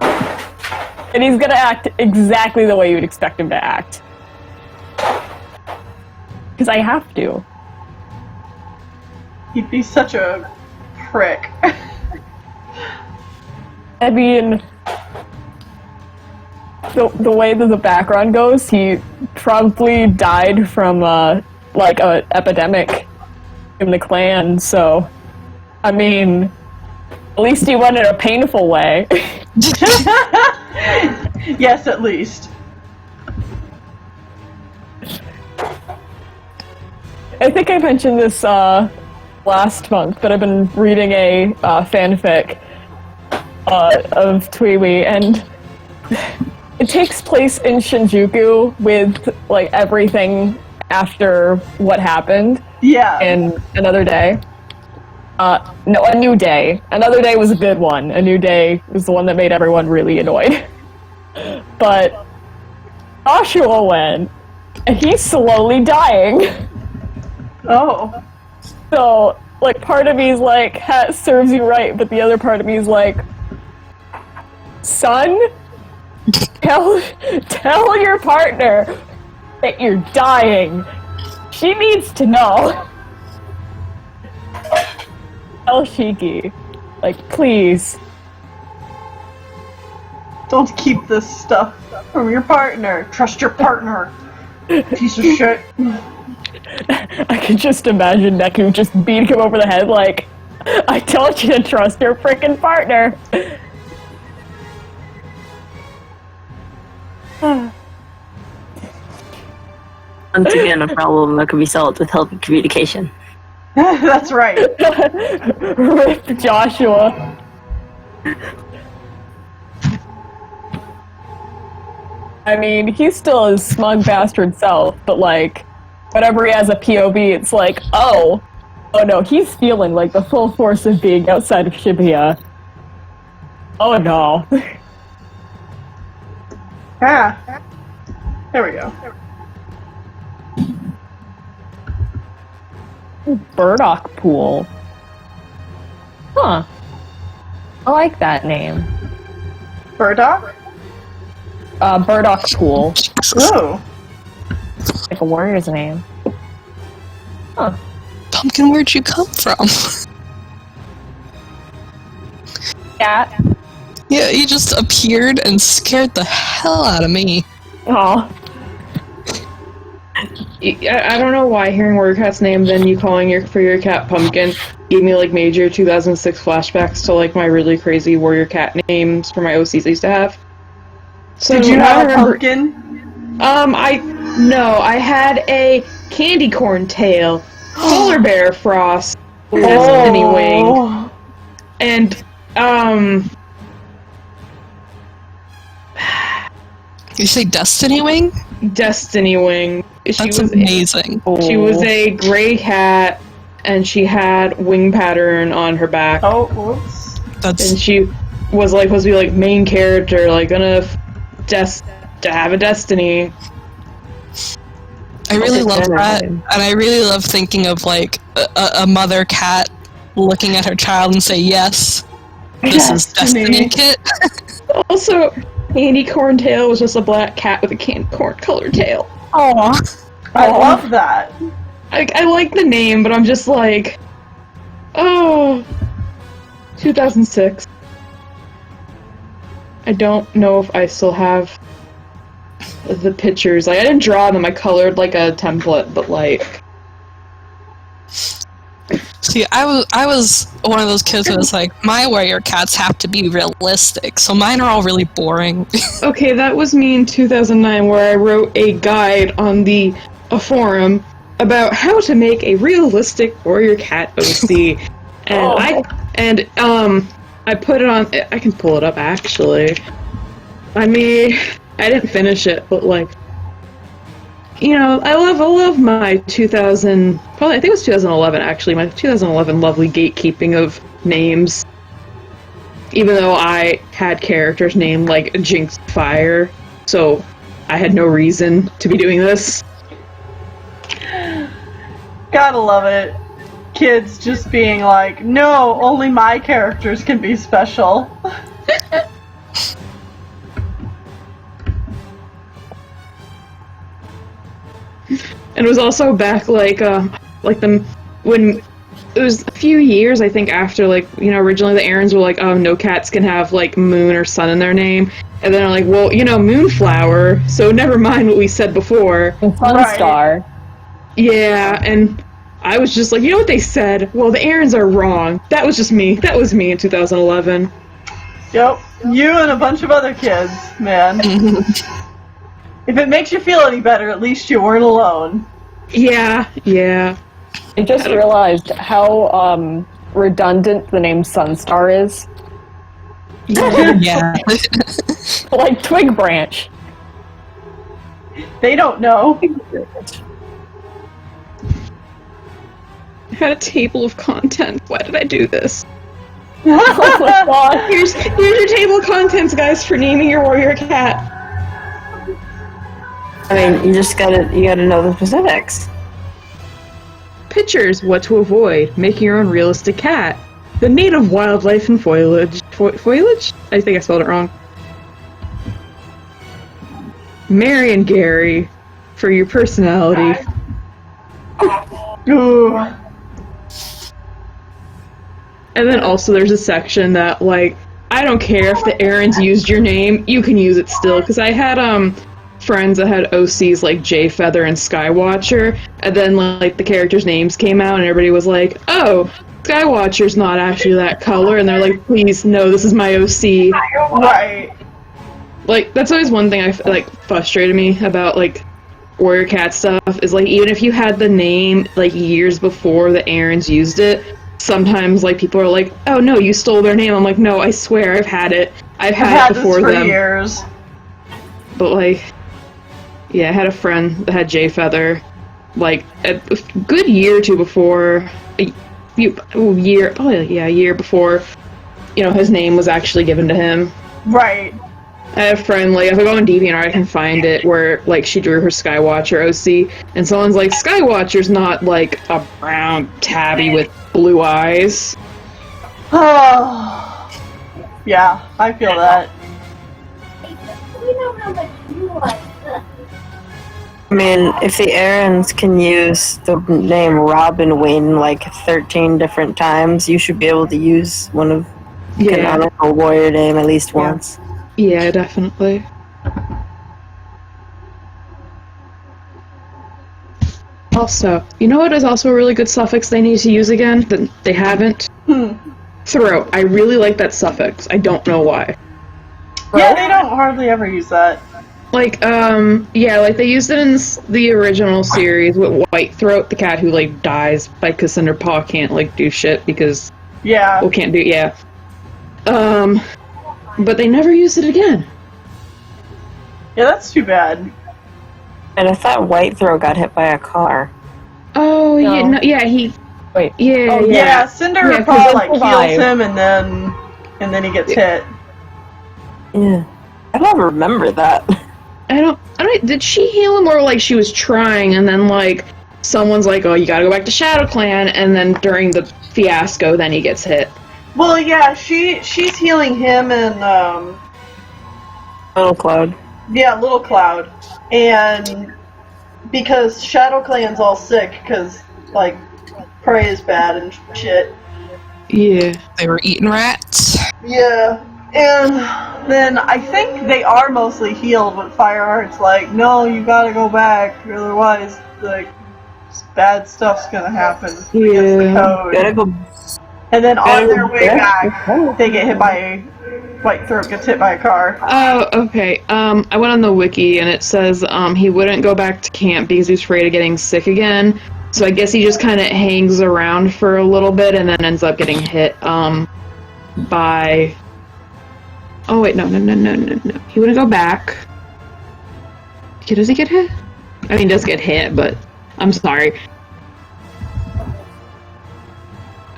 And he's gonna act exactly the way you would expect him to act. Because I have to. He'd be such a prick. I mean... The way that the background goes, he probably died from, a epidemic in the clan, so... I mean... At least he went in a painful way. Yes, at least. I think I mentioned this, last month, but I've been reading a, fanfic, of Tweewee, and... It takes place in Shinjuku with, everything after what happened. Yeah. In Another Day. No, A New Day. Another Day was a good one. A New Day was the one that made everyone really annoyed. But Joshua went, and he's slowly dying. Oh. So, part of me is hat serves you right, but the other part of me is son? Tell your partner that you're dying. She needs to know. Tell Shiki. Please. Don't keep this stuff from your partner. Trust your partner. Piece of shit. I can just imagine Neku just beating him over the head I told you to trust your frickin' partner. Once again, a problem that can be solved with healthy communication. That's right. Rip Joshua. I mean, he's still his smug bastard self, but whenever he has a POV, it's oh no, he's feeling the full force of being outside of Shibuya. Oh no. Ah. There we go. Burdock Pool. Huh. I like that name. Burdock? Burdock School. Oh. Like a warrior's name. Huh. Pumpkin, where'd you come from? Cat. Yeah, you just appeared and scared the hell out of me. Aw. I don't know why hearing Warrior Cat's name, then you calling your cat Pumpkin, gave me like major 2006 flashbacks to like my really crazy Warrior Cat names for my OCs I used to have. So Did you now I have a remember- pumpkin? I had a candy corn tail, polar bear frost, Oh. destiny wing, and You say Destiny Wing? destiny wing. That's amazing. She was a gray cat, and she had wing pattern on her back. Oh, whoops. That's And she was like supposed to be like main character, like to have a destiny. I really love that, Destiny. and I really love thinking of like a mother cat looking at her child and say, "Yes, this is Destiny Kit." Also, candy corn tail was just a black cat with a candy corn colored tail. Aw. I love that. I like the name, but I'm just like, oh, 2006. I don't know if I still have the pictures. Like, I didn't draw them. I colored like a template, but like, See, I was one of those kids that was like, my warrior cats have to be realistic, so mine are all really boring. okay, that was me in 2009, where I wrote a guide on a forum about how to make a realistic warrior cat OC, and I put it on. I can pull it up actually. I mean, I didn't finish it, but like, you know, I love my 2000. Probably I think it was 2011 actually. My 2011 lovely gatekeeping of names. Even though I had characters named like Jinx Fire, so I had no reason to be doing this. Gotta love it. Kids just being like, no, only my characters can be special. And it was also back when it was a few years I think after like, you know, originally the Aarons were like, oh, no cats can have like moon or sun in their name, and then they're like, well, you know, moonflower, so never mind what we said before. And Sunstar. Yeah, and I was just like, you know what they said? Well, the Aarons are wrong. That was just me. That was me in 2011. Yep. You and a bunch of other kids, man. If it makes you feel any better, at least you weren't alone. Yeah. I just realized how redundant the name Sunstar is. Yeah. Like Twig Branch. They don't know. I had a table of content. Why did I do this? Oh my god. Here's your table of contents, guys, for naming your warrior cat. I mean, you gotta know the specifics. Pictures, what to avoid, making your own realistic cat, the native wildlife and foliage. Foliage? I think I spelled it wrong. Mary and Gary, for your personality. Ooh. And then also there's a section that, like, I don't care if the Aarons used your name, you can use it still. Because I had, friends that had OCs like Jay Feather and Skywatcher, and then, like, the characters' names came out, and everybody was like, oh, Skywatcher's not actually that color, and they're like, please, no, this is my OC. Right. Like, that's always one thing frustrated me about, like, Warrior Cat stuff, is, like, even if you had the name, like, years before the Aarons used it, sometimes, like, people are like, oh, no, you stole their name. I'm like, no, I swear, I've had it. I've had it before this for them. years. But, like, yeah, I had a friend that had Jay Feather, like, a good year or two before, a year before, you know, his name was actually given to him. Right. I have a friend, like, if I go on DeviantArt, I can find it, where, like, she drew her Skywatcher OC, and someone's like, Skywatcher's not, like, a brown tabby with blue eyes. Oh. Yeah, I feel that. I mean, if the Aarons can use the name Robin Wayne like 13 different times, you should be able to use one of the canonical warrior name at least once. Yeah, definitely. Also, you know what is also a really good suffix they need to use again that they haven't? Throat. I really like that suffix. I don't know why. Yeah, they don't hardly ever use that. Like, like they used it in the original series with White Throat, the cat who, like, dies because Cinderpaw can't, like, do shit because... Yeah. Well, can't do... Yeah. But they never used it again. Yeah, that's too bad. And I thought White Throat got hit by a car. Oh, No. yeah, no, yeah, he... Wait. Yeah, Oh, Yeah, Cinderpaw, like, heals survived. him and then he gets hit. Yeah. I don't remember that. I don't, did she heal him or, like, she was trying and then, like, someone's like, oh, you gotta go back to Shadow Clan, and then during the fiasco, then he gets hit. Well, yeah, she's healing him and, Little Cloud. yeah, Little Cloud. And because Shadow Clan's all sick, because, like, Prey is bad and shit. Yeah. They were eating rats. Yeah. And then I think they are mostly healed, but Fireheart's like, no, you gotta go back, otherwise, like, bad stuff's gonna happen against the code. Gotta go. And then on their way back, they get hit by White Throat gets hit by a car. Oh, okay. I went on the wiki and it says he wouldn't go back to camp because he's afraid of getting sick again. So I guess he just kind of hangs around for a little bit and then ends up getting hit by... Oh wait, no. He wouldn't go back. Does he get hit? I mean, he does get hit, but I'm sorry.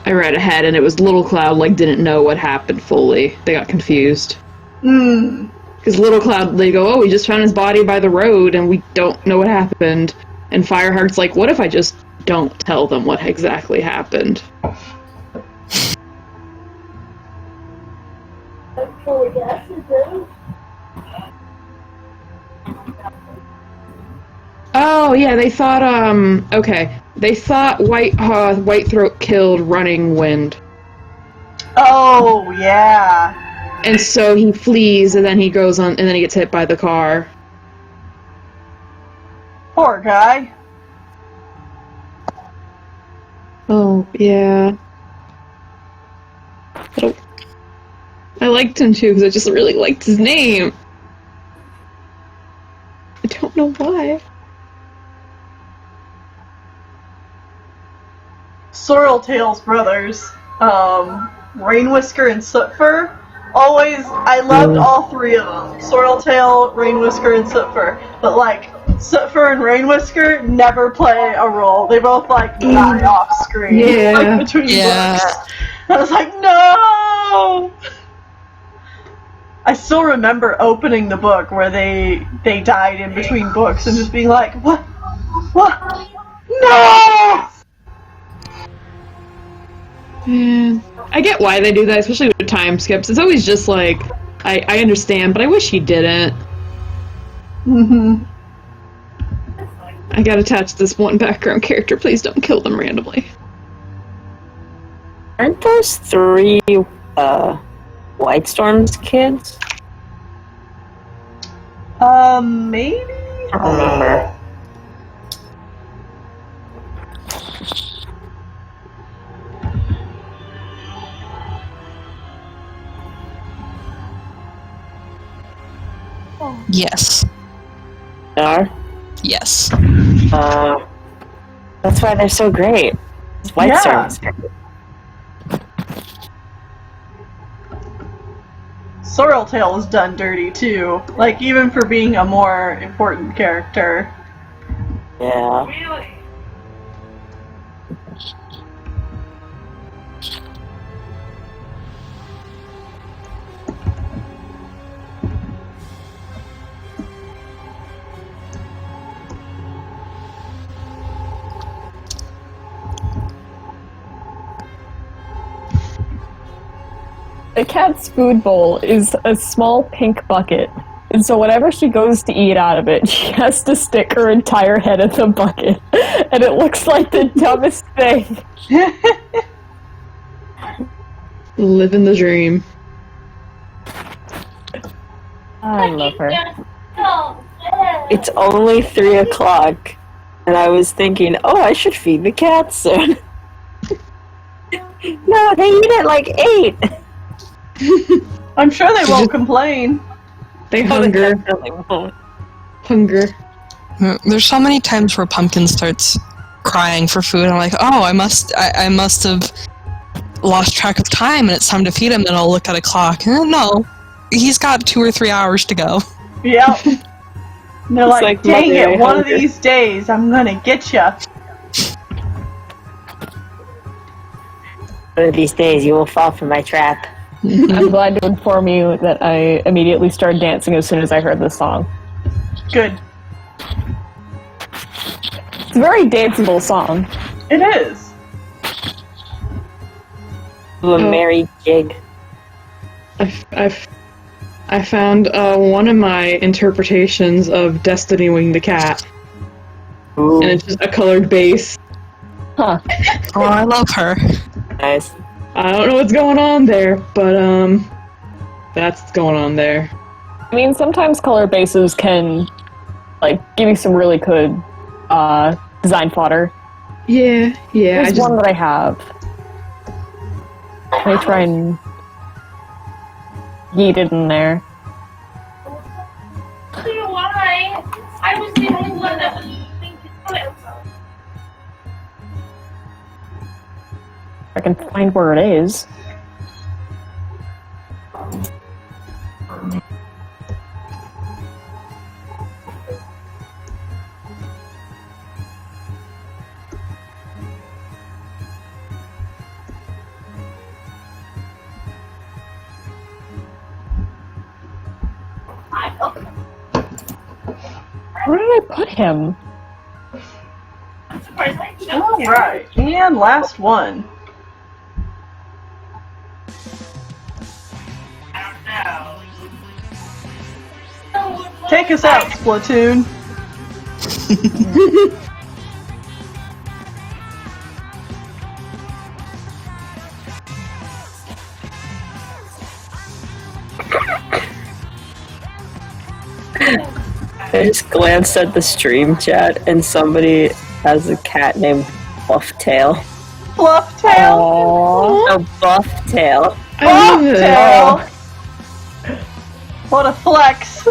I read ahead and it was Little Cloud, like, didn't know what happened fully. They got confused. Because Little Cloud, they go, oh, we just found his body by the road and we don't know what happened. And Fireheart's like, what if I just don't tell them what exactly happened? Oh, yeah, they thought, okay. They thought White Throat killed Running Wind. Oh, yeah. And so he flees, and then he goes on, and then he gets hit by the car. Poor guy. Oh, yeah. I liked him too, because I just really liked his name. I don't know why. Sorreltail's brothers, Rainwhisker and Sootfur. Always, I loved all three of them. Sorreltail, Rainwhisker, and Sootfur. But, like, Sootfur and Rainwhisker never play a role. They both, like, die off screen. Yeah. Like, between Yeah. books. I was like, no! I still remember opening the book where they died in between books and just being like, what? What? No! Man, I get why they do that, especially with time skips. It's always just like, I understand, but I wish he didn't. I gotta attach this one background character. Please don't kill them randomly. Aren't those three White Storm's kids? Maybe? I don't remember. Yes. They are? Yes. That's why they're so great. White Yeah. Storm's great. Sorreltail is done dirty too. Like, even for being a more important character. Yeah. The cat's food bowl is a small pink bucket. And so whenever she goes to eat out of it, she has to stick her entire head in the bucket. And it looks like the dumbest thing. Living the dream. I love her. It's only 3 o'clock, and I was thinking, oh, I should feed the cats soon. No, they eat at like 8. I'm sure they won't complain. They hunger. definitely won't. Hunger. There's so many times where Pumpkin starts crying for food. I'm like, oh, I must have lost track of time, and it's time to feed him. Then I'll look at a clock. No, he's got 2 or 3 hours to go. Yep. And they're like, like dang Mother it, one of hunger. these days I'm gonna get ya. One of these days, you will fall for my trap. I'm glad to inform you that I immediately started dancing as soon as I heard this song. Good. It's a very danceable song. It is. Do a merry jig. I found one of my interpretations of Destiny Wing the Cat, Ooh, and it's just a colored bass. Huh. Oh, I love her. nice. I don't know what's going on there, but that's what's going on there. I mean, sometimes color bases can, like, give you some really good design fodder. Yeah. There's one that I have. Let me try and yeet it in there. Why? I was the only one that was thinking it. I can find where it is. Where did I put him? Alright, and last one. Take us out, Splatoon. I just glanced at the stream chat, and somebody has a cat named Bufftail. Flufftail. Aww. A Bufftail. I love it. Flufftail. What a flex.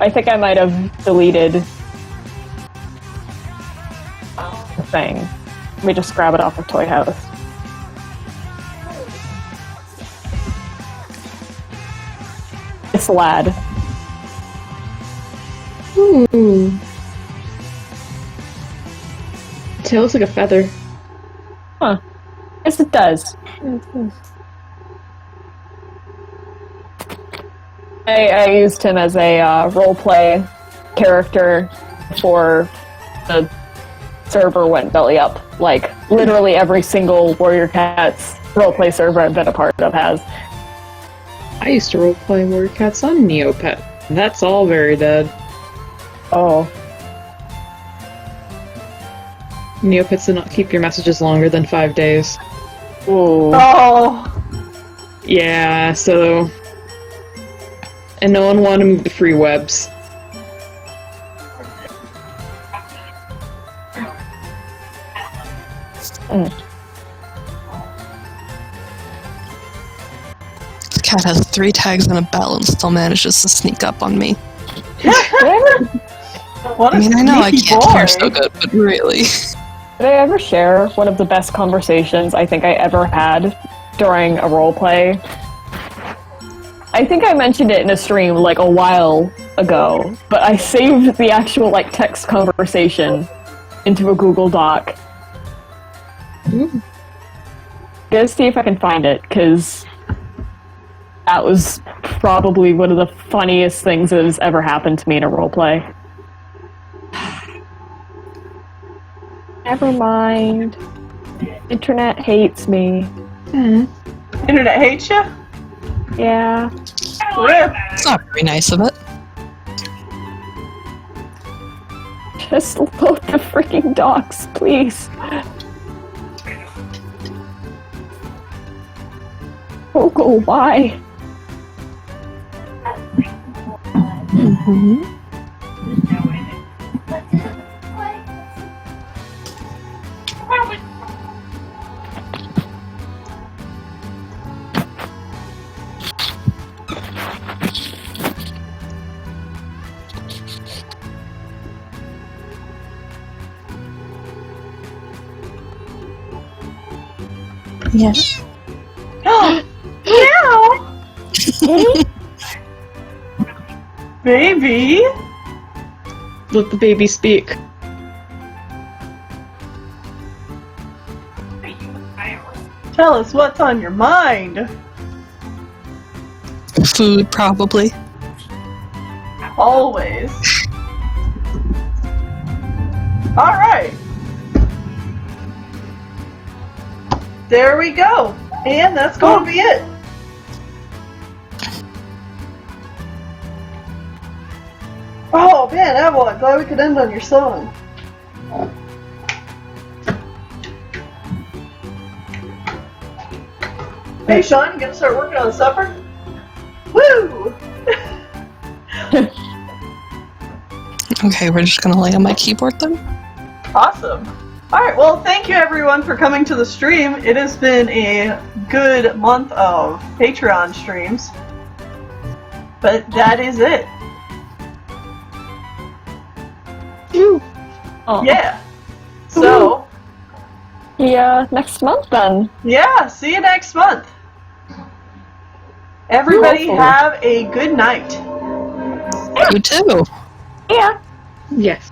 I think I might have deleted the thing. Let me just grab it off of Toy House. It's Lad. Ooh. Tail looks like a feather. Huh. Yes, it does. I used him as a roleplay character before the server went belly up. Like, literally every single Warrior Cats roleplay server I've been a part of has. I used to roleplay Warrior Cats on Neopet. That's all very dead. Oh. Neopets do not keep your messages longer than 5 days. Ooh. Oh. Yeah, so... And no one wanted to move to free webs. This cat has 3 tags and a bell and still manages to sneak up on me. What a I mean, I know I sneaky can't boy. hear so good, but really. Did I ever share one of the best conversations I think I ever had during a roleplay? I think I mentioned it in a stream like a while ago, but I saved the actual like text conversation into a Google Doc. Gotta see if I can find it, because that was probably one of the funniest things that has ever happened to me in a roleplay. Never mind. Internet hates me. Internet hates you? Yeah. Rip. It's not very nice of it. Just load the freaking docs, please. Google, why? Yes. Baby. Let the baby speak. Tell us what's on your mind. Food, probably. Always. Alright. There we go. And that's going to be it. Oh man, Evelyn, glad we could end on your song. Hey Sean, you gonna start working on supper? Woo! Okay, we're just gonna lay on my keyboard then. Awesome. Alright, well thank you everyone for coming to the stream. It has been a good month of Patreon streams. But that is it. Oh. Yeah. So, Yeah, next month then. yeah, see you next month. Everybody Cool. have a good night. You too. Yeah. Yes.